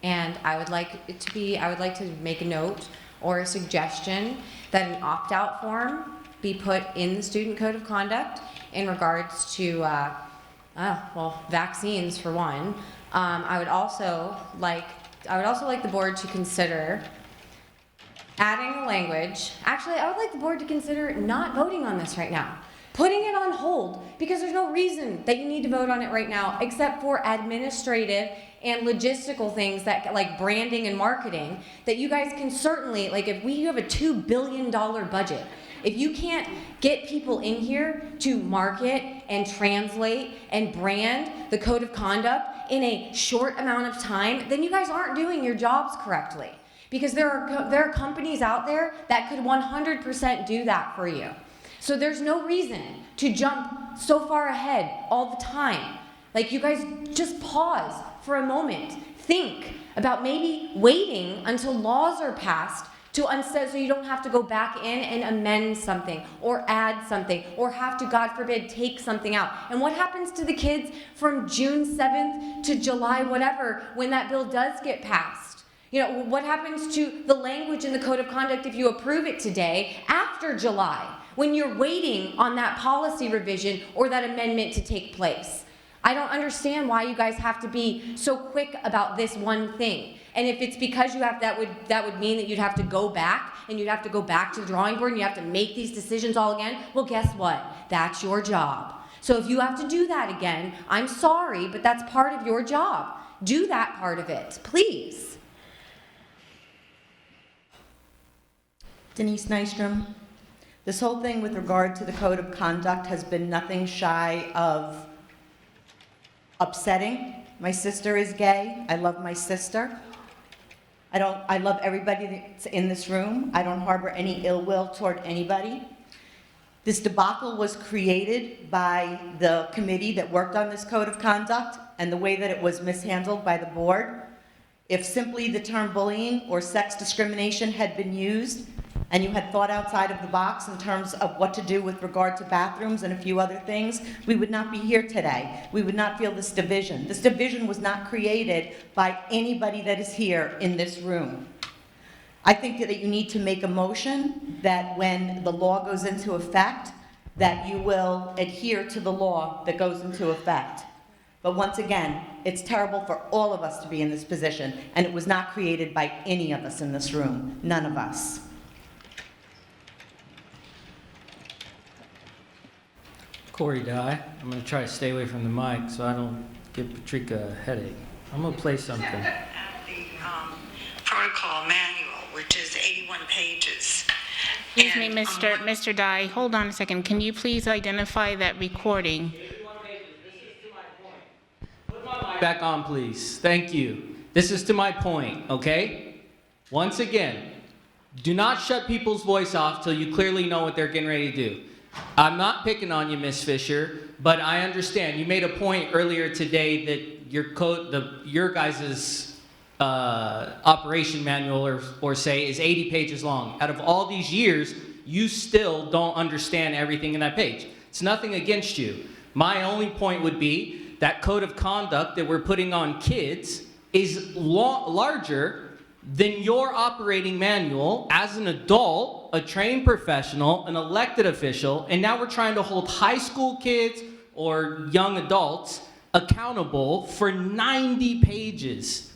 And I would like to make a note or a suggestion that an opt-out form be put in the student code of conduct in regards to, vaccines for one. I would also like the board to consider adding the language. Actually, I would like the board to consider not voting on this right now. Putting it on hold, because there's no reason that you need to vote on it right now except for administrative and logistical things that like branding and marketing that you guys can certainly, like if you have a $2 billion budget, if you can't get people in here to market and translate and brand the code of conduct in a short amount of time, then you guys aren't doing your jobs correctly. Because there are companies out there that could 100% do that for you. So there's no reason to jump so far ahead all the time. Like, you guys just pause for a moment. Think about maybe waiting until laws are passed So you don't have to go back in and amend something or add something or have to, God forbid, take something out. And what happens to the kids from June 7th to July whatever when that bill does get passed? You know, what happens to the language in the Code of Conduct if you approve it today after July when you're waiting on that policy revision or that amendment to take place? I don't understand why you guys have to be so quick about this one thing. And if it's because you have, that would mean that you'd have to go back and you'd have to go back to the drawing board and you have to make these decisions all again. Well, guess what? That's your job. So if you have to do that again, I'm sorry, but that's part of your job. Do that part of it, please. Denise Nystrom. This whole thing with regard to the Code of Conduct has been nothing shy of upsetting. My sister is gay. I love my sister. I love everybody that's in this room. I don't harbor any ill will toward anybody. This debacle was created by the committee that worked on this Code of Conduct and the way that it was mishandled by the board. If simply the term bullying or sex discrimination had been used, and you had thought outside of the box in terms of what to do with regard to bathrooms and a few other things, we would not be here today. We would not feel this division. This division was not created by anybody that is here in this room. I think that you need to make a motion that when the law goes into effect, that you will adhere to the law that goes into effect. But once again, it's terrible for all of us to be in this position, and it was not created by any of us in this room, none of us. Corey Dye. I'm going to try to stay away from the mic so I don't give Patrika a headache. I'm going to play something. At the protocol manual, which is 81 pages. Excuse me, Mr. Dye, hold on a second. Can you please identify that recording? Back on, please. Thank you. This is to my point, okay? Once again, do not shut people's voice off till you clearly know what they're getting ready to do. I'm not picking on you, Ms. Fisher, but I understand. You made a point earlier today that your guys' operation manual or say is 80 pages long. Out of all these years, you still don't understand everything in that page. It's nothing against you. My only point would be that code of conduct that we're putting on kids is larger than your operating manual as an adult, a trained professional, an elected official, and now we're trying to hold high school kids or young adults accountable for 90 pages,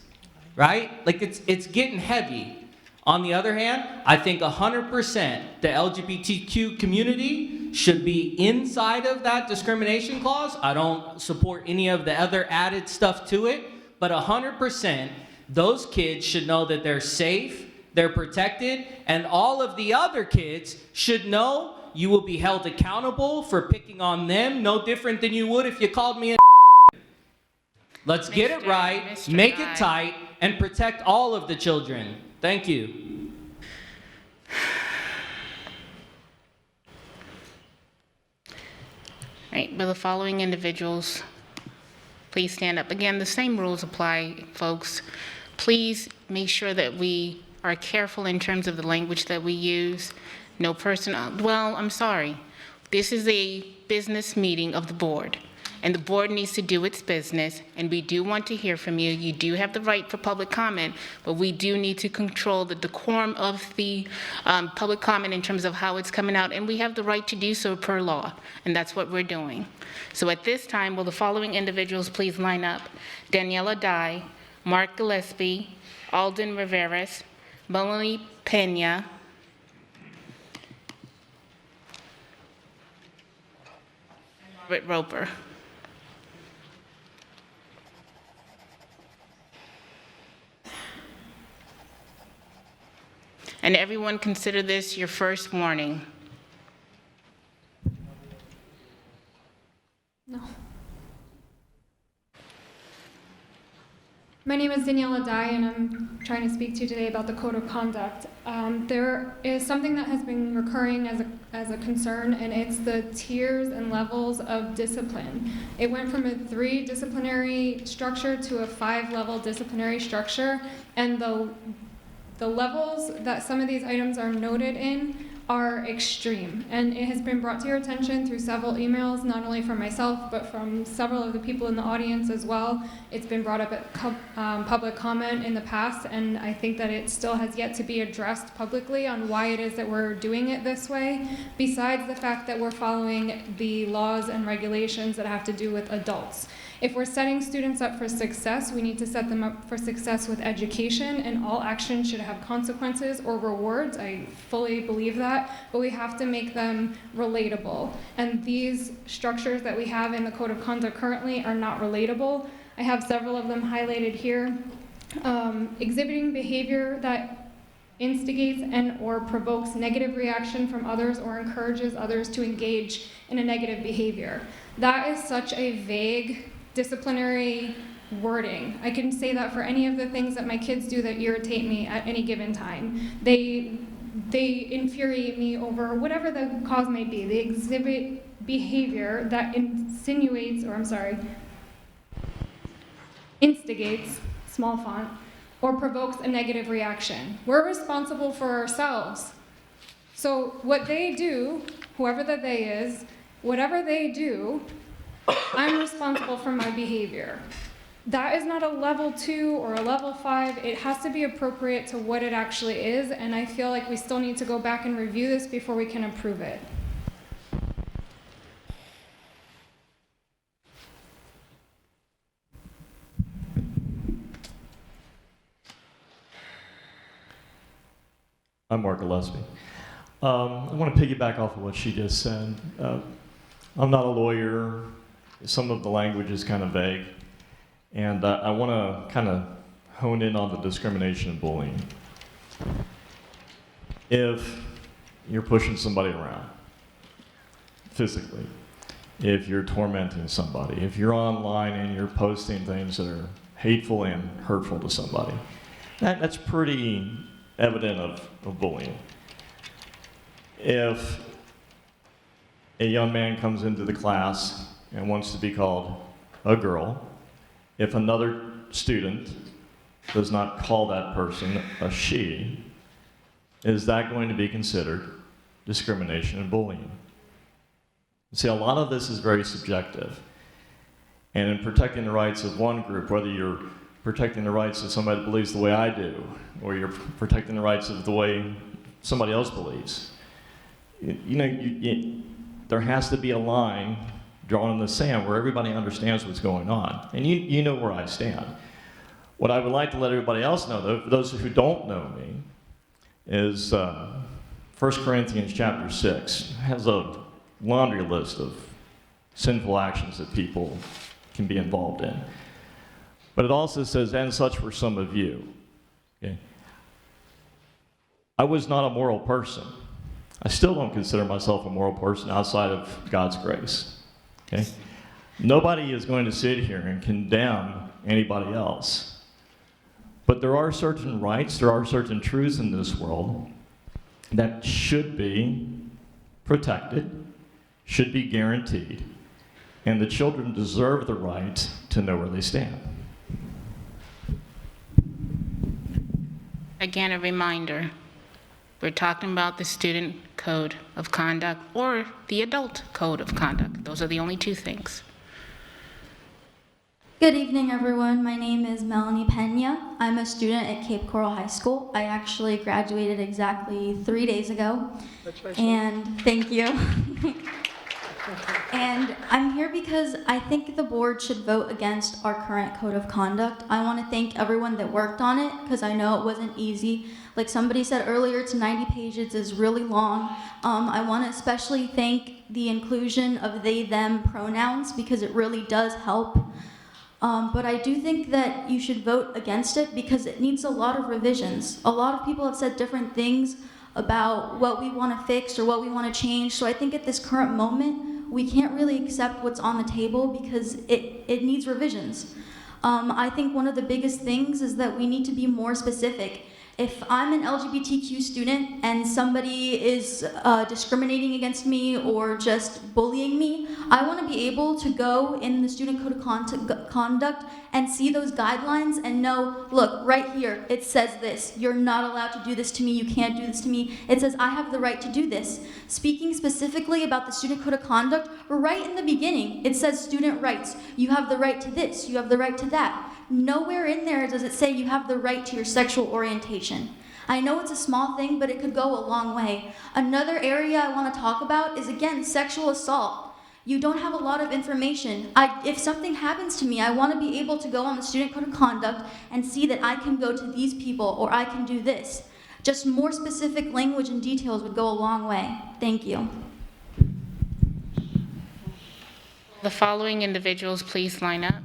right? Like it's getting heavy. On the other hand, I think 100% the LGBTQ community should be inside of that discrimination clause. I don't support any of the other added stuff to it, but 100%, those kids should know that they're safe, they're protected, and all of the other kids should know you will be held accountable for picking on them, no different than you would if you called me a Let's get it right, make it tight, and protect all of the children. Thank you. All right, will the following individuals please stand up? Again, the same rules apply, folks. Please make sure that we are careful in terms of the language that we use. No personal, well, I'm sorry. This is a business meeting of the board, and the board needs to do its business, and we do want to hear from you. You do have the right for public comment, but we do need to control the decorum of the public comment in terms of how it's coming out, and we have the right to do so per law, and that's what we're doing. So at this time, will the following individuals please line up? Daniela Dye, Mark Gillespie, Alden Riveras, Melanie Pena, and Robert Roper. And everyone consider this your first warning. No. My name is Daniela Dye, and I'm trying to speak to you today about the Code of Conduct. There is something that has been recurring as a concern, and it's the tiers and levels of discipline. It went from a 3 disciplinary structure to a 5-level disciplinary structure, and the levels that some of these items are noted in are extreme, and it has been brought to your attention through several emails, not only from myself, but from several of the people in the audience as well. It's been brought up at public comment in the past, and I think that it still has yet to be addressed publicly on why it is that we're doing it this way, besides the fact that we're following the laws and regulations that have to do with adults. If we're setting students up for success, we need to set them up for success with education, and all action should have consequences or rewards. I fully believe that, but we have to make them relatable. And these structures that we have in the Code of Conduct currently are not relatable. I have several of them highlighted here. Exhibiting behavior that instigates and or provokes negative reaction from others or encourages others to engage in a negative behavior. That is such a vague disciplinary wording. I can say that for any of the things that my kids do that irritate me at any given time. They infuriate me over whatever the cause may be. They exhibit behavior that instigates, small font, or provokes a negative reaction. We're responsible for ourselves. So what they do, whoever the they is, whatever they do, I'm responsible for my behavior. That is not a level 2 or a level 5. It has to be appropriate to what it actually is, and I feel like we still need to go back and review this before we can approve it. I'm Mark Gillespie. I want to piggyback off of what she just said. I'm not a lawyer. Some of the language is kind of vague. And I want to kind of hone in on the discrimination and bullying. If you're pushing somebody around physically, if you're tormenting somebody, if you're online and you're posting things that are hateful and hurtful to somebody, that's pretty evident of bullying. If a young man comes into the class and wants to be called a girl, if another student does not call that person a she, is that going to be considered discrimination and bullying? See, a lot of this is very subjective. And in protecting the rights of one group, whether you're protecting the rights of somebody that believes the way I do, or you're protecting the rights of the way somebody else believes, there has to be a line drawn in the sand where everybody understands what's going on. And you know where I stand. What I would like to let everybody else know, though, for those who don't know me, is 1 Corinthians chapter 6 has a laundry list of sinful actions that people can be involved in. But it also says, and such were some of you. Okay? I was not a moral person. I still don't consider myself a moral person outside of God's grace. Okay? Nobody is going to sit here and condemn anybody else. But there are certain rights, there are certain truths in this world that should be protected, should be guaranteed, and the children deserve the right to know where they stand. Again, a reminder, we're talking about the student code of conduct or the adult code of conduct. Those are the only two things. Good evening, everyone. My name is Melanie Pena. I'm a student at Cape Coral High School. I actually graduated exactly 3 days ago. And thank you. And I'm here because I think the board should vote against our current code of conduct. I want to thank everyone that worked on it because I know it wasn't easy. Like somebody said earlier, it's 90 pages, it's really long. I want to especially thank the inclusion of they, them pronouns because it really does help. But I do think that you should vote against it because it needs a lot of revisions. A lot of people have said different things about what we want to fix or what we want to change. So I think at this current moment, we can't really accept what's on the table because it needs revisions. I think one of the biggest things is that we need to be more specific. If I'm an LGBTQ student and somebody is discriminating against me or just bullying me, I want to be able to go in the student code of conduct and see those guidelines and know, look, right here, it says this. You're not allowed to do this to me. You can't do this to me. It says I have the right to do this. Speaking specifically about the student code of conduct, right in the beginning, it says student rights. You have the right to this. You have the right to that. Nowhere in there does it say you have the right to your sexual orientation. I know it's a small thing, but it could go a long way. Another area I want to talk about is, again, sexual assault. You don't have a lot of information. If something happens to me, I want to be able to go on the student code of conduct and see that I can go to these people or I can do this. Just more specific language and details would go a long way. Thank you. The following individuals please line up.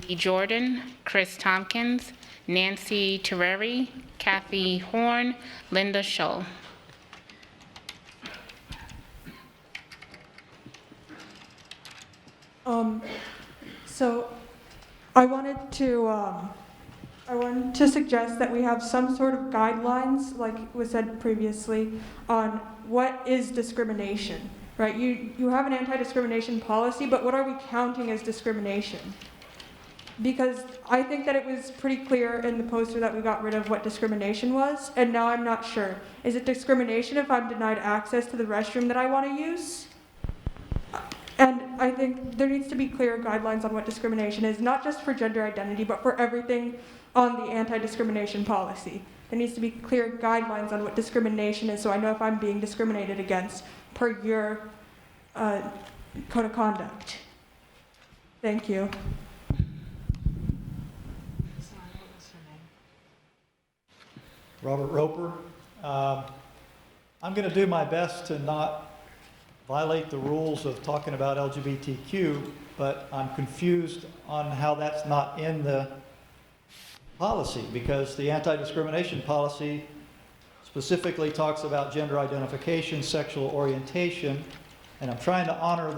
Dee Jordan, Chris Tompkins, Nancy Terreri, Kathy Horn, Linda Shull. So I wanted to suggest that we have some sort of guidelines, like was said previously, on what is discrimination, right? You have an anti-discrimination policy, but what are we counting as discrimination? Because I think that it was pretty clear in the poster that we got rid of what discrimination was, and now I'm not sure. Is it discrimination if I'm denied access to the restroom that I want to use? And I think there needs to be clear guidelines on what discrimination is, not just for gender identity, but for everything on the anti-discrimination policy. There needs to be clear guidelines on what discrimination is, so I know if I'm being discriminated against per your code of conduct. Thank you. Robert Roper. I'm going to do my best to not violate the rules of talking about LGBTQ, but I'm confused on how that's not in the policy, because the anti-discrimination policy specifically talks about gender identification, sexual orientation, and I'm trying to honor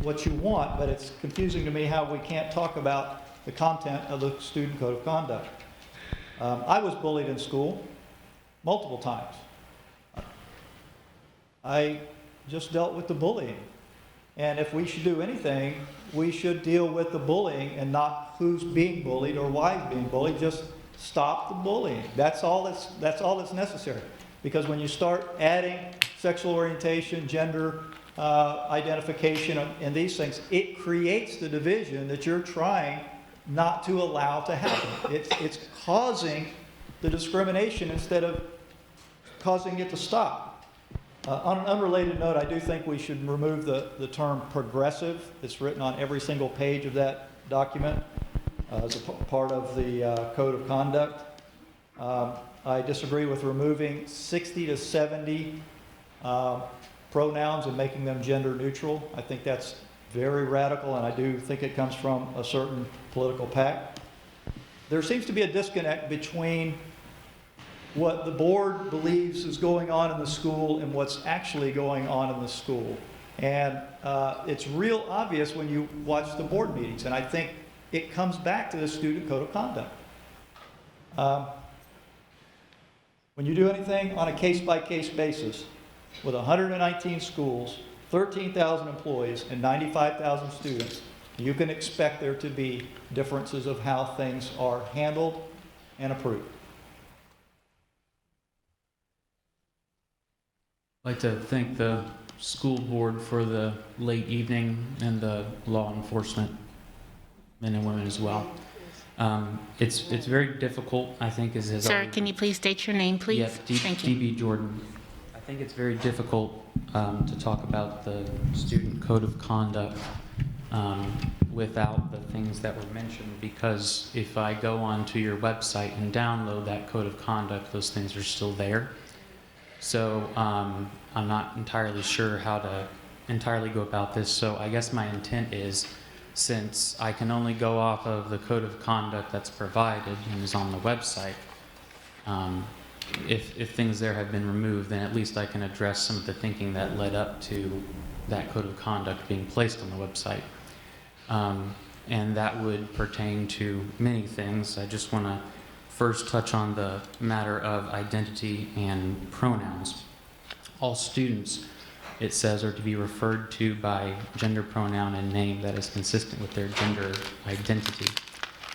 what you want, but it's confusing to me how we can't talk about the content of the student code of conduct. I was bullied in school multiple times. I just dealt with the bullying. And if we should do anything, we should deal with the bullying and not who's being bullied or why he's being bullied. Just stop the bullying. That's all that's necessary. Because when you start adding sexual orientation, gender identification, and these things, it creates the division that you're trying not to allow to happen. It's causing the discrimination instead of causing it to stop. On an unrelated note, I do think we should remove the term progressive. It's written on every single page of that document as a part of the code of conduct. I disagree with removing 60 to 70 pronouns and making them gender neutral. I think that's very radical, and I do think it comes from a certain political pact. There seems to be a disconnect between what the board believes is going on in the school and what's actually going on in the school. And it's real obvious when you watch the board meetings, and I think it comes back to the student code of conduct. When you do anything on a case-by-case basis with 119 schools, 13,000 employees, and 95,000 students, you can expect there to be differences of how things are handled and approved. I'd like to thank the school board for the late evening and the law enforcement men and women as well. It's very difficult, I think, as Sir, already... can you please state your name, please? Yes, Thank you. D.B. Jordan. I think it's very difficult to talk about the student code of conduct without the things that were mentioned, because if I go onto your website and download that code of conduct, those things are still there. So I'm not entirely sure how to entirely go about this. So I guess my intent is, since I can only go off of the code of conduct that's provided and is on the website, if things there have been removed, then at least I can address some of the thinking that led up to that code of conduct being placed on the website. and that would pertain to many things. I just want to first touch on the matter of identity and pronouns. All students, it says, are to be referred to by gender pronoun and name that is consistent with their gender identity.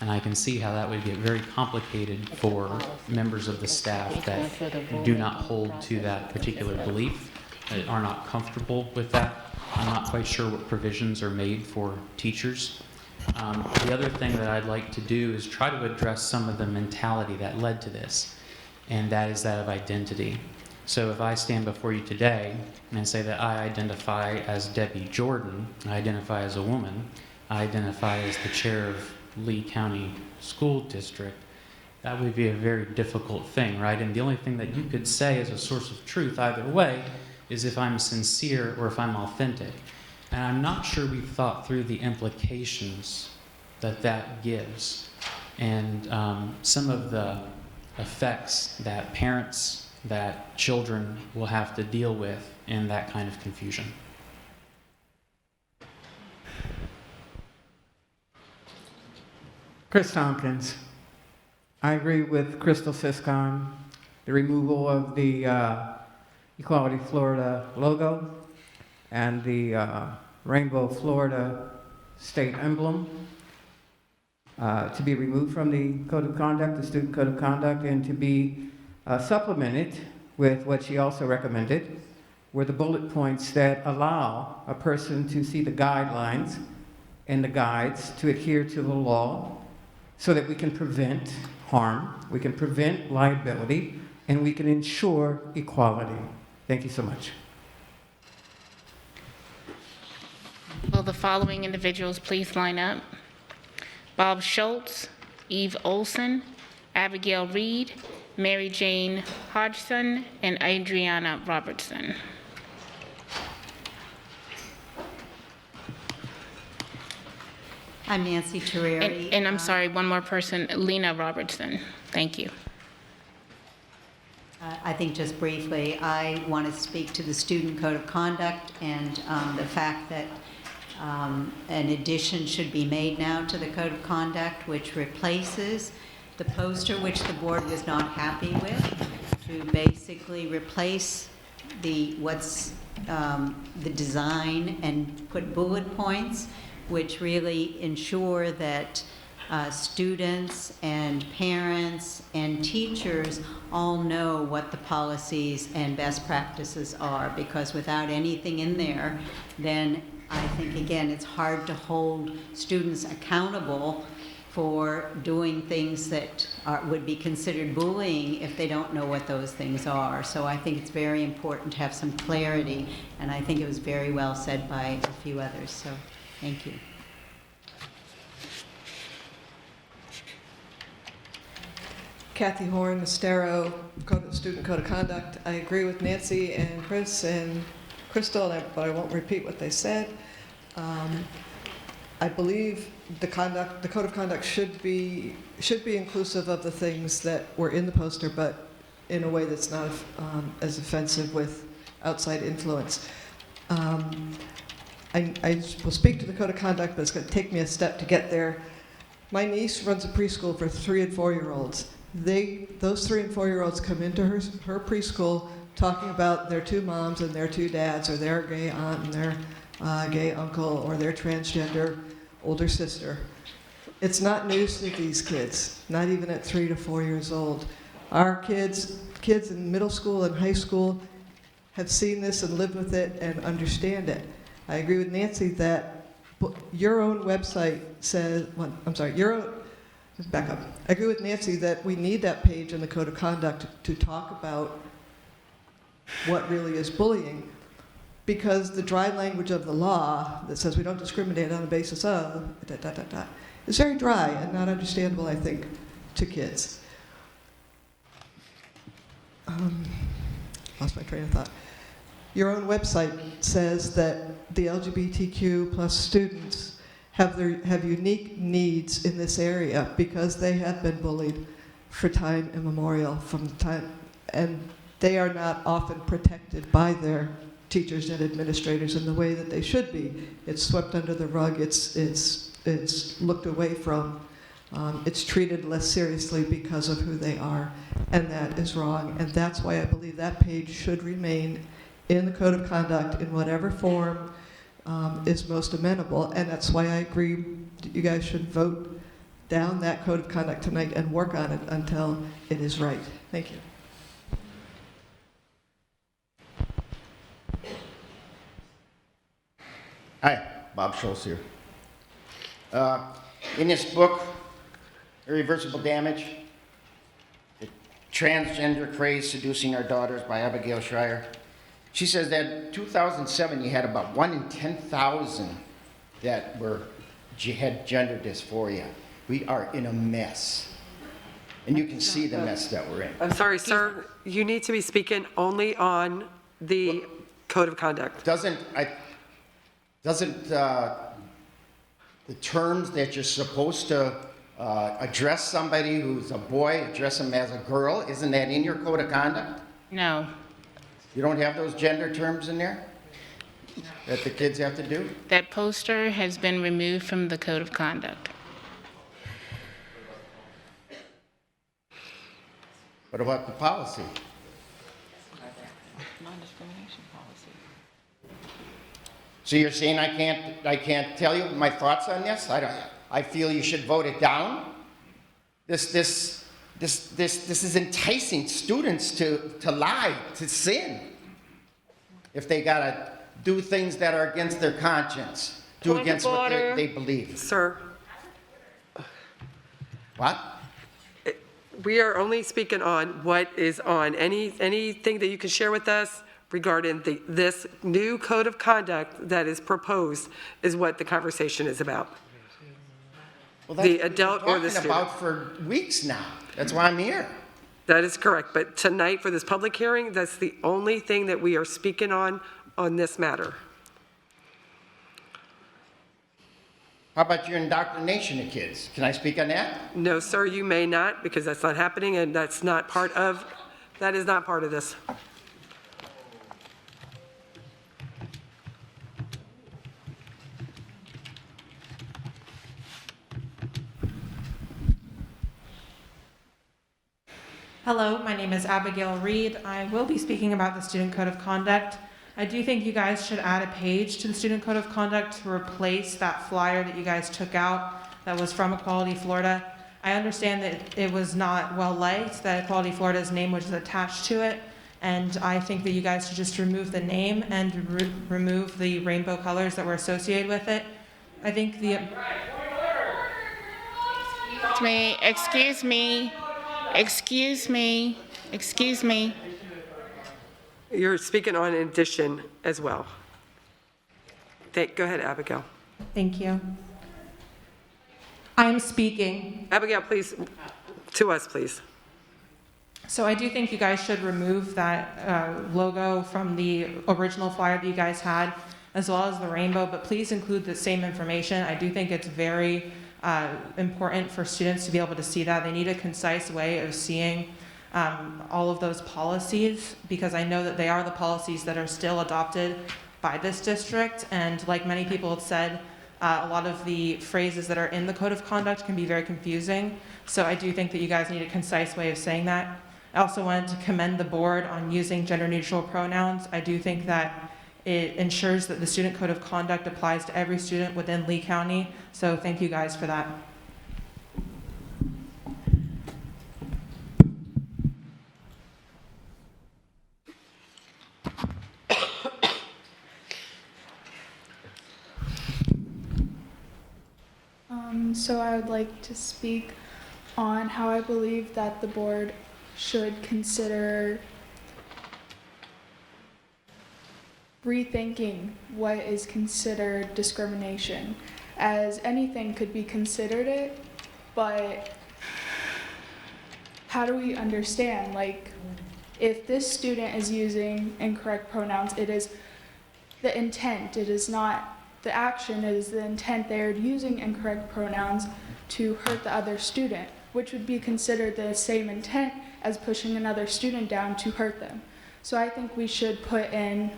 And I can see how that would get very complicated for members of the staff that do not hold to that particular belief, that are not comfortable with that. I'm not quite sure what provisions are made for teachers. The other thing that I'd like to do is try to address some of the mentality that led to this, and that is that of identity. So if I stand before you today and say that I identify as Debbie Jordan, I identify as a woman, I identify as the chair of Lee County School District, that would be a very difficult thing, right? And the only thing that you could say as a source of truth either way is if I'm sincere or if I'm authentic. And I'm not sure we've thought through the implications that that gives, and some of the effects that parents, that children will have to deal with in that kind of confusion. Chris Tompkins. I agree with Crystal Siscon, the removal of the Equality Florida logo and the Rainbow Florida state emblem to be removed from the Code of Conduct, the Student Code of Conduct, and to be supplemented with what she also recommended, were the bullet points that allow a person to see the guidelines and the guides to adhere to the law so that we can prevent harm, we can prevent liability, and we can ensure equality. Thank you so much. Will the following individuals please line up? Bob Schultz, Eve Olson, Abigail Reed, Mary Jane Hodgson, and Adriana Robertson. I'm Nancy Terrieri. And I'm sorry, one more person, Lena Robertson. Thank you. I think just briefly, I want to speak to the Student Code of Conduct and the fact that an addition should be made now to the Code of Conduct, which replaces the poster which the board was not happy with, to basically replace the design and put bullet points which really ensure that students and parents and teachers all know what the policies and best practices are, because without anything in there, then I think, again, it's hard to hold students accountable for doing things that would be considered bullying if they don't know what those things are. So I think it's very important to have some clarity, and I think it was very well said by a few others. So thank you. Kathy Horn, Mastero, Student Code of Conduct. I agree with Nancy and Chris and Crystal, but I won't repeat what they said. I believe the Code of Conduct should be inclusive of the things that were in the poster, but in a way that's not as offensive with outside influence. I will speak to the Code of Conduct, but it's going to take me a step to get there. My niece runs a preschool for 3- and 4-year-olds. Those 3- and 4-year-olds come into her preschool talking about their 2 moms and their 2 dads, or their gay aunt and their gay uncle, or their transgender older sister. It's not news to these kids, not even at 3 to 4 years old. Our kids in middle school and high school have seen this and lived with it and understand it. I agree with Nancy that your own website says, back up. I agree with Nancy that we need that page in the Code of Conduct to talk about what really is bullying, because the dry language of the law that says we don't discriminate on the basis of is very dry and not understandable, I think, to kids. Lost my train of thought. Your own website says that the LGBTQ plus students have unique needs in this area because they have been bullied for time immemorial from the time, and they are not often protected by their teachers and administrators in the way that they should be. It's swept under the rug. It's it's looked away from. It's treated less seriously because of who they are, and that is wrong. And that's why I believe that page should remain in the Code of Conduct in whatever form is most amenable. And that's why I agree that you guys should vote down that Code of Conduct tonight and work on it until it is right. Thank you. Hi, Bob Schultz here. In this book, Irreversible Damage, The Transgender Craze Seducing Our Daughters by Abigail Schreier, she says that in 2007 you had about 1 in 10,000 that had gender dysphoria. We are in a mess. And you can see the mess that we're in. I'm sorry, sir, you need to be speaking only on the Code of Conduct. Doesn't the terms that you're supposed to address somebody who's a boy, address them as a girl, isn't that in your Code of Conduct? No. You don't have those gender terms in there that the kids have to do? That poster has been removed from the Code of Conduct. What about the policy? Non-discrimination policy. So you're saying I can't tell you my thoughts on this? I feel you should vote it down. This is enticing students to lie, to sin. If they gotta do things that are against their conscience, do against what they believe. Sir. What? We are only speaking on what is on. Anything that you can share with us regarding this new Code of Conduct that is proposed is what the conversation is about. Well, that's the adult what or the we've been student. talking about for weeks now. That's why I'm here. That is correct, but tonight for this public hearing, that's the only thing that we are speaking on this matter. How about your indoctrination of kids? Can I speak on that? No, sir, you may not, because that's not happening, and that is not part of this. Hello, my name is Abigail Reed. I will be speaking about the Student Code of Conduct. I do think you guys should add a page to the Student Code of Conduct to replace that flyer that you guys took out that was from Equality Florida. I understand that it was not well liked, that Equality Florida's name was attached to it, and I think that you guys should just remove the name and remove the rainbow colors that were associated with it. I think the... Excuse me. You're speaking on addition as well. Go ahead, Abigail. Thank you. I'm speaking. Abigail, please, to us, please. So I do think you guys should remove that logo from the original flyer that you guys had, as well as the rainbow, but please include the same information. I do think it's very important for students to be able to see that. They need a concise way of seeing all of those policies, because I know that they are the policies that are still adopted by this district, and like many people have said, a lot of the phrases that are in the Code of Conduct can be very confusing, so I do think that you guys need a concise way of saying that. I also wanted to commend the board on using gender-neutral pronouns. I do think that it ensures that the Student Code of Conduct applies to every student within Lee County, so thank you guys for that. So I would like to speak on how I believe that the board should consider rethinking what is considered discrimination, as anything could be considered it, but how do we understand, like, if this student is using incorrect pronouns, it is the intent, it is not the action, it is the intent. They are using incorrect pronouns to hurt the other student, which would be considered the same intent as pushing another student down to hurt them. So I think we should put in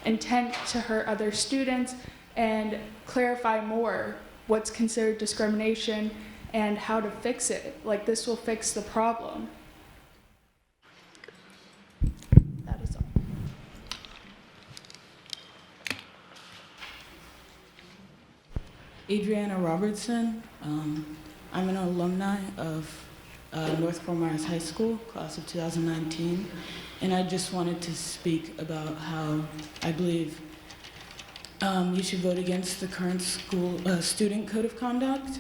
intent to hurt other students and clarify more what's considered discrimination and how to fix it. Like, this will fix the problem. That is all. Adriana Robertson. I'm an alumni of North Fort Myers High School, class of 2019, and I just wanted to speak about how I believe you should vote against the current school student code of conduct.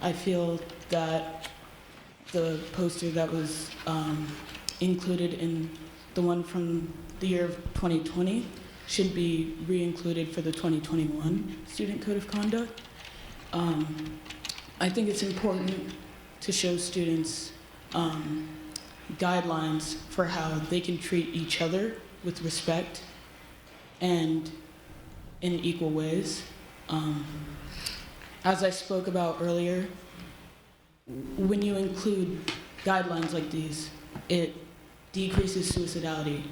I feel that the poster that was included in the one from the year of 2020 should be re-included for the 2021 student code of conduct. I think it's important to show students guidelines for how they can treat each other with respect and in equal ways. As I spoke about earlier, when you include guidelines like these, it decreases suicidality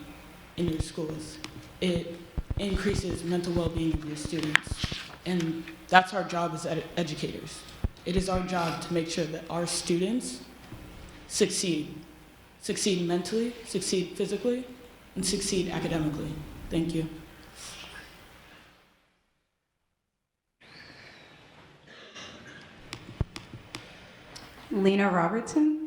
in your schools. It increases mental well-being of your students. And that's our job as educators. It is our job to make sure that our students succeed mentally, succeed physically, and succeed academically. Thank you. Lena Robertson.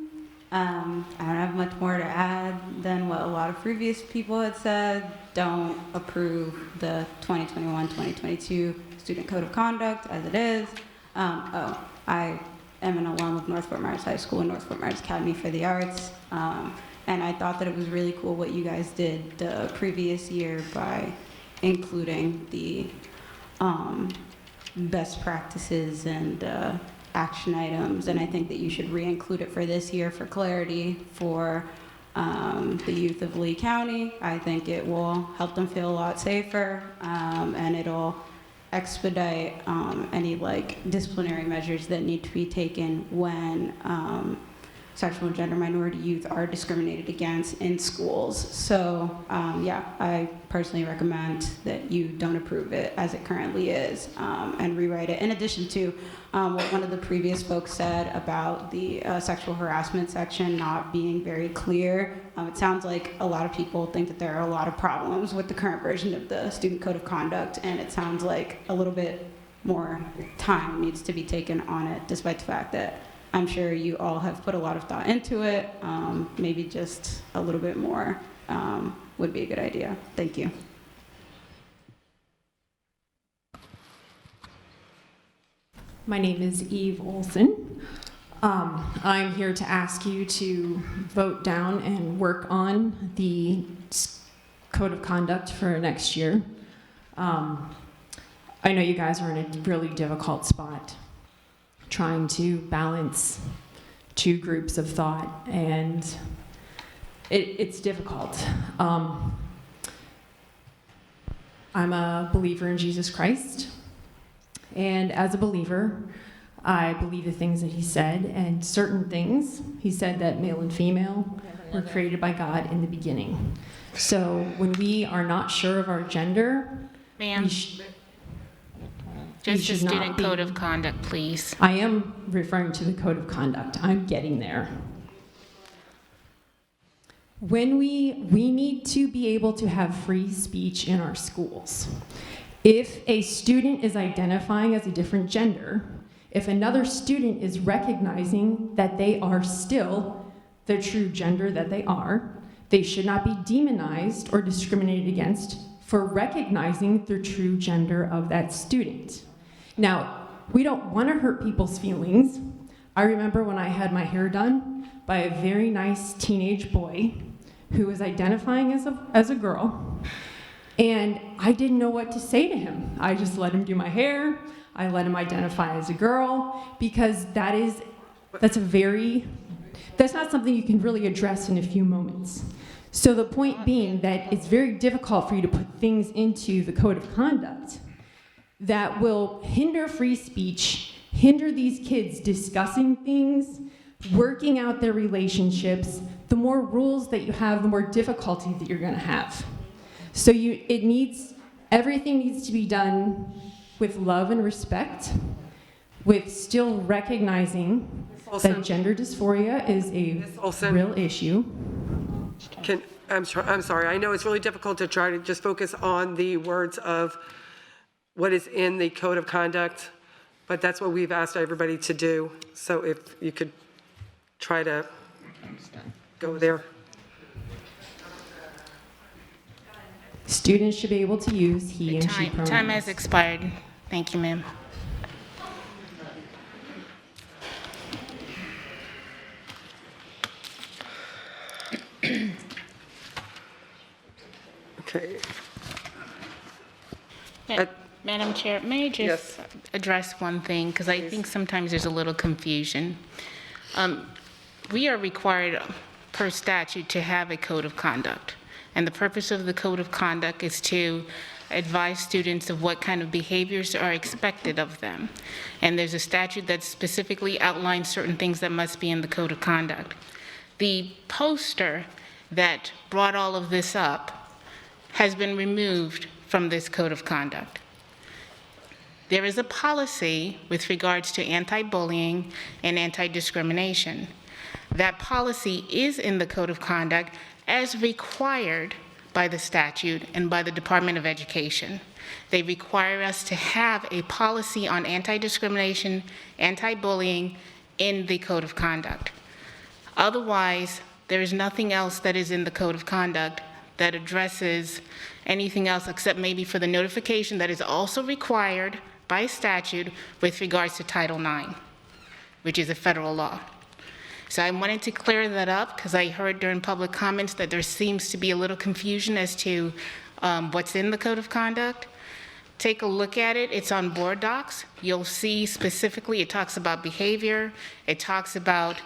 I don't have much more to add than what a lot of previous people had said. Don't approve the 2021-2022 Student Code of Conduct as it is. I am an alum of North Fort Myers High School and North Fort Myers Academy for the Arts. And I thought that it was really cool what you guys did the previous year by including the best practices and action items, and I think that you should re-include it for this year for clarity for the youth of Lee County. I think it will help them feel a lot safer, and it'll expedite any disciplinary measures that need to be taken when sexual and gender minority youth are discriminated against in schools. So yeah, I personally recommend that you don't approve it as it currently is and rewrite it. In addition to what one of the previous folks said about the sexual harassment section not being very clear, it sounds like a lot of people think that there are a lot of problems with the current version of the Student Code of Conduct, and it sounds like a little bit more time needs to be taken on it, despite the fact that I'm sure you all have put a lot of thought into it. Maybe just a little bit more would be a good idea. Thank you. My name is Eve Olson. I'm here to ask you to vote down and work on the code of conduct for next year. I know you guys are in a really difficult spot trying to balance two groups of thought, and it's difficult. I'm a believer in Jesus Christ. And as a believer, I believe the things that he said, and certain things. He said that male and female were created by God in the beginning. So when we are not sure of our gender, Ma'am, just the student code of conduct, please. I am referring to the code of conduct. I'm getting there. When we need to be able to have free speech in our schools. If a student is identifying as a different gender, if another student is recognizing that they are still the true gender that they should not be demonized or discriminated against for recognizing the true gender of that student. Now, we don't want to hurt people's feelings. I remember when I had my hair done by a very nice teenage boy who was identifying as a girl. And I didn't know what to say to him. I just let him do my hair. I let him identify as a girl because that's not something you can really address in a few moments. So the point being that it's very difficult for you to put things into the code of conduct that will hinder free speech, hinder these kids discussing things, working out their relationships. The more rules that you have, the more difficulty that you're gonna have. So everything needs to be done with love and respect, with still recognizing that gender dysphoria is a real issue. I'm sorry, I know it's really difficult to try to just focus on the words of what is in the code of conduct, but that's what we've asked everybody to do. So if you could try to go there. Students should be able to use he and she pronouns. Time has expired. Thank you, ma'am. Okay. Madam Chair, may I just address one thing? Because I think sometimes there's a little confusion. We are required per statute to have a code of conduct. And the purpose of the code of conduct is to advise students of what kind of behaviors are expected of them. And there's a statute that specifically outlines certain things that must be in the code of conduct. The poster that brought all of this up has been removed from this code of conduct. There is a policy with regards to anti-bullying and anti-discrimination. That policy is in the code of conduct as required by the statute and by the Department of Education. They require us to have a policy on anti-discrimination, anti-bullying in the code of conduct. Otherwise, there is nothing else that is in the code of conduct that addresses anything else except maybe for the notification that is also required by statute with regards to Title IX, which is a federal law. So I wanted to clear that up because I heard during public comments that there seems to be a little confusion as to what's in the code of conduct. Take a look at it. It's on board docs. You'll see specifically it talks about behavior. It talks about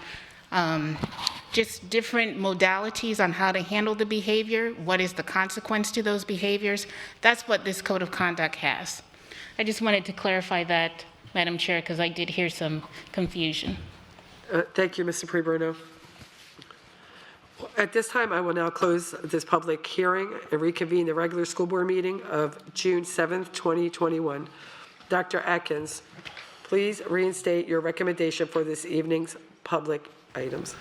just different modalities on how to handle the behavior. What is the consequence to those behaviors? That's what this code of conduct has. I just wanted to clarify that, Madam Chair, because I did hear some confusion. Thank you, Mr. Pre-Bruno. At this time, I will now close this public hearing and reconvene the regular school board meeting of June 7th, 2021. Dr. Atkins, please reinstate your recommendation for this evening's public items.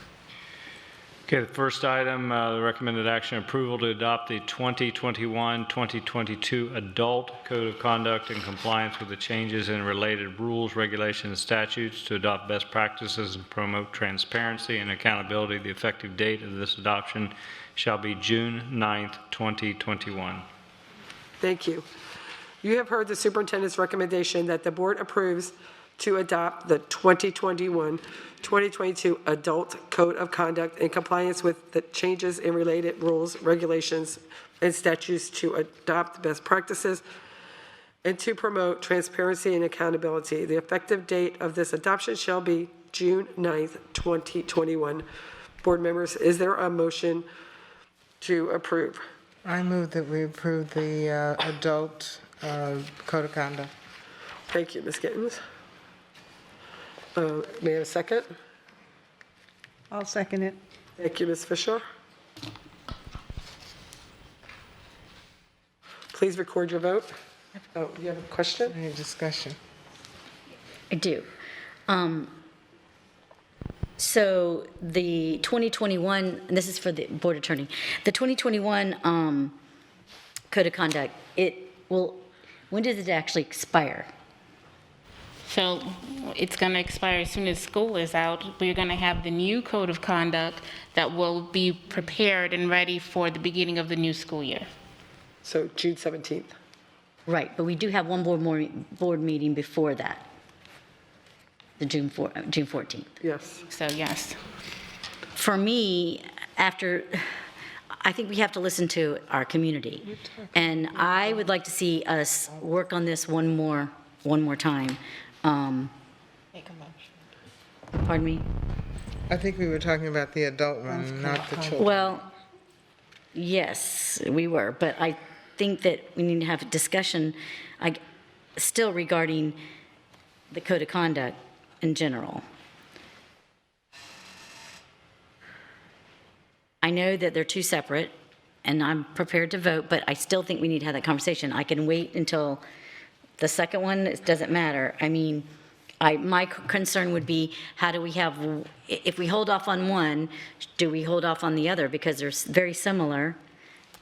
Okay, the first item, the recommended action approval to adopt the 2021-2022 Adult Code of Conduct in compliance with the changes in related rules, regulations, and statutes to adopt best practices and promote transparency and accountability. The effective date of this adoption shall be June 9th, 2021. Thank you. You have heard the superintendent's recommendation that the board approves to adopt the 2021-2022 Adult Code of Conduct in compliance with the changes in related rules, regulations, and statutes to adopt best practices and to promote transparency and accountability. The effective date of this adoption shall be June 9th, 2021. Board members, is there a motion to approve? I move that we approve the Adult Code of Conduct. Thank you, Ms. Gittens. May I have a second? I'll second it. Thank you, Ms. Fisher. Please record your vote. Oh, you have a question? Any discussion? I do. So the 2021, and this is for the board attorney, the 2021 Code of Conduct, when does it actually expire? So it's going to expire as soon as school is out. We're going to have the new code of conduct that will be prepared and ready for the beginning of the new school year. So June 17th. Right, but we do have one board meeting before that, the June 14th. Yes. So yes. For me, I think we have to listen to our community. And I would like to see us work on this one more time. Make a motion. Pardon me? I think we were talking about the adult one, not the children. Well, yes, we were, but I think that we need to have a discussion still regarding the code of conduct in general. I know that they're two separate, and I'm prepared to vote, but I still think we need to have that conversation. I can wait until the second one, it doesn't matter. I mean, my concern would be, how do we have, if we hold off on one, do we hold off on the other? Because they're very similar.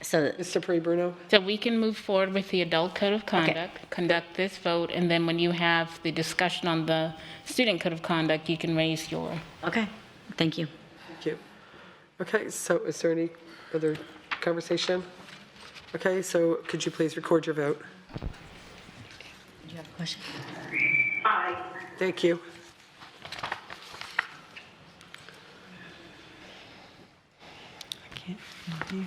So, Mr. Bruno? So we can move forward with the adult code of conduct, conduct this vote, and then when you have the discussion on the student code of conduct, you can raise your. Okay, thank you. Thank you. Okay, so is there any other conversation? Okay, so could you please record your vote? Do you have a question? Aye. Thank you. I can't hear.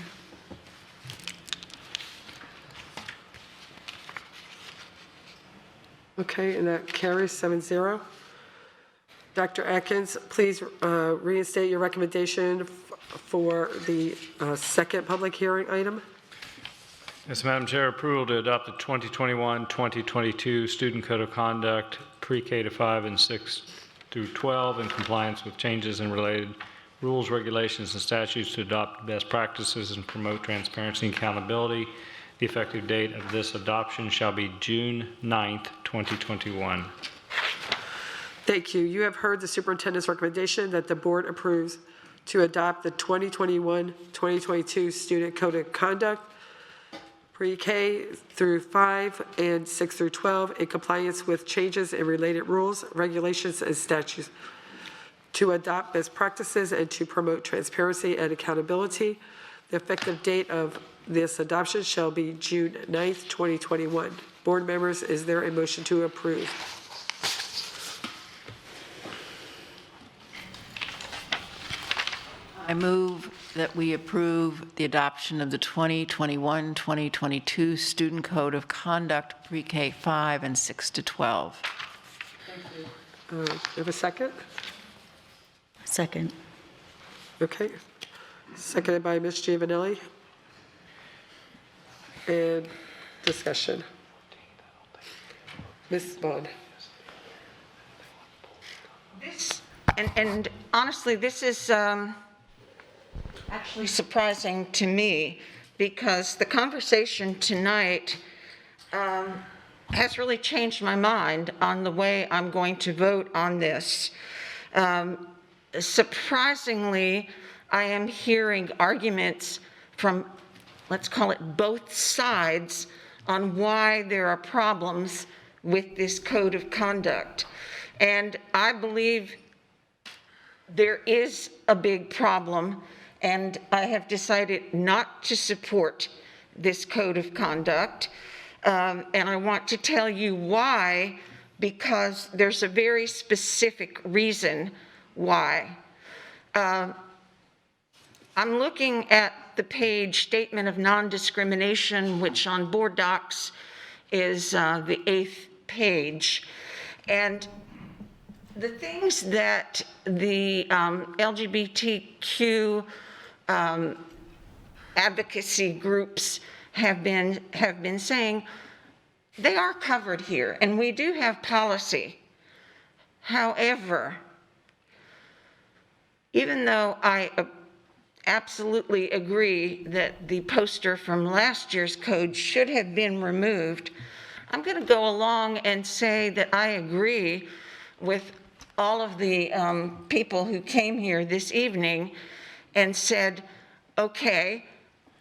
Okay, and that carries 7-0. Dr. Atkins, please reinstate your recommendation for the second public hearing item. Yes, Madam Chair, approval to adopt the 2021-2022 Student Code of Conduct pre-K to 5 and 6 through 12 in compliance with changes in related rules, regulations, and statutes to adopt best practices and promote transparency and accountability. The effective date of this adoption shall be June 9th, 2021. Thank you. You have heard the superintendent's recommendation that the board approves to adopt the 2021-2022 Student Code of Conduct pre-K through 5 and 6 through 12 in compliance with changes in related rules, regulations, and statutes to adopt best practices and to promote transparency and accountability. The effective date of this adoption shall be June 9th, 2021. Board members, is there a motion to approve? I move that we approve the adoption of the 2021-2022 Student Code of Conduct pre-K 5 and 6 to 12. Thank you. Have a second? Second. Okay. Seconded by Ms. Giovanelli. And discussion. Ms. Vaughn. And honestly, this is actually surprising to me, because the conversation tonight has really changed my mind on the way I'm going to vote on this. Surprisingly, I am hearing arguments from, let's call it, both sides on why there are problems with this code of conduct. And I believe there is a big problem, and I have decided not to support this code of conduct. And I want to tell you why, because there's a very specific reason why. I'm looking at the page Statement of Non-Discrimination, which on Board Docs is the 8th page. And the things that the LGBTQ advocacy groups have been saying, they are covered here, and we do have policy. However, even though I absolutely agree that the poster from last year's code should have been removed, I'm going to go along and say that I agree with all of the people who came here this evening and said, okay,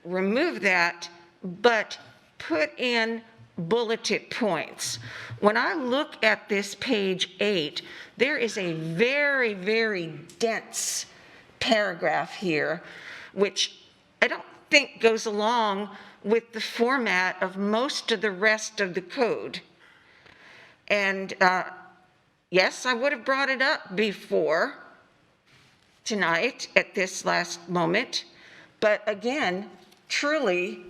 remove that, but put in bulleted points. When I look at this page 8, there is a very, very dense paragraph here, which I don't think goes along with the format of most of the rest of the code. And yes, I would have brought it up before tonight at this last moment, but again, truly,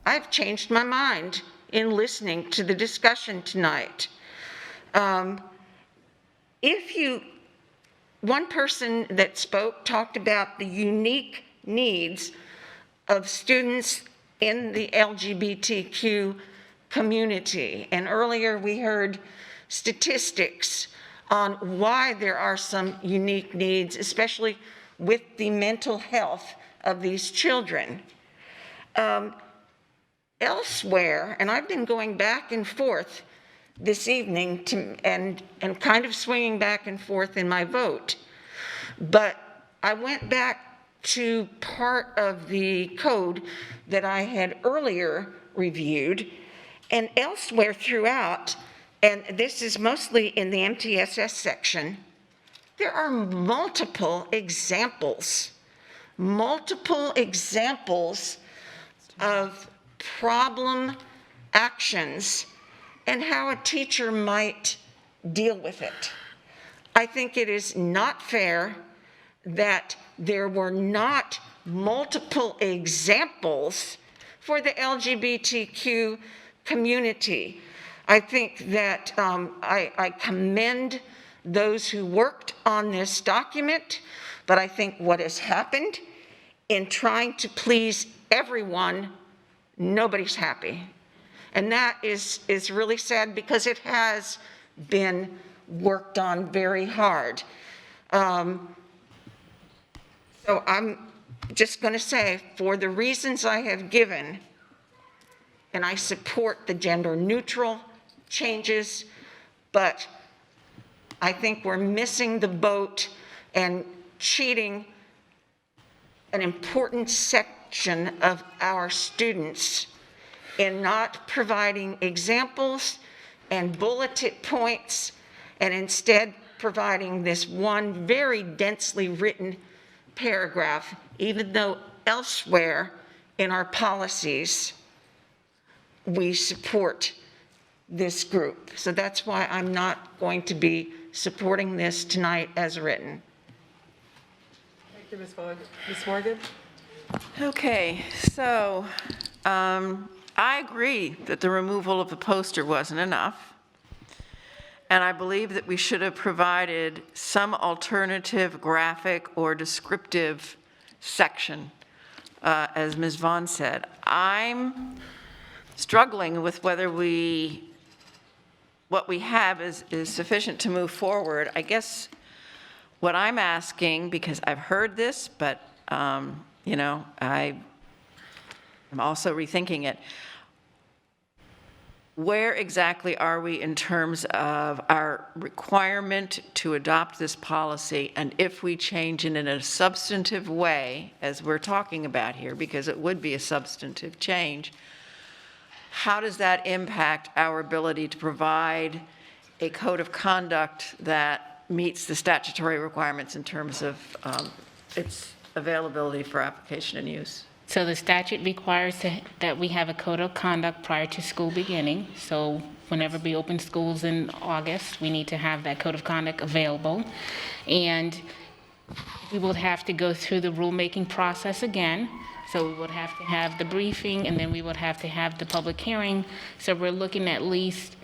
I've changed my mind in listening to the discussion tonight. One person that spoke talked about the unique needs of students in the LGBTQ community. And earlier we heard statistics on why there are some unique needs, especially with the mental health of these children. Elsewhere, and I've been going back and forth this evening and kind of swinging back and forth in my vote. But I went back to part of the code that I had earlier reviewed, and elsewhere throughout, and this is mostly in the MTSS section, there are multiple examples of problem actions and how a teacher might deal with it. I think it is not fair that there were not multiple examples for the LGBTQ community. I think that I commend those who worked on this document, but I think what has happened in trying to please everyone, nobody's happy. And that is really sad because it has been worked on very hard. So I'm just going to say, for the reasons I have given, and I support the gender neutral changes, but I think we're missing the boat and cheating an important section of our students in not providing examples and bulleted points, and instead providing this one very densely written paragraph, even though elsewhere in our policies we support this group. So that's why I'm not going to be supporting this tonight as written. Thank you, Ms. Vaughn. Ms. Morgan? Okay, so I agree that the removal of the poster wasn't enough. And I believe that we should have provided some alternative graphic or descriptive section, as Ms. Vaughn said. I'm struggling with whether what we have is sufficient to move forward. I guess what I'm asking, because I've heard this, but you know, I'm also rethinking it. Where exactly are we in terms of our requirement to adopt this policy, and if we change it in a substantive way, as we're talking about here, because it would be a substantive change, how does that impact our ability to provide a code of conduct that meets the statutory requirements in terms of its availability for application and use? So the statute requires that we have a code of conduct prior to school beginning. So whenever we open schools in August, we need to have that code of conduct available. And we will have to go through the rulemaking process again. So we would have to have the briefing, and then we would have to have the public hearing. So we're looking at least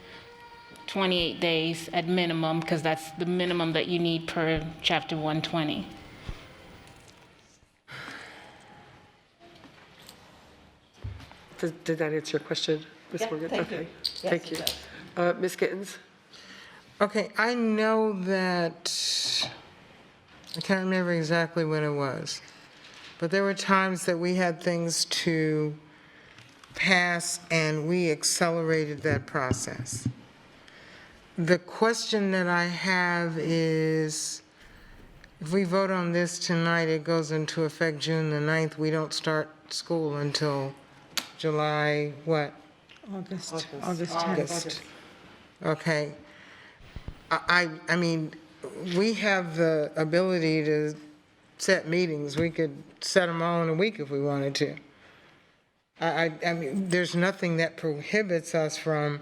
28 days at minimum, because that's the minimum that you need per Chapter 120. Did that answer your question, Ms. Morgan? thank you. Okay, Yes, thank it you. Ms. Gittens? Okay, I know that, I can't remember exactly when it was, but there were times that we had things to pass and we accelerated that process. The question that I have is, if we vote on this tonight, it goes into effect June the 9th. We don't start school until July, what? August 10th. August. Okay. I mean, we have the ability to set meetings. We could set them all in a week if we wanted to. I mean, there's nothing that prohibits us from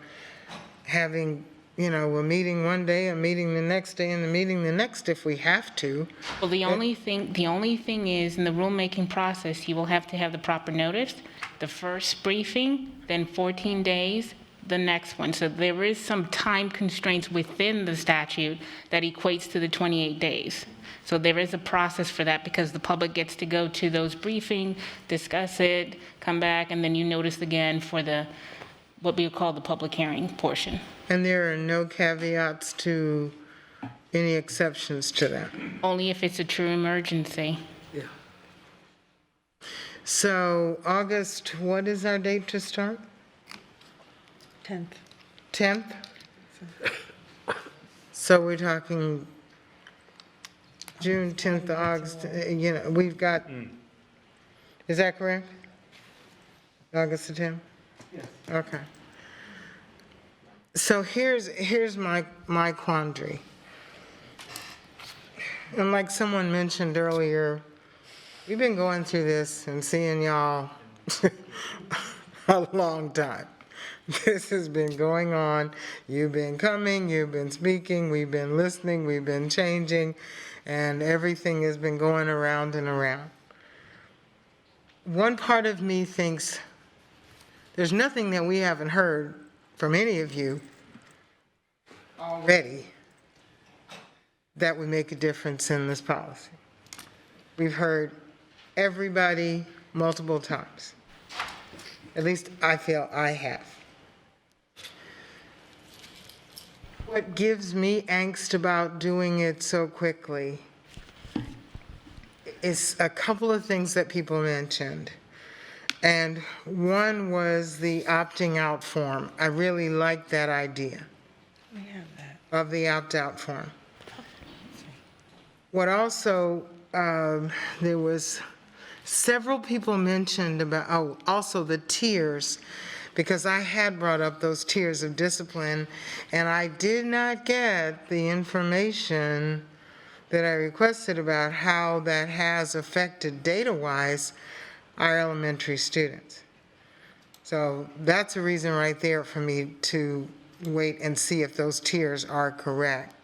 having, you know, a meeting one day, a meeting the next day, and a meeting the next if we have to. Well, the only thing is, in the rulemaking process, you will have to have the proper notice, the first briefing, then 14 days, the next one. So there is some time constraints within the statute that equates to the 28 days. So there is a process for that, because the public gets to go to those briefings, discuss it, come back, and then you notice again for the, what we would call the public hearing portion. And there are no caveats to any exceptions to that? Only if it's a true emergency. Yeah. So August, what is our date to start? 10th. 10th? So we're talking June 10th, August, we've got, is that correct? August the 10th? Yes. Okay. So here's my quandary. And like someone mentioned earlier, we've been going through this and seeing y'all a long time. This has been going on. You've been coming, you've been speaking, we've been listening, we've been changing, and everything has been going around and around. One part of me thinks there's nothing that we haven't heard from any of you already that would make a difference in this policy. We've heard everybody multiple times. At least I feel I have. What gives me angst about doing it so quickly is a couple of things that people mentioned. And one was the opting out form. I really like that idea of the opt-out form. What also, there was several people mentioned about, also the tiers, because I had brought up those tiers of discipline, and I did not get the information that I requested about how that has affected data-wise our elementary students. So that's a reason right there for me to wait and see if those tiers are correct.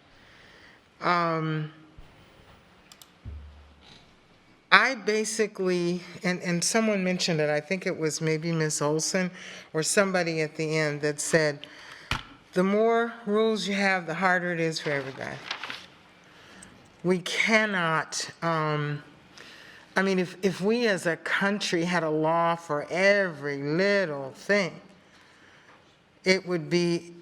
I basically, and someone mentioned it, I think it was maybe Ms. Olson or somebody at the end that said, the more rules you have, the harder it is for everybody. We cannot, if we as a country had a law for every little thing, it would be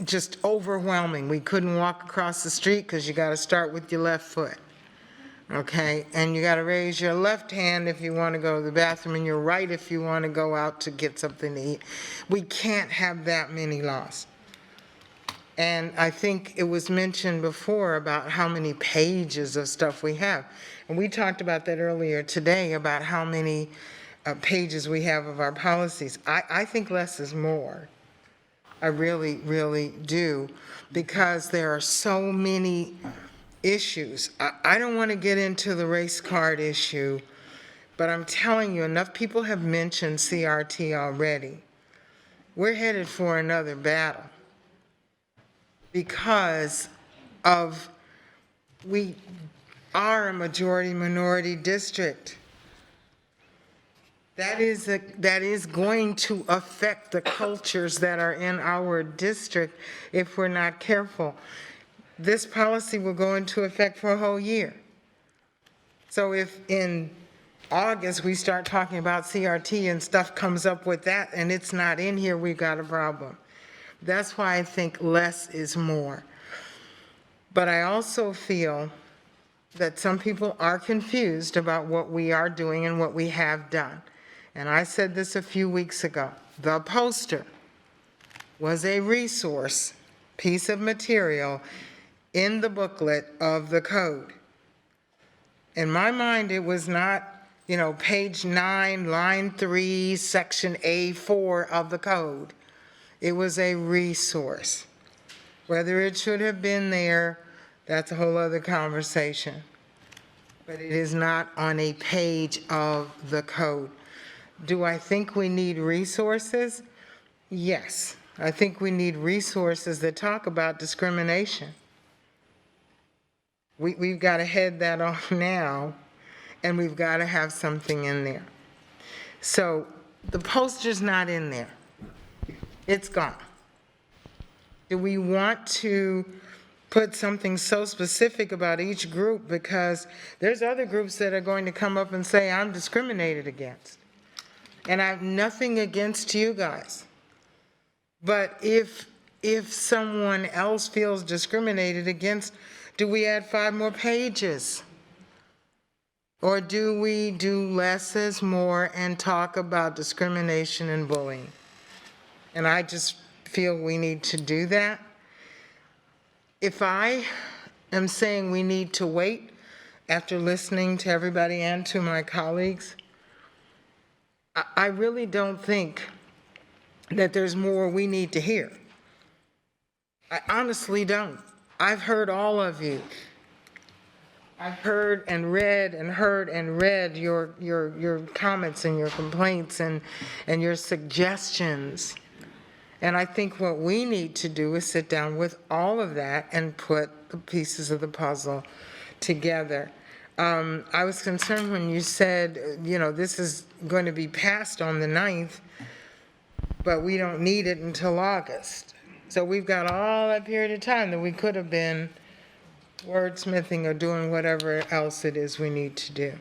just overwhelming. We couldn't walk across the street because you got to start with your left foot. Okay, and you got to raise your left hand if you want to go to the bathroom and your right if you want to go out to get something to eat. We can't have that many laws. And I think it was mentioned before about how many pages of stuff we have. And we talked about that earlier today about how many pages we have of our policies. I think less is more. I really, really do, because there are so many issues. I don't want to get into the race card issue, but I'm telling you, enough people have mentioned CRT already. We're headed for another battle because of, we are a majority minority district. That is going to affect the cultures that are in our district if we're not careful. This policy will go into effect for a whole year. So if in August we start talking about CRT and stuff comes up with that and it's not in here, we've got a problem. That's why I think less is more. But I also feel that some people are confused about what we are doing and what we have done. And I said this a few weeks ago. The poster was a resource piece of material in the booklet of the code. In my mind, it was not, page 9, line 3, section A4 of the code. It was a resource. Whether it should have been there, that's a whole other conversation. But it is not on a page of the code. Do I think we need resources? Yes. I think we need resources that talk about discrimination. We've got to head that off now, and we've got to have something in there. So the poster's not in there. It's gone. Do we want to put something so specific about each group? Because there's other groups that are going to come up and say, I'm discriminated against. And I have nothing against you guys. But if someone else feels discriminated against, do we add 5 more pages? Or do we do less is more and talk about discrimination and bullying? And I just feel we need to do that. If I am saying we need to wait after listening to everybody and to my colleagues, I really don't think that there's more we need to hear. I honestly don't. I've heard all of you. I've heard and read and heard and read your comments and your complaints and your suggestions. And I think what we need to do is sit down with all of that and put the pieces of the puzzle together. I was concerned when you said, this is going to be passed on the 9th, but we don't need it until August. So we've got all that period of time that we could have been wordsmithing or doing whatever else it is we need to do.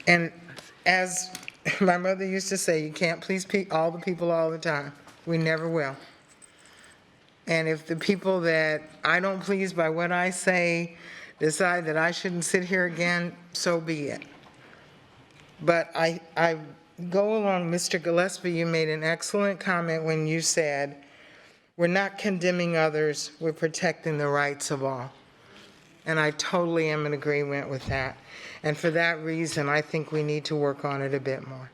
And as my mother used to say, you can't please all the people all the time. We never will. And if the people that I don't please by what I say decide that I shouldn't sit here again, so be it. But I go along, Mr. Gillespie, you made an excellent comment when you said, we're not condemning others, we're protecting the rights of all. And I totally am in agreement with that. And for that reason, I think we need to work on it a bit more.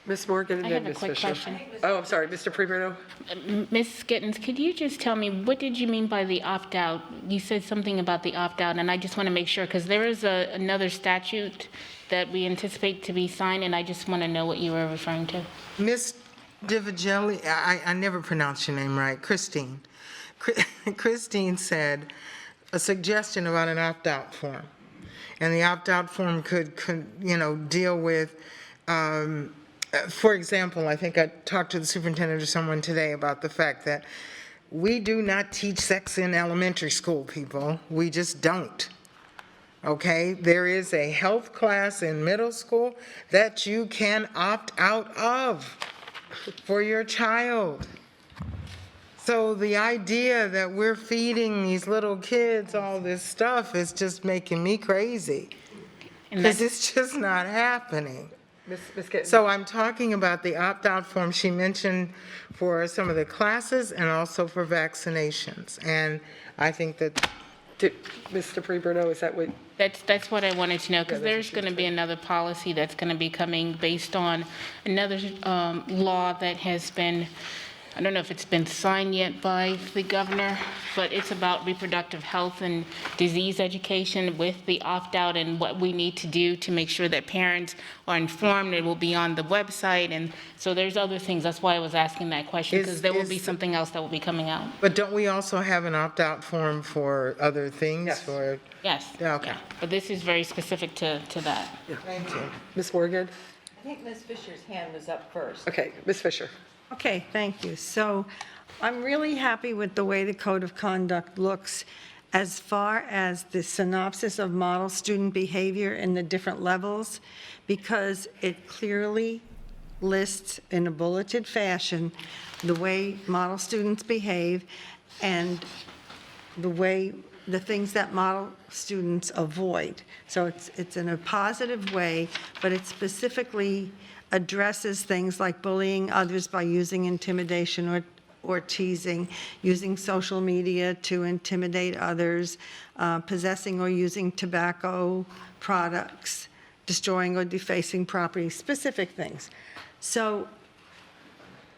Ms. Morgan and I then have a Ms. quick Fisher. question. Oh, I'm sorry, Mr. Preborno. Ms. Skittins, could you just tell me, what did you mean by the opt-out? You said something about the opt-out, and I just want to make sure, because there is another statute that we anticipate to be signed, and I just want to know what you were referring to. Ms. DiVigeli, I never pronounce your name right, Christine. Christine said a suggestion about an opt-out form. And the opt-out form could deal with, for example, I think I talked to the superintendent or someone today about the fact that we do not teach sex in elementary school, people. We just don't. Okay? There is a health class in middle school that you can opt out of for your child. So the idea that we're feeding these little kids all this stuff is just making me crazy. Because it's just not happening. So I'm talking about the opt-out form she mentioned for some of the classes and also for vaccinations. And I think that... Mr. Preborno, is that what? That's what I wanted to know, because there's going to be another policy that's going to be coming based on another law that has been, I don't know if it's been signed yet by the governor, but it's about reproductive health and disease education with the opt-out and what we need to do to make sure that parents are informed. It will be on the website, and so there's other things. That's why I was asking that question, because there will be something else that will be coming out. But don't we also have an opt-out form for other things? Yes. Yes. Yeah, okay. Yeah. But this is very specific to that. Thank you. Ms. Morgan? I think Ms. Fisher's hand was up first. Okay, Ms. Fisher. Okay, thank you. So I'm really happy with the way the Code of Conduct looks as far as the synopsis of model student behavior in the different levels, because it clearly lists in a bulleted fashion the way model students behave and the things that model students avoid. So it's in a positive way, but it specifically addresses things like bullying others by using intimidation or teasing, using social media to intimidate others, possessing or using tobacco products, destroying or defacing property, specific things. So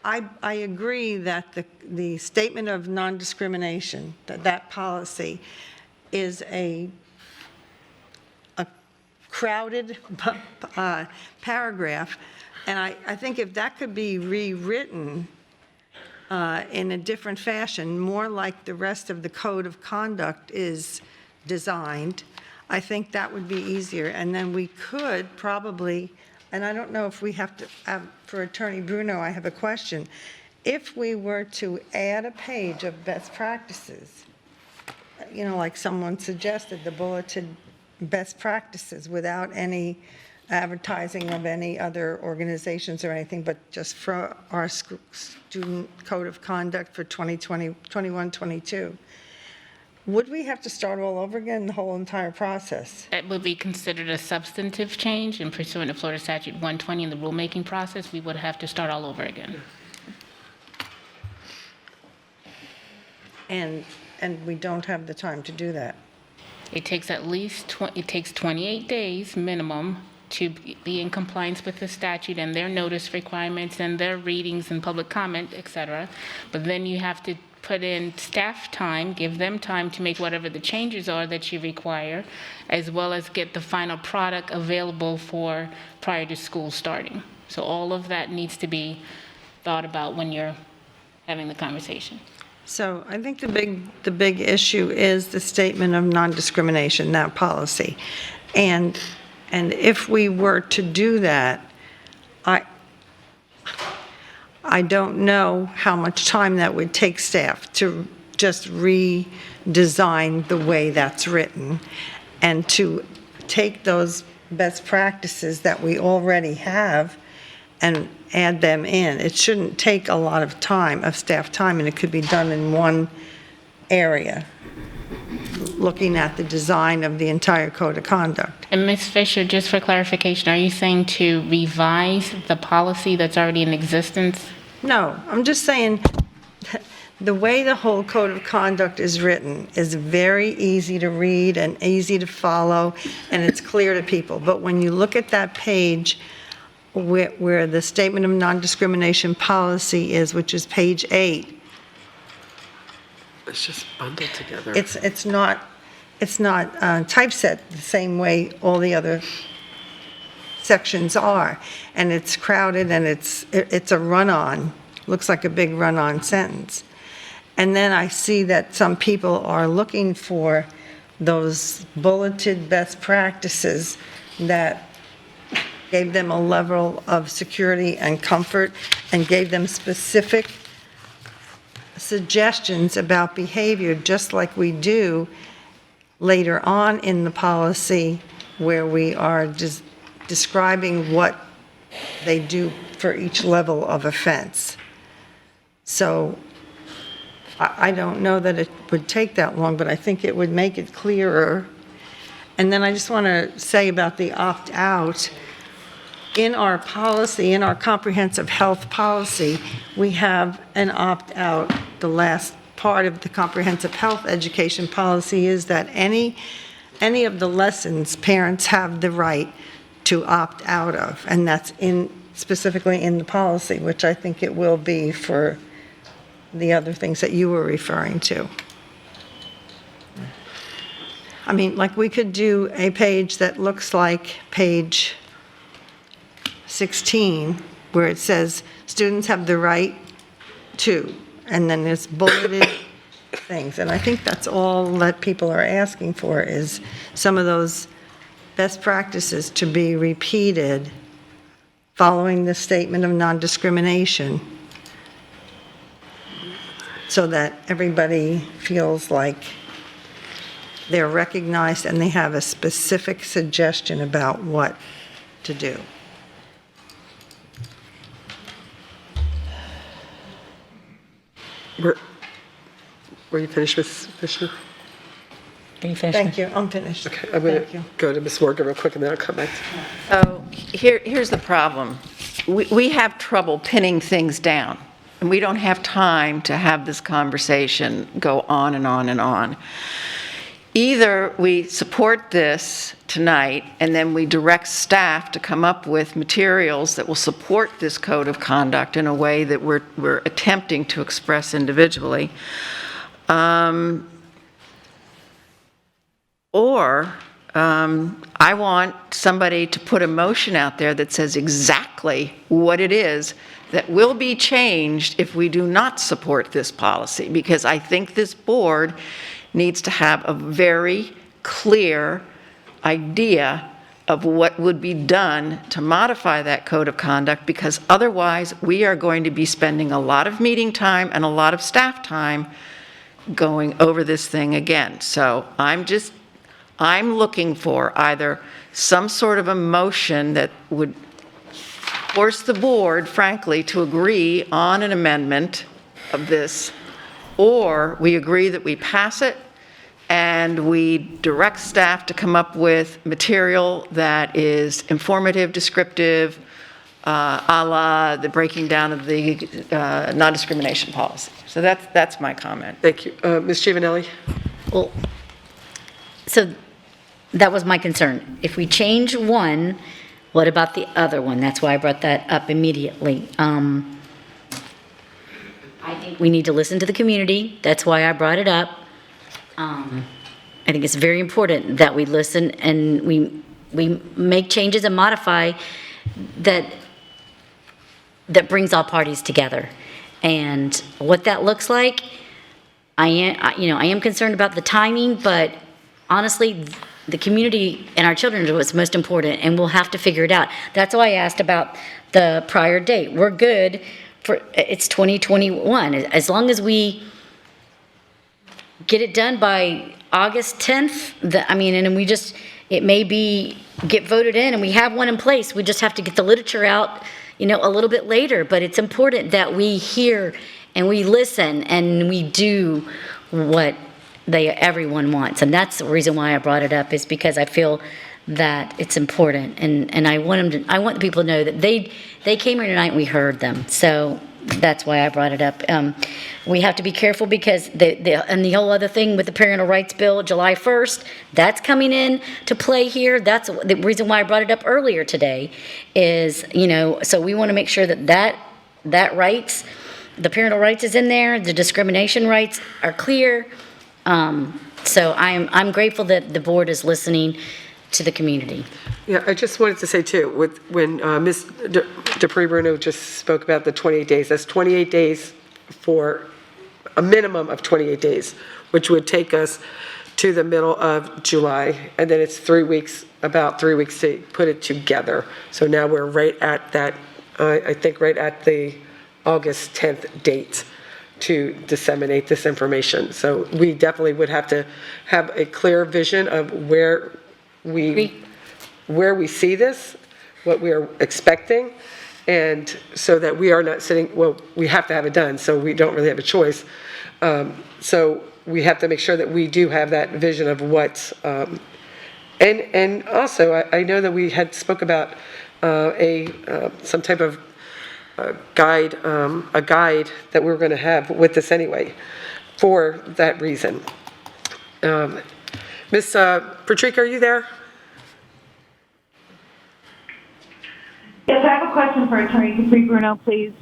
I agree that the statement of non-discrimination, that policy is a crowded paragraph, and I think if that could be rewritten in a different fashion, more like the rest of the Code of Conduct is designed, I think that would be easier. And then we could probably, and I don't know if we have to, for Attorney Bruno, I have a question. If we were to add a page of best practices, like someone suggested, the bulleted best practices without any advertising of any other organizations or anything, but just for our student code of conduct for 2021-22, would we have to start all over again, the whole entire process? That would be considered a substantive change, and pursuant to Florida Statute 120 in the rulemaking process, we would have to start all over again. And and we don't have the time to do that? It takes it takes 28 days minimum to be in compliance with the statute and their notice requirements and their readings and public comment, et cetera. But then you have to put in staff time, give them time to make whatever the changes are that you require, as well as get the final product available for prior to school starting. So all of that needs to be thought about when you're having the conversation. So I think the big issue is the statement of non-discrimination, that policy. And if we were to do that, I don't know how much time that would take staff to just redesign the way that's written and to take those best practices that we already have and add them in. It shouldn't take a lot of time, of staff time, and it could be done in one area, looking at the design of the entire code of conduct. And Ms. Fisher, just for clarification, are you saying to revise the policy that's already in existence? No, I'm just saying the way the whole code of conduct is written is very easy to read and easy to follow, and it's clear to people. But when you look at that page where the statement of non-discrimination policy is, which is page 8, It's just bundled together. it's not typeset the same way all the other sections are, and it's crowded, and it's a run-on, looks like a big run-on sentence. And then I see that some people are looking for those bulleted best practices that gave them a level of security and comfort and gave them specific suggestions about behavior, just like we do later on in the policy where we are just describing what they do for each level of offense. So I don't know that it would take that long, but I think it would make it clearer. And then I just want to say about the opt-out. In our policy, in our comprehensive health policy, we have an opt-out. The last part of the comprehensive health education policy is that any of the lessons parents have the right to opt out of, and that's specifically in the policy, which I think it will be for the other things that you were referring to. I mean, like we could do a page that looks like page 16, where it says students have the right to, and then there's bulleted things. And I think that's all that people are asking for, is some of those best practices to be repeated following the statement of non-discrimination, so that everybody feels like they're recognized and they have a specific suggestion about what to do. Were you finished, Ms. Fisher? Are you finished? Thank you, I'm finished. Okay, I'm going to go to Ms. Morgan real quick, and then I'll come back. So here's the problem. We have trouble pinning things down, and we don't have time to have this conversation go on and on and on. Either we support this tonight, and then we direct staff to come up with materials that will support this code of conduct in a way that we're attempting to express individually. Or I want somebody to put a motion out there that says exactly what it is that will be changed if we do not support this policy, because I think this board needs to have a very clear idea of what would be done to modify that code of conduct, because otherwise we are going to be spending a lot of meeting time and a lot of staff time going over this thing again. So I'm looking for either some sort of a motion that would force the board, frankly, to agree on an amendment of this, or we agree that we pass it and we direct staff to come up with material that is informative, descriptive, a la the breaking down of the non-discrimination policy. So that's my comment. Thank you. Ms. Giovanelli? Well, so that was my concern. If we change one, what about the other one? That's why I brought that up immediately. I think we need to listen to the community. That's why I brought it up. I think it's very important that we listen and we make changes and modify that brings all parties together. And what that looks like, I am concerned about the timing, but honestly, the community and our children are what's most important, and we'll have to figure it out. That's why I asked about the prior date. We're good for, it's 2021. As long as we get it done by August 10th, and we just, it may be, get voted in, and we have one in place. We just have to get the literature out, a little bit later. But it's important that we hear and we listen and we do what everyone wants. And that's the reason why I brought it up, is because I feel that it's important. And I want the people to know that they came here tonight and we heard them. So that's why I brought it up. We have to be careful because the whole other thing with the parental rights bill, July 1st, that's coming in to play here. That's the reason why I brought it up earlier today is, so we want to make sure that rights, the parental rights is in there, the discrimination rights are clear. So I'm grateful that the board is listening to the community. Yeah, I just wanted to say too, when Ms. Dupree-Bruno just spoke about the 28 days, that's 28 days for a minimum of 28 days, which would take us to the middle of July, and then it's 3 weeks, about 3 weeks to put it together. So now we're right at that, I think right at the August 10th date to disseminate this information. So we definitely would have to have a clear vision of where we see this, what we're expecting, and so that we are not sitting, well, we have to have it done, so we don't really have a choice. So we have to make sure that we do have that vision of what's, and also I know that we had spoke about some type of a guide that we're going to have with this anyway, for that reason. Ms. Patrica, are you there? Yes, I have a question for Attorney Dupree-Bruno, please.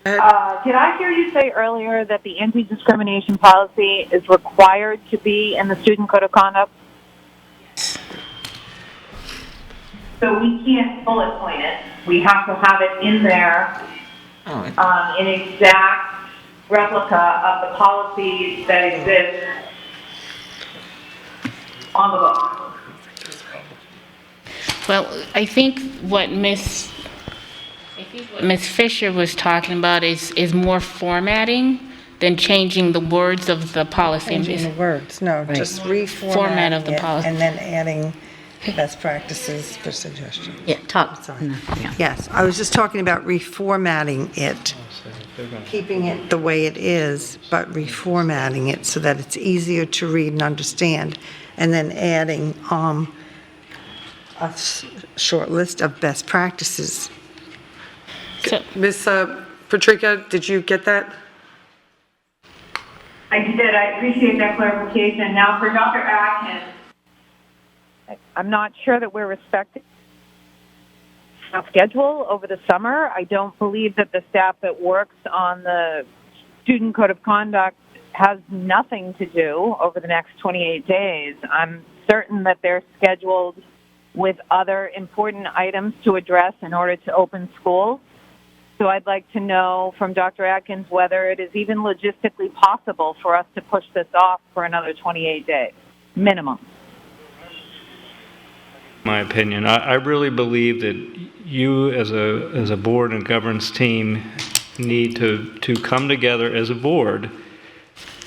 Did I hear you say earlier that the anti-discrimination policy is required to be in the student code of conduct? So we can't bullet point it. We have to have it in there, an exact replica of the policies that exist on the book. Well, I think what Ms. Fisher was talking about is more formatting than changing the words of the policy. Changing the words, no, just Format of reformatting the it policy. and then adding best practices for suggestions. Yeah, talk. Sorry. Yes, I was just talking about reformatting it, keeping it the way it is, but reformatting it so that it's easier to read and understand, and then adding a short list of best practices. Ms. Patrica, did you get that? I did. I appreciate that clarification. Now, for Dr. Atkins, I'm not sure that we're respecting our schedule over the summer. I don't believe that the staff that works on the student code of conduct has nothing to do over the next 28 days. I'm certain that they're scheduled with other important items to address in order to open schools. So I'd like to know from Dr. Atkins whether it is even logistically possible for us to push this off for another 28 days, minimum. My opinion, I really believe that you as a board and governance team need to come together as a board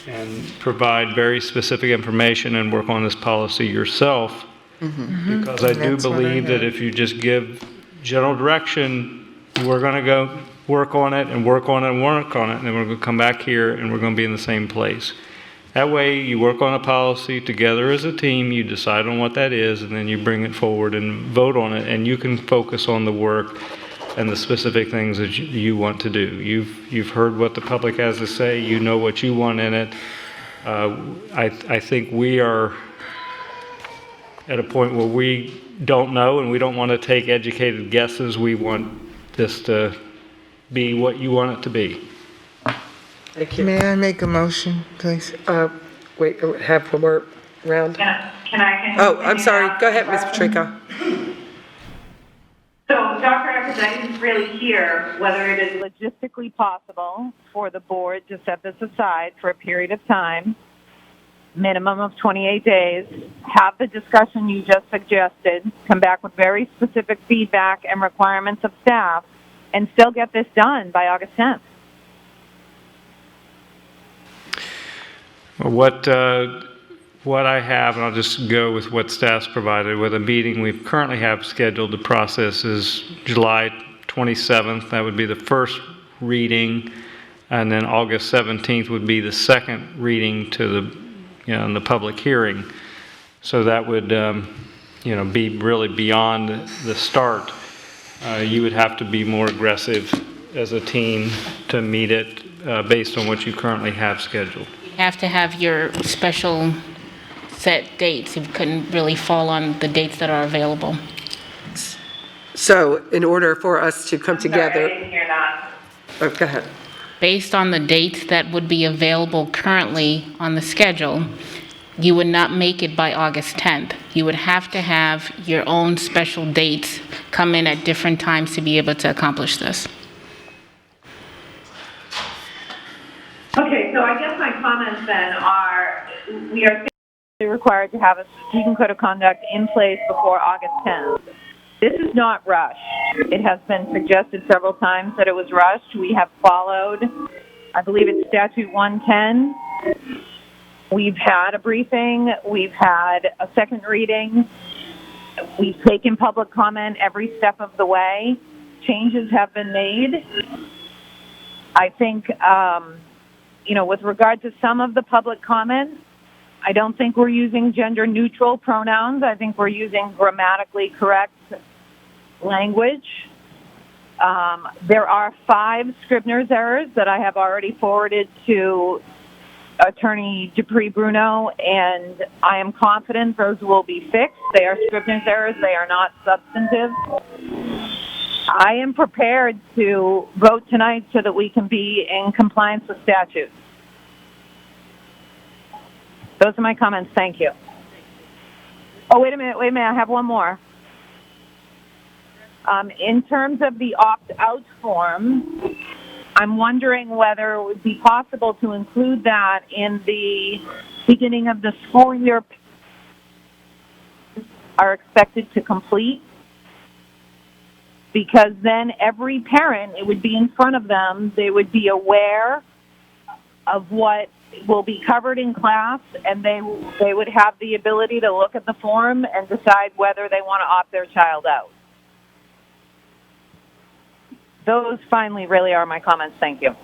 and provide very specific information and work on this policy yourself. Because I do believe that if you just give general direction, we're going to go work on it and work on it and work on it, and then we're going to come back here and we're going to be in the same place. That way, you work on a policy together as a team, you decide on what that is, and then you bring it forward and vote on it, and you can focus on the work and the specific things that you want to do. You've heard what the public has to say, you know what you want in it. I think we are at a point where we don't know, and we don't want to take educated guesses. We want this to be what you want it to be. Thank you. May I make a motion, please? Wait, have one more round. Can I? Oh, I'm sorry. Go ahead, Ms. Patrica. So, Dr. Atkins, I didn't really hear whether it is logistically possible for the board to set this aside for a period of time, minimum of 28 days, have the discussion you just suggested, come back with very specific feedback and requirements of staff, and still get this done by August 10th. What I have, and I'll just go with what staff's provided, with a meeting we currently have scheduled to process is July 27th. That would be the first reading, and then August 17th would be the second reading to the, in the public hearing. So that would, be really beyond the start. You would have to be more aggressive as a team to meet it based on what you currently have scheduled. You have to have your special set dates. It couldn't really fall on the dates that are available. So in order for us to come together. Sorry, I didn't hear that. Oh, go ahead. Based on the dates that would be available currently on the schedule, you would not make it by August 10th. You would have to have your own special dates come in at different times to be able to accomplish this. Okay, so I guess my comments then are, we are required to have a student code of conduct in place before August 10th. This is not rushed. It has been suggested several times that it was rushed. We have followed, I believe it's statute 110. We've had a briefing. We've had a second reading. We've taken public comment every step of the way. Changes have been made. I think, with regard to some of the public comments, I don't think we're using gender-neutral pronouns. I think we're using grammatically correct language. There are 5 Scribner's errors that I have already forwarded to Attorney Dupree-Bruno, and I am confident those will be fixed. They are Scribner's errors. They are not substantive. I am prepared to vote tonight so that we can be in compliance with statutes. Those are my comments. Thank you. Oh, wait a minute. I have one more. In terms of the opt-out form, I'm wondering whether it would be possible to include that in the beginning of the school year are expected to complete, because then every parent, it would be in front of them, they would be aware of what will be covered in class, and they would have the ability to look at the form and decide whether they want to opt their child out. Those finally really are my comments. Thank you.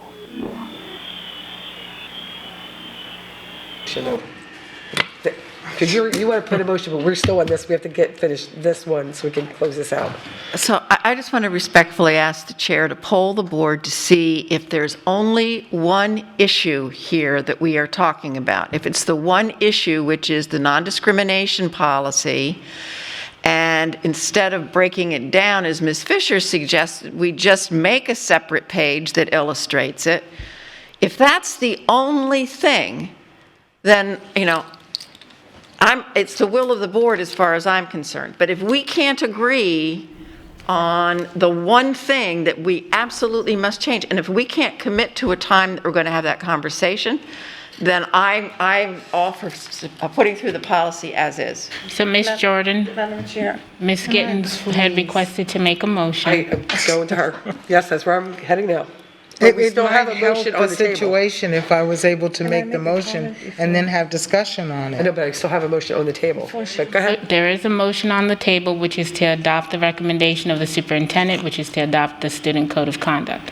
Because you want to put a motion, but we're still on this. We have to finish this one so we can close this out. So I just want to respectfully ask the chair to poll the board to see if there's only one issue here that we are talking about. If it's the one issue, which is the non-discrimination policy, and instead of breaking it down, as Ms. Fisher suggested, we just make a separate page that illustrates it. If that's the only thing, then, it's the will of the board as far as I'm concerned. But if we can't agree on the one thing that we absolutely must change, and if we can't commit to a time that we're going to have that conversation, then I'm all for putting through the policy as is. So Ms. Jordan, Madam Chair. Ms. Gittens had requested to make a motion. I'm going to her. Yes, that's where I'm heading now. It We still have a might help motion on the the table. situation if I was able to Can I make the make a motion comment before? and then have discussion on I know, it. but I still have a motion on the table. But go ahead. There is a motion on the table, which is to adopt the recommendation of the superintendent, which is to adopt the student code of conduct.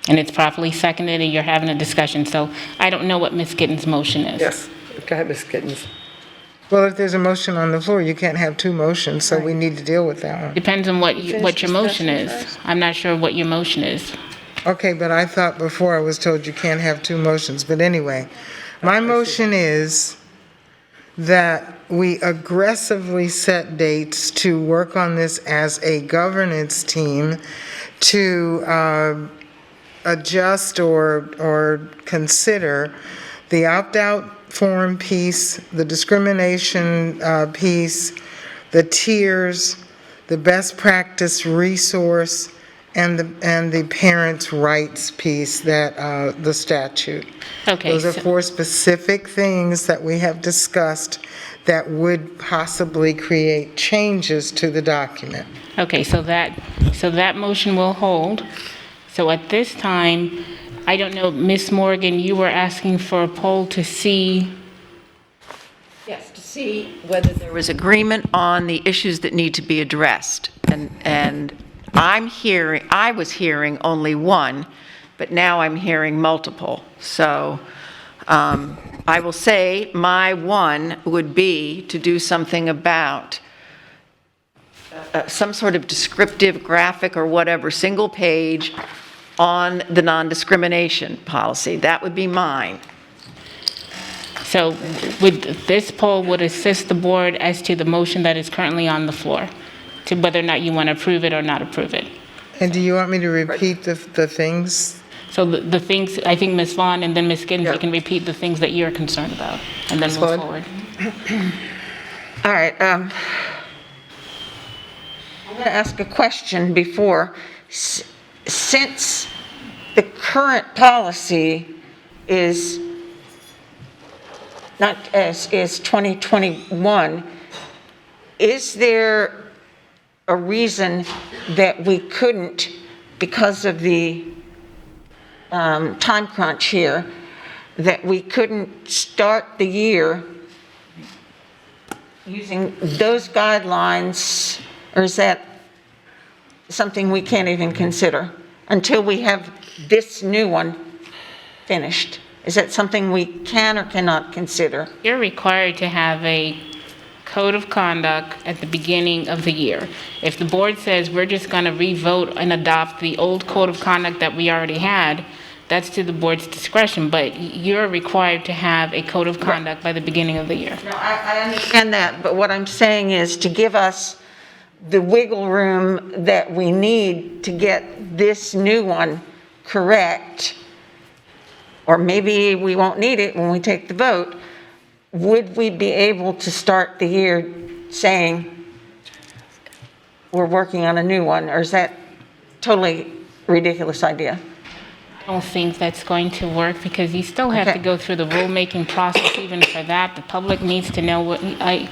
and it's properly seconded, and you're having a discussion. So I don't know what Ms. Gittens' motion is. Yes, go ahead, Ms. Gittens. Well, if there's a motion on the floor, you can't have two motions, so we need to deal with that one. Depends on what your motion is. I'm not sure what your motion is. Okay, but I thought before I was told you can't have two motions, but anyway. My motion is that we aggressively set dates to work on this as a governance team to adjust or consider the opt-out form piece, the discrimination piece, the tiers, the best practice resource, and the parents' rights piece that the statute. Okay. Those are four specific things that we have discussed that would possibly create changes to the document. Okay, so that motion will hold. So at this time, I don't know, Ms. Morgan, you were asking for a poll to see. Yes, to see whether there was agreement on the issues that need to be addressed. And I was hearing only one, but now I'm hearing multiple. So I will say my one would be to do something about some sort of descriptive graphic or whatever, single page on the non-discrimination policy. That would be mine. So this poll would assist the board as to the motion that is currently on the floor, to whether or not you want to approve it or not approve it. And do you want me to repeat the things? So the things, I think Ms. Vaughn and then Ms. Gittens, you can repeat the things that you're concerned about, and then move forward. All right. I'm going to ask a question before. Since the current policy is not is 2021, is there a reason that we couldn't, because of the time crunch here, that we couldn't start the year using those guidelines, or is that something we can't even consider until we have this new one finished? Is that something we can or cannot consider? You're required to have a code of conduct at the beginning of the year. If the board says we're just going to re-vote and adopt the old code of conduct that we already had, that's to the board's discretion, but you're required to have a code of conduct by the beginning of the year. No, I understand that, but what I'm saying is to give us the wiggle room that we need to get this new one correct, or maybe we won't need it when we take the vote, would we be able to start the year saying we're working on a new one, or is that totally ridiculous idea? I don't think that's going to work because you still have to go through the rulemaking process even for that. The public needs to know what, I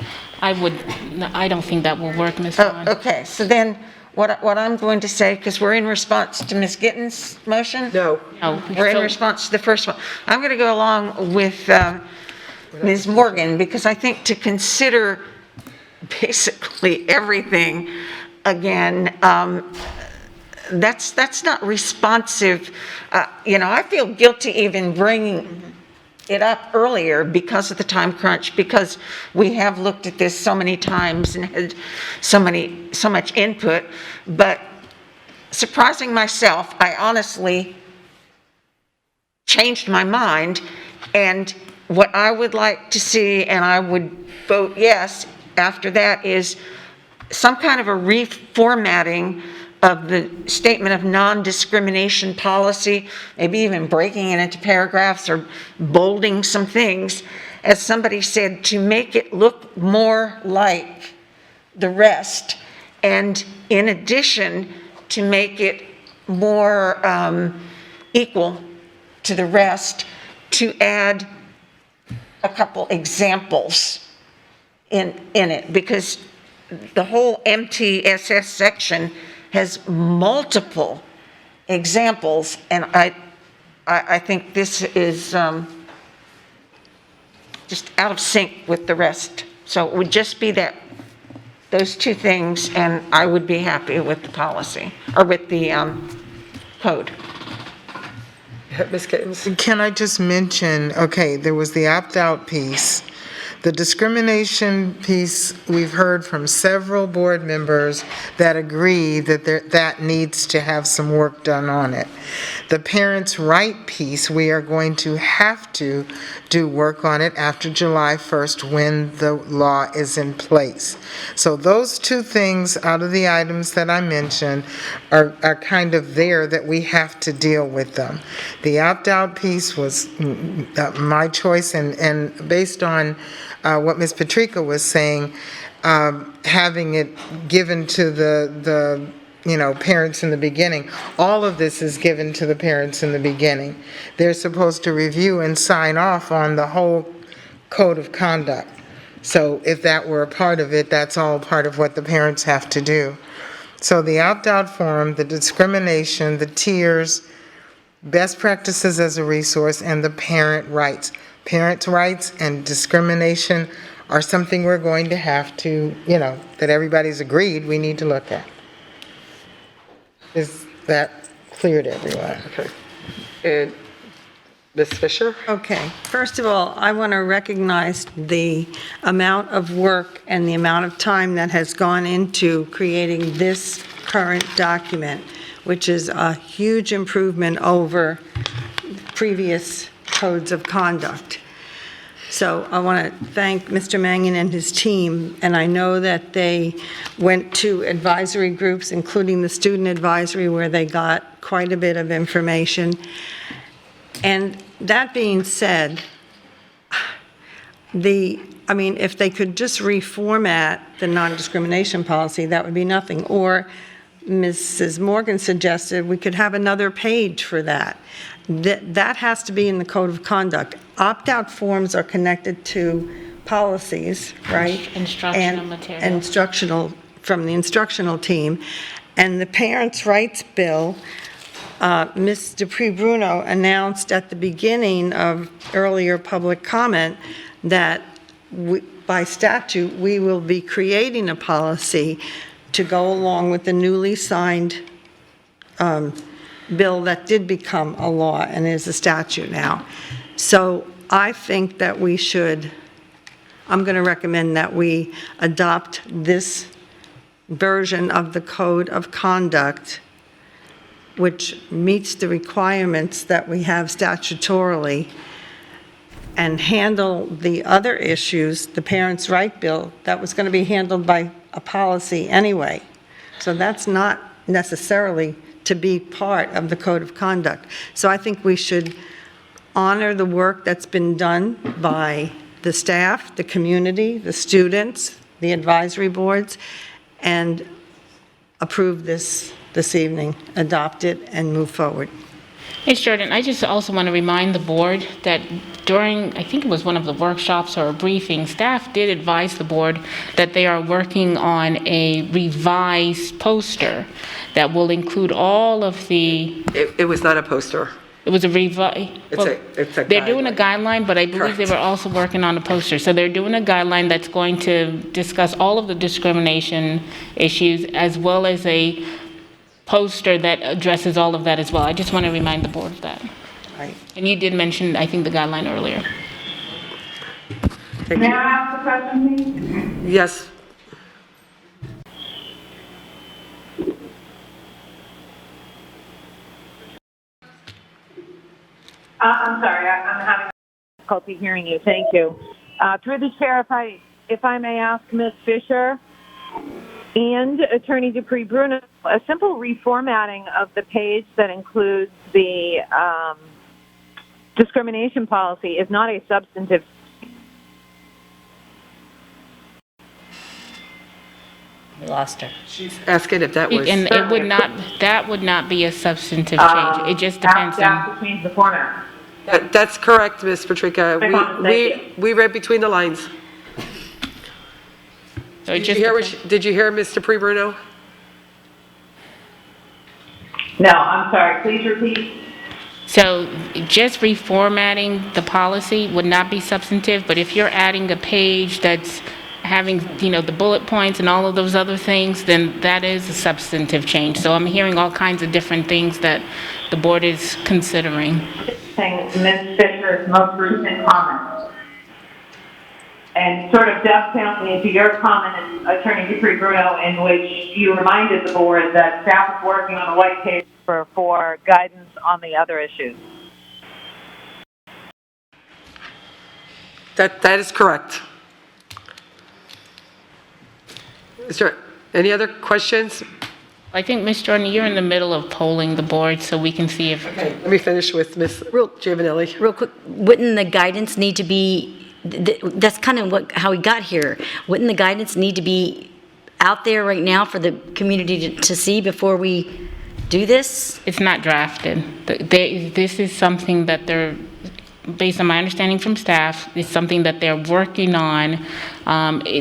don't think that will work, Ms. Vaughn. Okay, so then what I'm going to say, because we're in response to Ms. Gittens' motion? No. No. We're in response to the first one. I'm going to go along with Ms. Morgan, because I think to consider basically everything again, that's not responsive. I feel guilty even bringing it up earlier because of the time crunch, because we have looked at this so many times and had so much input. But surprising myself, I honestly changed my mind, and what I would like to see, and I would vote yes after that, is some kind of a reformatting of the statement of non-discrimination policy, maybe even breaking it into paragraphs or bolding some things, as somebody said, to make it look more like the rest, and in addition, to make it more equal to the rest, to add a couple examples in it, because the whole MTSS section has multiple examples, and I think this is just out of sync with the rest. So it would just be those two things, and I would be happy with the policy, or with the code. Ms. Kittens? Can I just mention, okay, there was the opt-out piece. The discrimination piece, we've heard from several board members that agree that that needs to have some work done on it. The parents' right piece, we are going to have to do work on it after July 1st when the law is in place. So those two things out of the items that I mentioned are kind of there that we have to deal with them. The opt-out piece was my choice, and based on what Ms. Patrica was saying, having it given to the parents in the beginning. All of this is given to the parents in the beginning. They're supposed to review and sign off on the whole code of conduct. So if that were a part of it, that's all part of what the parents have to do. So the opt-out form, the discrimination, the tiers, best practices as a resource, and the parent rights. Parents' rights and discrimination are something we're going to have to, that everybody's agreed we need to look at. Is that clear to everyone? Okay. And Ms. Fisher? Okay. First of all, I want to recognize the amount of work and the amount of time that has gone into creating this current document, which is a huge improvement over previous codes of conduct. So I want to thank Mr. Mangan and his team, and I know that they went to advisory groups, including the student advisory, where they got quite a bit of information. And that being said, if they could just reformat the non-discrimination policy, that would be nothing. Or Mrs. Morgan suggested we could have another page for that. That has to be in the code of conduct. Opt-out forms are connected to policies, right? Instructional material. And from the instructional team. And the Parents' Rights Bill, Ms. Dupree-Bruno announced at the beginning of earlier public comment that by statute, we will be creating a policy to go along with the newly signed bill that did become a law and is a statute now. So I think that I'm going to recommend that we adopt this version of the Code of Conduct, which meets the requirements that we have statutorily, and handle the other issues, the Parents' Right Bill, that was going to be handled by a policy anyway. So that's not necessarily to be part of the Code of Conduct. So I think we should honor the work that's been done by the staff, the community, the students, the advisory boards, and approve this evening, adopt it, and move forward. Ms. Jordan, I just also want to remind the board that during, I think it was one of the workshops or a briefing, staff did advise the board that they are working on a revised poster that will include all of the... It was not a poster. It was a revise. It's a They're doing a guideline, but I believe they were also working on a poster. So they're doing a guideline that's going to discuss all of the discrimination issues, as well as a poster that addresses all of that as well. I just want to remind the board of that. Right. And you did mention, I think, the guideline earlier. May I ask a question, please? Yes. I'm sorry, I'm having difficulty hearing you. Thank you. Through the chair, if I may ask Ms. Fisher and Attorney Dupree-Bruno, a simple reformatting of the page that includes the discrimination policy is not a substantive. We lost her. She's asking if that was... And it would not, that would not be a substantive change. It just depends on... Change the format. That's correct, Ms. Patrica. We read between the lines. So it Did you hear Mr. Dupree-Bruno? No, I'm sorry. Please repeat. So just reformatting the policy would not be substantive, but if you're adding a page that having, the bullet points and all of those other things, then that is a substantive change. So I'm hearing all kinds of different things that the board is considering. Ms. Fisher's most recent comments. And sort of dovetailing into your comment, Attorney Dupree-Bruno, in which you reminded the board that staff is working on a white paper for guidance on the other issues. That is correct. Is there any other questions? I think, Ms. Jordan, you're in the middle of polling the board, so we can see if... Okay, let me finish with Ms. Giovanelli. Real quick, wouldn't the guidance need to be, that's kind of how we got here. Wouldn't the guidance need to be out there right now for the community to see before we do this? It's not drafted. This is something that they're, based on my understanding from staff, it's something that they're working on.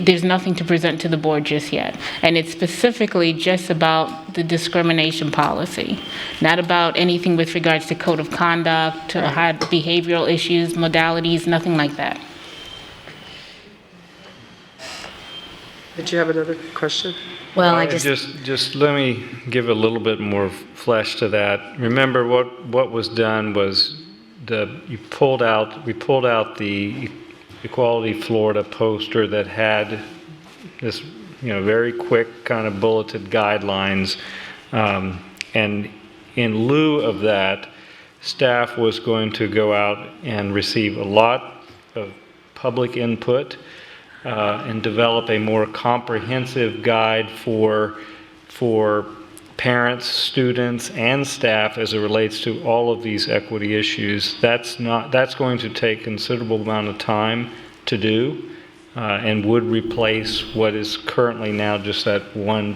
There's nothing to present to the board just yet. And it's specifically just about the discrimination policy, not about anything with regards to code of conduct, to behavioral issues, modalities, nothing like that. Did you have another question? Well, I just let me give a little bit more flesh to that. Remember what was done was we pulled out the Equality Florida poster that had this, very quick kind of bulleted guidelines, and in lieu of that, staff was going to go out and receive a lot of public input and develop a more comprehensive guide for parents, students, and staff as it relates to all of these equity issues. That's going to take considerable amount of time to do, and would replace what is currently now just that one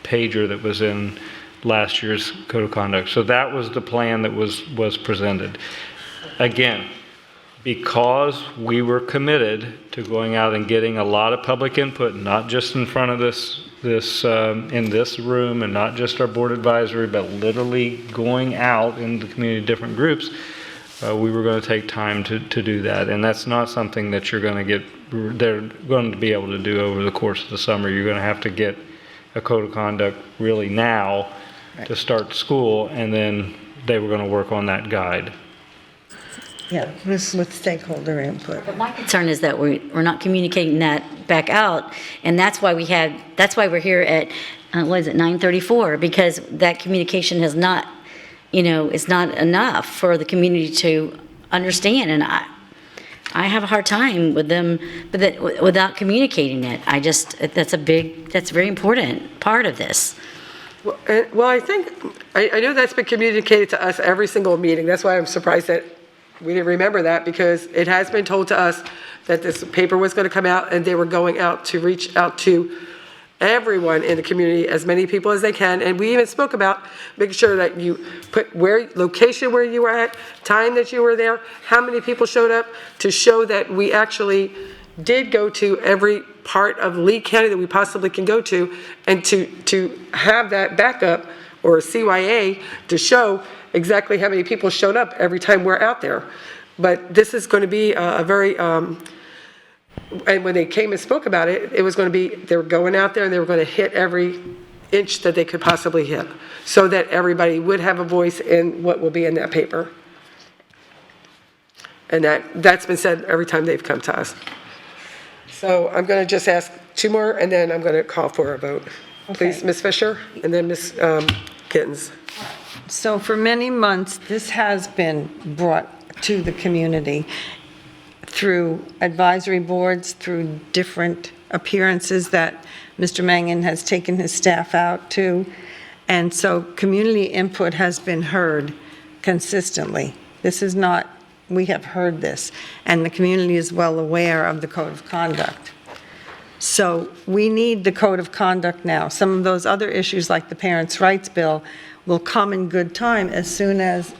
pager that was in last year's Code of Conduct. So that was the plan that was presented. Again, because we were committed to going out and getting a lot of public input, not just in front of this in this room, and not just our board advisory, but literally going out in the community, different groups, we were going to take time to do that. And that's not something that they're going to be able to do over the course of the summer. You're going to have to get a code of conduct really now to start school, and then they were going to work on that guide. Yeah, with stakeholder input. But my concern is that we're not communicating that back out, and that's why we're here at, 9:34, because that communication has not, is not enough for the community to understand, and I have a hard time with them, but without communicating it. That's a very important part of this. Well, I think, I know that's been communicated to us every single meeting. That's why I'm surprised that we didn't remember that, because it has been told to us that this paper was going to come out, and they were going out to reach out to everyone in the community, as many people as they can. And we even spoke about making sure that you put location where you were at, time that you were there, how many people showed up, to show that we actually did go to every part of Lee County that we possibly can go to, and to have that backup, or a CYA, to show exactly how many people showed up every time we're out there. But this is going to be a very, and when they came and spoke about it, it was going to be, they were going out there and they were going to hit every inch that they could possibly hit, so that everybody would have a voice in what will be in that paper. And that's been said every time they've come to us. So I'm going to just ask two more, and then I'm going to call for a vote. Please, Okay. Ms. Fisher, and then Ms. Gittens. So for many months, this has been brought to the community through advisory boards, through different appearances that Mr. Mangan has taken his staff out to. And so community input has been heard consistently. This is not, we have heard this, and the community is well aware of the Code of Conduct. So we need the Code of Conduct now. Some of those other issues, like the Parents' Rights Bill, will come in good time as soon as,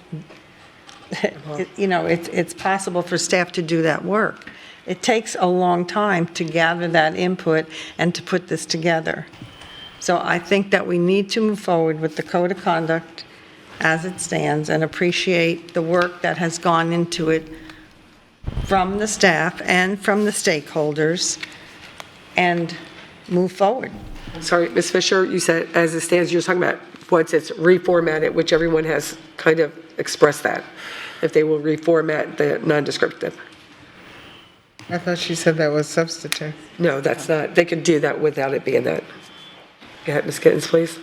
it's possible for staff to do that work. It takes a long time to gather that input and to put this together. So I think that we need to move forward with the Code of Conduct as it stands, and appreciate the work that has gone into it from the staff and from the stakeholders. and move forward. Sorry, Ms. Fisher, you said as it stands, you're talking about once it's reformatted, which everyone has kind of expressed that, if they will reformat the non-descriptive. I thought she said that was substitute. No, that's not, they can do that without it being that. Go ahead, Ms. Gittens, please.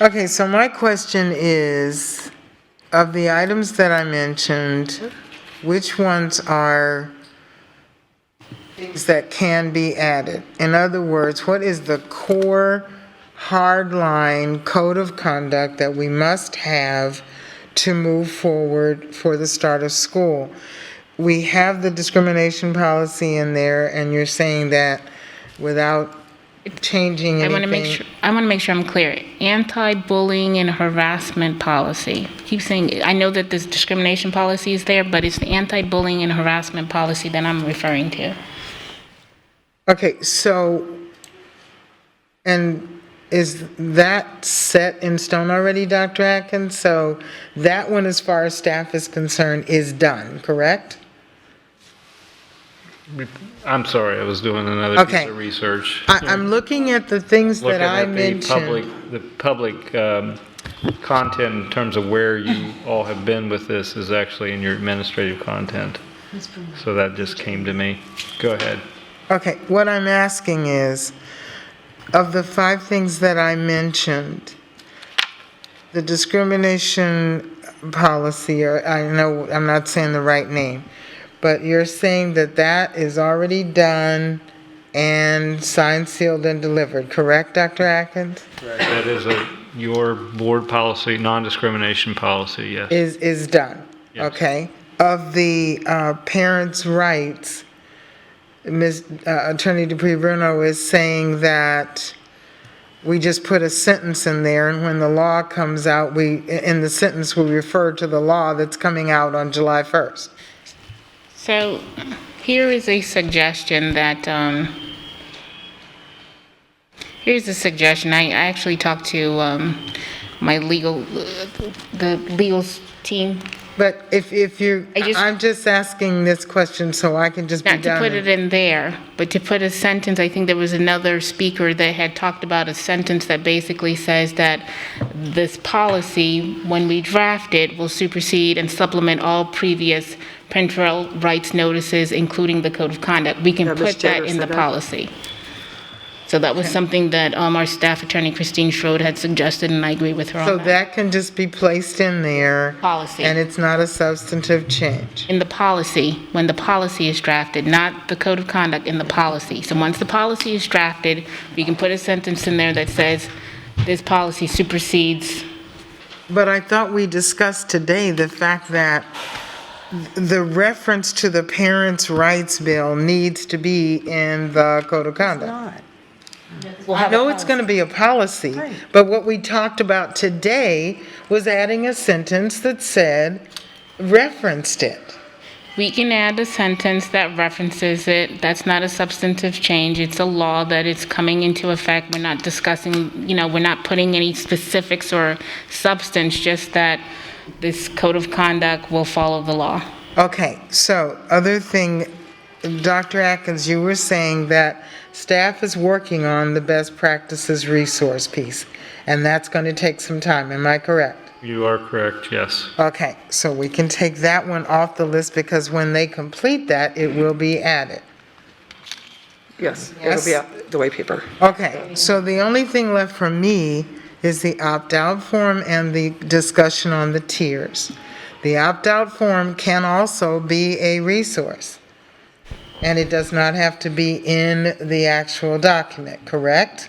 Okay, so my question is, of the items that I mentioned, which ones are things that can be added? In other words, what is the core hardline code of conduct that we must have to move forward for the start of school? We have the discrimination policy in there, and you're saying that without changing anything. I want to make sure I'm clear. Anti-bullying and harassment policy. Keep saying, I know that this discrimination policy is there, but it's the anti-bullying and harassment policy that I'm referring to. Okay, so, and is that set in stone already, Dr. Atkins? So that one, as far as staff is concerned, is done, correct? I'm sorry, I was doing another piece Okay. of research. I'm looking at the things that I mentioned. The public content in terms of where you all have been with this is actually in your administrative content. So that just came to me. Go ahead. Okay, what I'm asking is, of the 5 things that I mentioned, the discrimination policy, or I know I'm not saying the right name, but you're saying that that is already done and signed, sealed, and delivered, correct, Dr. Atkins? That is your board policy, non-discrimination policy, yes. Is done, Yes. okay? Of the parents' rights, Attorney Dupree-Bruno is saying that we just put a sentence in there, and when the law comes out, in the sentence, we refer to the law that's coming out on July 1st. So here is a suggestion that, here's a suggestion. I actually talked to my the legal team. But if you, I'm just asking this question so I can just be Not to done. put it in there, but to put a sentence, I think there was another speaker that had talked about a sentence that basically says that this policy, when we draft it, will supersede and supplement all previous parental rights notices, including the code of conduct. We can Yeah, Ms. put that Jenner in the said that. policy. So that was something that our staff attorney, Christine Schroed, had suggested, and I agree with her on So that. that can just be placed in there. Policy. And it's not a substantive change. In the policy, when the policy is drafted, not the code of conduct, in the policy. So once the policy is drafted, we can put a sentence in there that says, this policy supersedes. But I thought we discussed today the fact that the reference to the Parents' Rights Bill needs to be in the Code of Conduct. I know it's going to be a policy, but what we talked about today was adding a sentence that said, referenced it. We can add a sentence that references it. That's not a substantive change. It's a law that is coming into effect. We're not discussing, we're not putting any specifics or substance, just that this code of conduct will follow the law. Okay, so other thing, Dr. Atkins, you were saying that staff is working on the best practices resource piece, and that's going to take some time. Am I correct? You are correct, yes. Okay, so we can take that one off the list because when they complete that, it will be added. Yes, Yes? it'll be out the white paper. Okay, so the only thing left for me is the opt-out form and the discussion on the tiers. The opt-out form can also be a resource, and it does not have to be in the actual document, correct?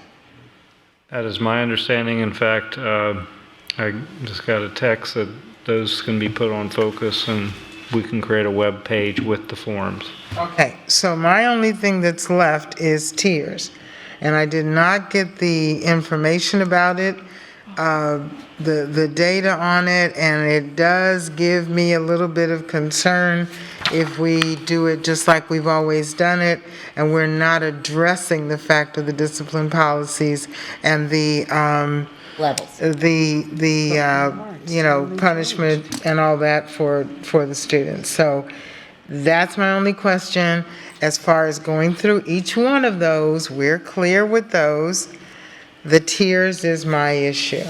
That is my understanding. In fact, I just got a text that those can be put on Focus and we can create a web page with the forms. Okay, so my only thing that's left is tiers, and I did not get the information about it, the data on it, and it does give me a little bit of concern if we do it just like we've always done it, and we're not addressing the fact of the discipline policies and the Levels. the punishment and all that for the students. So That's my only question. As far as going through each one of those, we're clear with those. The tiers is my issue.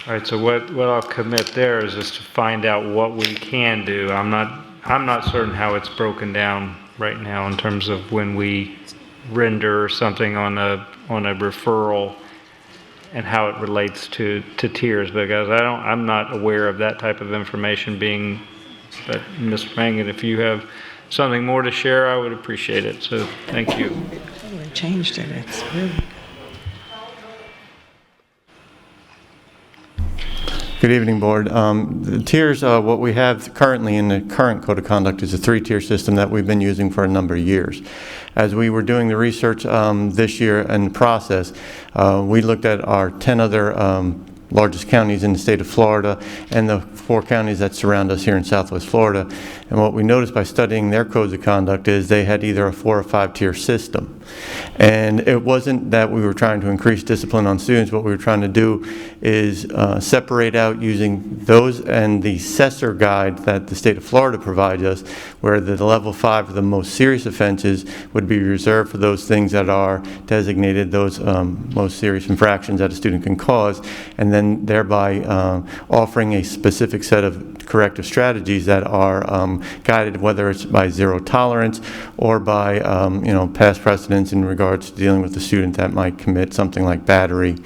All right, so what I'll commit there is just to find out what we can do. I'm not certain how it's broken down right now in terms of when we render something on a referral and how it relates to tiers, because I'm not aware of that type of information being, but Ms. Mangan, if you have something more to share, I would appreciate it, so thank you. We changed it, it's really. Good evening, Board. The tiers, what we have currently in the current Code of Conduct is a 3-tier system that we've been using for a number of years. As we were doing the research this year and the process, we looked at our 10 other largest counties in the state of Florida and the 4 counties that surround us here in Southwest Florida. And what we noticed by studying their codes of conduct is they had either a 4 or 5-tier system. And it wasn't that we were trying to increase discipline on students. What we were trying to do is separate out using those and the assessor guide that the state of Florida provides us, where the level 5 of the most serious offenses would be reserved for those things that are designated those most serious infractions that a student can cause, and then thereby offering a specific set of corrective strategies that are guided, whether it's by zero tolerance or by past precedents in regards to dealing with a student that might commit something like battery,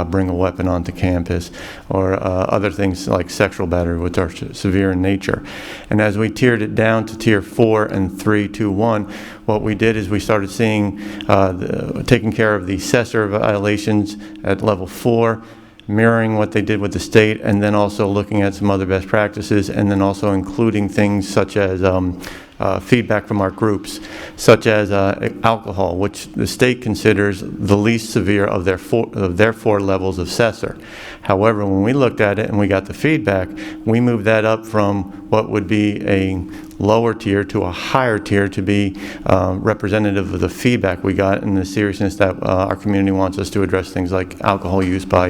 bring a weapon onto campus, or other things like sexual battery, which are severe in nature. And as we tiered it down to tier 4 and 3, 2, 1, what we did is we started seeing taking care of the assessor violations at level 4, mirroring what they did with the state, and then also looking at some other best practices, and then also including things such as feedback from our groups, such as alcohol, which the state considers the least severe of their 4 levels of assessor. However, when we looked at it and we got the feedback, we moved that up from what would be a lower tier to a higher tier to be representative of the feedback we got and the seriousness that our community wants us to address things like alcohol use by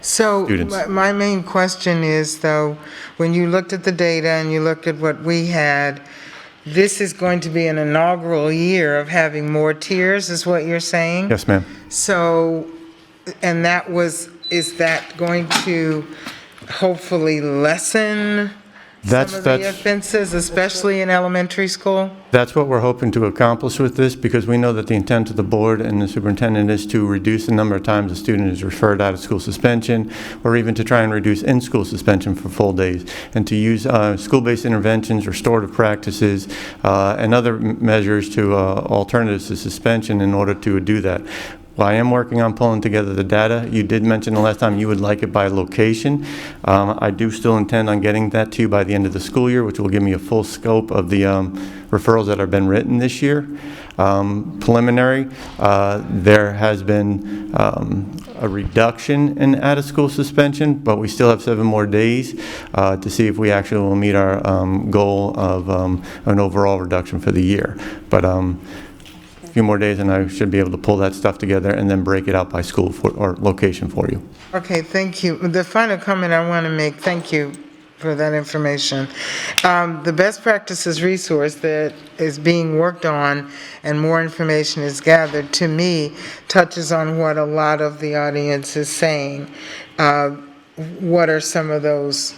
students. My main question is, though, when you looked at the data and you looked at what we had, this is going to be an inaugural year of having more tiers, is what you're saying? Yes, ma'am. So, and is that going to hopefully lessen some of the offenses, especially in elementary school? That's what we're hoping to accomplish with this, because we know that the intent of the board and the superintendent is to reduce the number of times a student is referred out of school suspension, or even to try and reduce in-school suspension for full days, and to use school-based interventions, restorative practices, and other measures to alternatives to suspension in order to do that. Well, I am working on pulling together the data. You did mention the last time you would like it by location. I do still intend on getting that to you by the end of the school year, which will give me a full scope of the referrals that have been written this year. Preliminary, there has been a reduction in out-of-school suspension, but we still have 7 more days to see if we actually will meet our goal of an overall reduction for the year. But few more days and I should be able to pull that stuff together and then break it out by school or location for you. Okay, thank you. The final comment I want to make, thank you for that information. The best practices resource that is being worked on and more information is gathered, to me, touches on what a lot of the audience is saying. What are some of those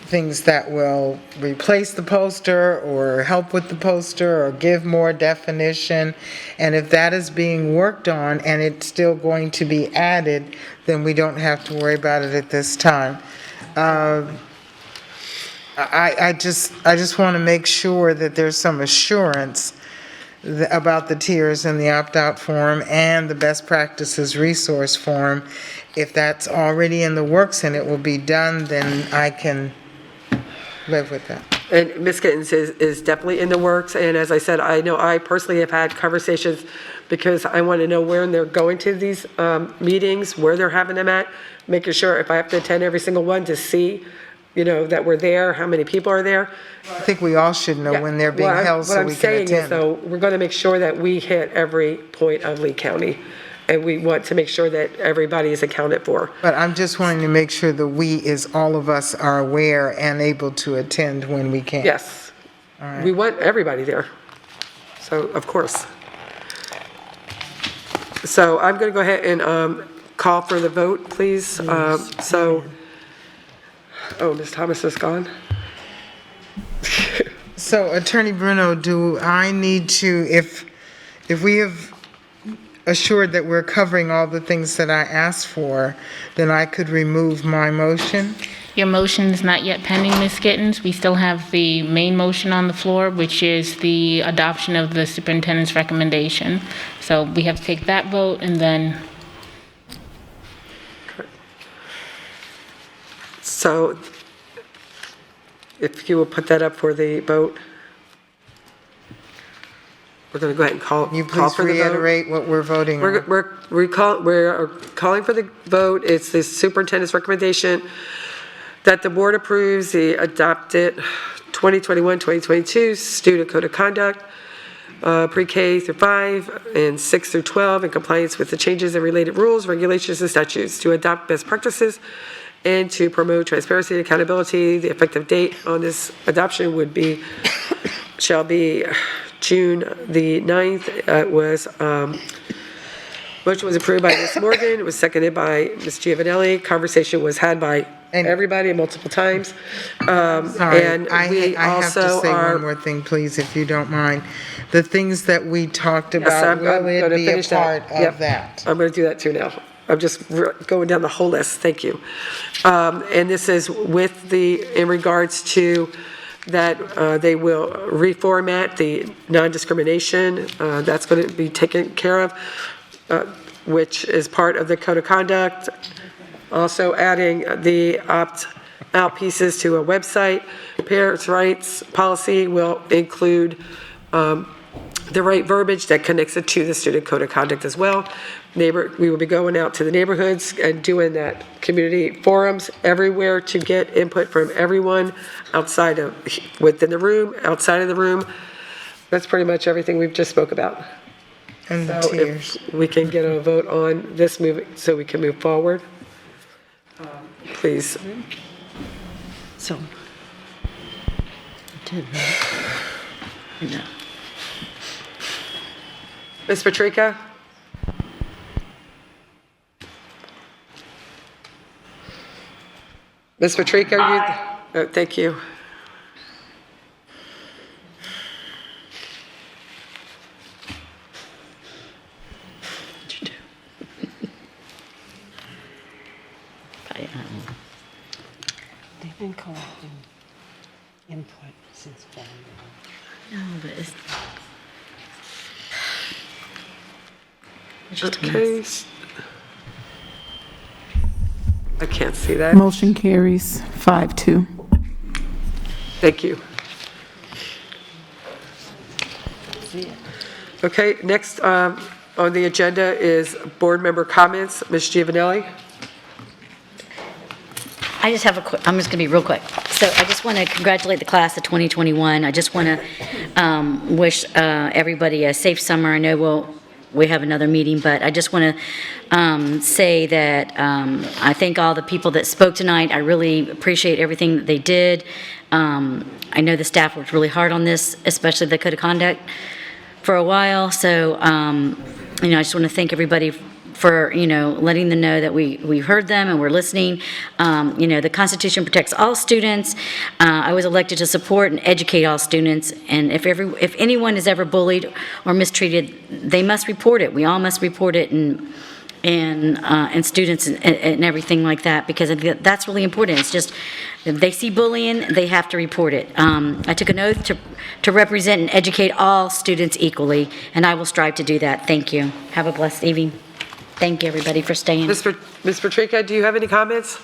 things that will replace the poster or help with the poster or give more definition? And if that is being worked on and it's still going to be added, then we don't have to worry about it at this time. I just want to make sure that there's some assurance about the tiers in the opt-out form and the best practices resource form. If that's already in the works and it will be done, then I can live with that. And Ms. Gittens is definitely in the works, and as I said, I know I personally have had conversations because I want to know where they're going to these meetings, where they're having them at, making sure if I have to attend every single one to see, that we're there, how many people are there. I think we all should know when they're being held so we can attend. What I'm saying is, though, we're going to make sure that we hit every point of Lee County. and we want to make sure that everybody is accounted for. But I'm just wanting to make sure the "we" is all of us are aware and able to attend when we can. Yes. All right. We want everybody there. So, of course. So I'm going to go ahead and call for the vote, please. So, oh, Ms. Thomas is gone. So Attorney Bruno, do I need to, if we have assured that we're covering all the things that I asked for, then I could remove my motion? Your motion is not yet pending, Ms. Gittens. We still have the main motion on the floor, which is the adoption of the superintendent's recommendation. So we have to take that vote and then. So if you will put that up for the vote. We're going to go ahead and call for the vote. You please reiterate what we're voting on. We're calling for the vote. It's the superintendent's recommendation that the board approves the adopted 2021-2022 student code of conduct, pre-K through 5 and 6 through 12 in compliance with the changes in related rules, regulations, and statutes to adopt best practices and to promote transparency and accountability. The effective date on this adoption shall be June the 9th. Motion was approved by Ms. Morgan. It was seconded by Ms. Giovanelli. Conversation was had by everybody multiple times. Sorry, And I we have to also say are. one more thing, please, if you don't mind. The things that we talked Yes, about, I'm will it gonna be a finish that. part Yep. of that? I'm going to do that too now. I'm just going down the whole list. Thank you. And this is in regards to that they will reformat the non-discrimination. That's going to be taken care of, which is part of the code of conduct. Also adding the opt-out pieces to a website. Parents' rights policy will include the right verbiage that connects it to the student code of conduct as well. We will be going out to the neighborhoods and doing that community forums everywhere to get input from everyone within the room, outside of the room. That's pretty much everything we've just spoke about. And the So tiers. if we can get a vote on this so we can move forward, please. So. No. Ms. Patrica? Ms. Patrica, thank you. They've been collecting input since February. No, but it's. Okay. I can't see that. Motion carries 5-2. Thank you. Okay, next on the agenda is board member comments. Ms. Giovanelli? I just have I'm just going to be real quick. So I just want to congratulate the class of 2021. I just want to wish everybody a safe summer. I know we have another meeting, but I just want to say that I thank all the people that spoke tonight. I really appreciate everything that they did. I know the staff worked really hard on this, especially the code of conduct for a while. So, I just want to thank everybody for, letting them know that we heard them and we're listening. The Constitution protects all students. I was elected to support and educate all students. And if anyone is ever bullied or mistreated, they must report it. We all must report it, and students and everything like that, because that's really important. It's just, if they see bullying, they have to report it. I took an oath to represent and educate all students equally, and I will strive to do that. Thank you. Have a blessed evening. Thank you, everybody, for staying. Ms. Patrica, do you have any comments?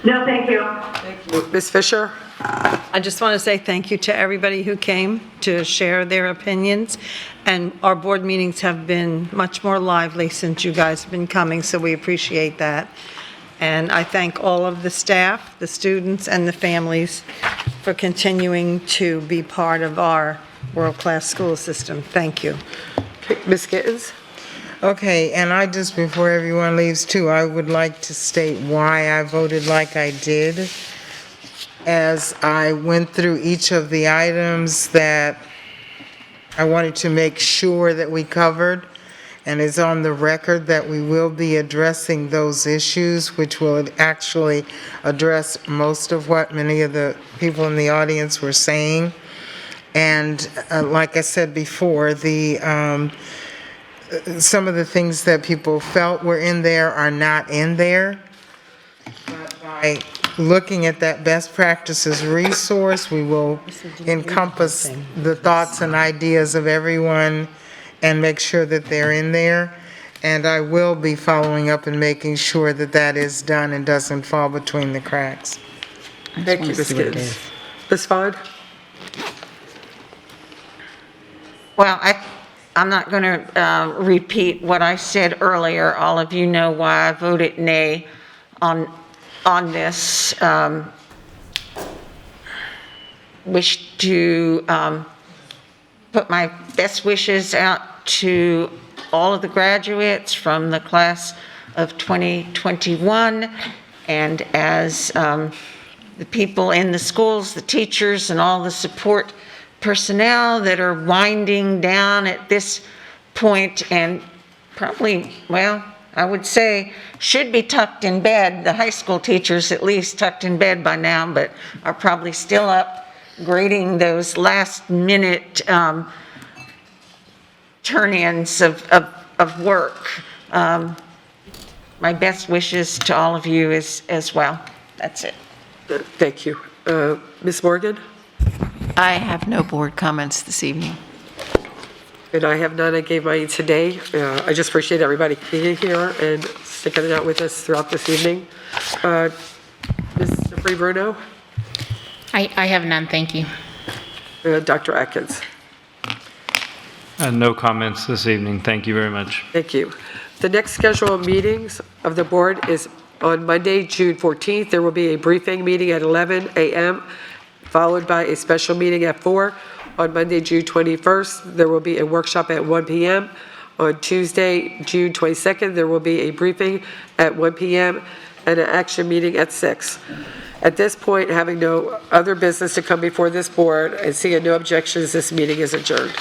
No, thank you. Thank you. Ms. Fisher? I just want to say thank you to everybody who came to share their opinions. And our board meetings have been much more lively since you guys have been coming, so we appreciate that. And I thank all of the staff, the students, and the families for continuing to be part of our world-class school system. Thank you. Okay, Ms. Gittens? Okay, and I just, before everyone leaves too, I would like to state why I voted like I did. As I went through each of the items that I wanted to make sure that we covered, and it's on the record that we will be addressing those issues, which will actually address most of what many of the people in the audience were saying. And like I said before, some of the things that people felt were in there are not in there. But by looking at that best practices resource, we will encompass the thoughts and ideas of everyone and make sure that they're in there. And I will be following up and making sure that that is done and doesn't fall between the cracks. Thank you, Ms. Gibbs. Ms. Vaughn? Well, I'm not going to repeat what I said earlier. All of you know why I voted nay on this. Wish to put my best wishes out to all of the graduates from the class of 2021, and as the people in the schools, the teachers, and all the support personnel that are winding down at this point and probably, well, I would say should be tucked in bed. The high school teachers at least tucked in bed by now, but are probably still up grading those last minute turn-ins of work. My best wishes to all of you as well. That's it. Thank you. Ms. Morgan? I have no board comments this evening. And I have none. I gave mine today. I just appreciate everybody being here and sticking it out with us throughout this evening. Ms. Free Bruno? I have none, thank you. Dr. Atkins? No comments this evening. Thank you very much. Thank you. The next scheduled meetings of the board is on Monday, June 14th. There will be a briefing meeting at 11 a.m., followed by a special meeting at 4. On Monday, June 21st, there will be a workshop at 1 p.m. On Tuesday, June 22nd, there will be a briefing at 1 p.m. and an action meeting at 6. At this point, having no other business to come before this board and seeing no objections, this meeting is adjourned.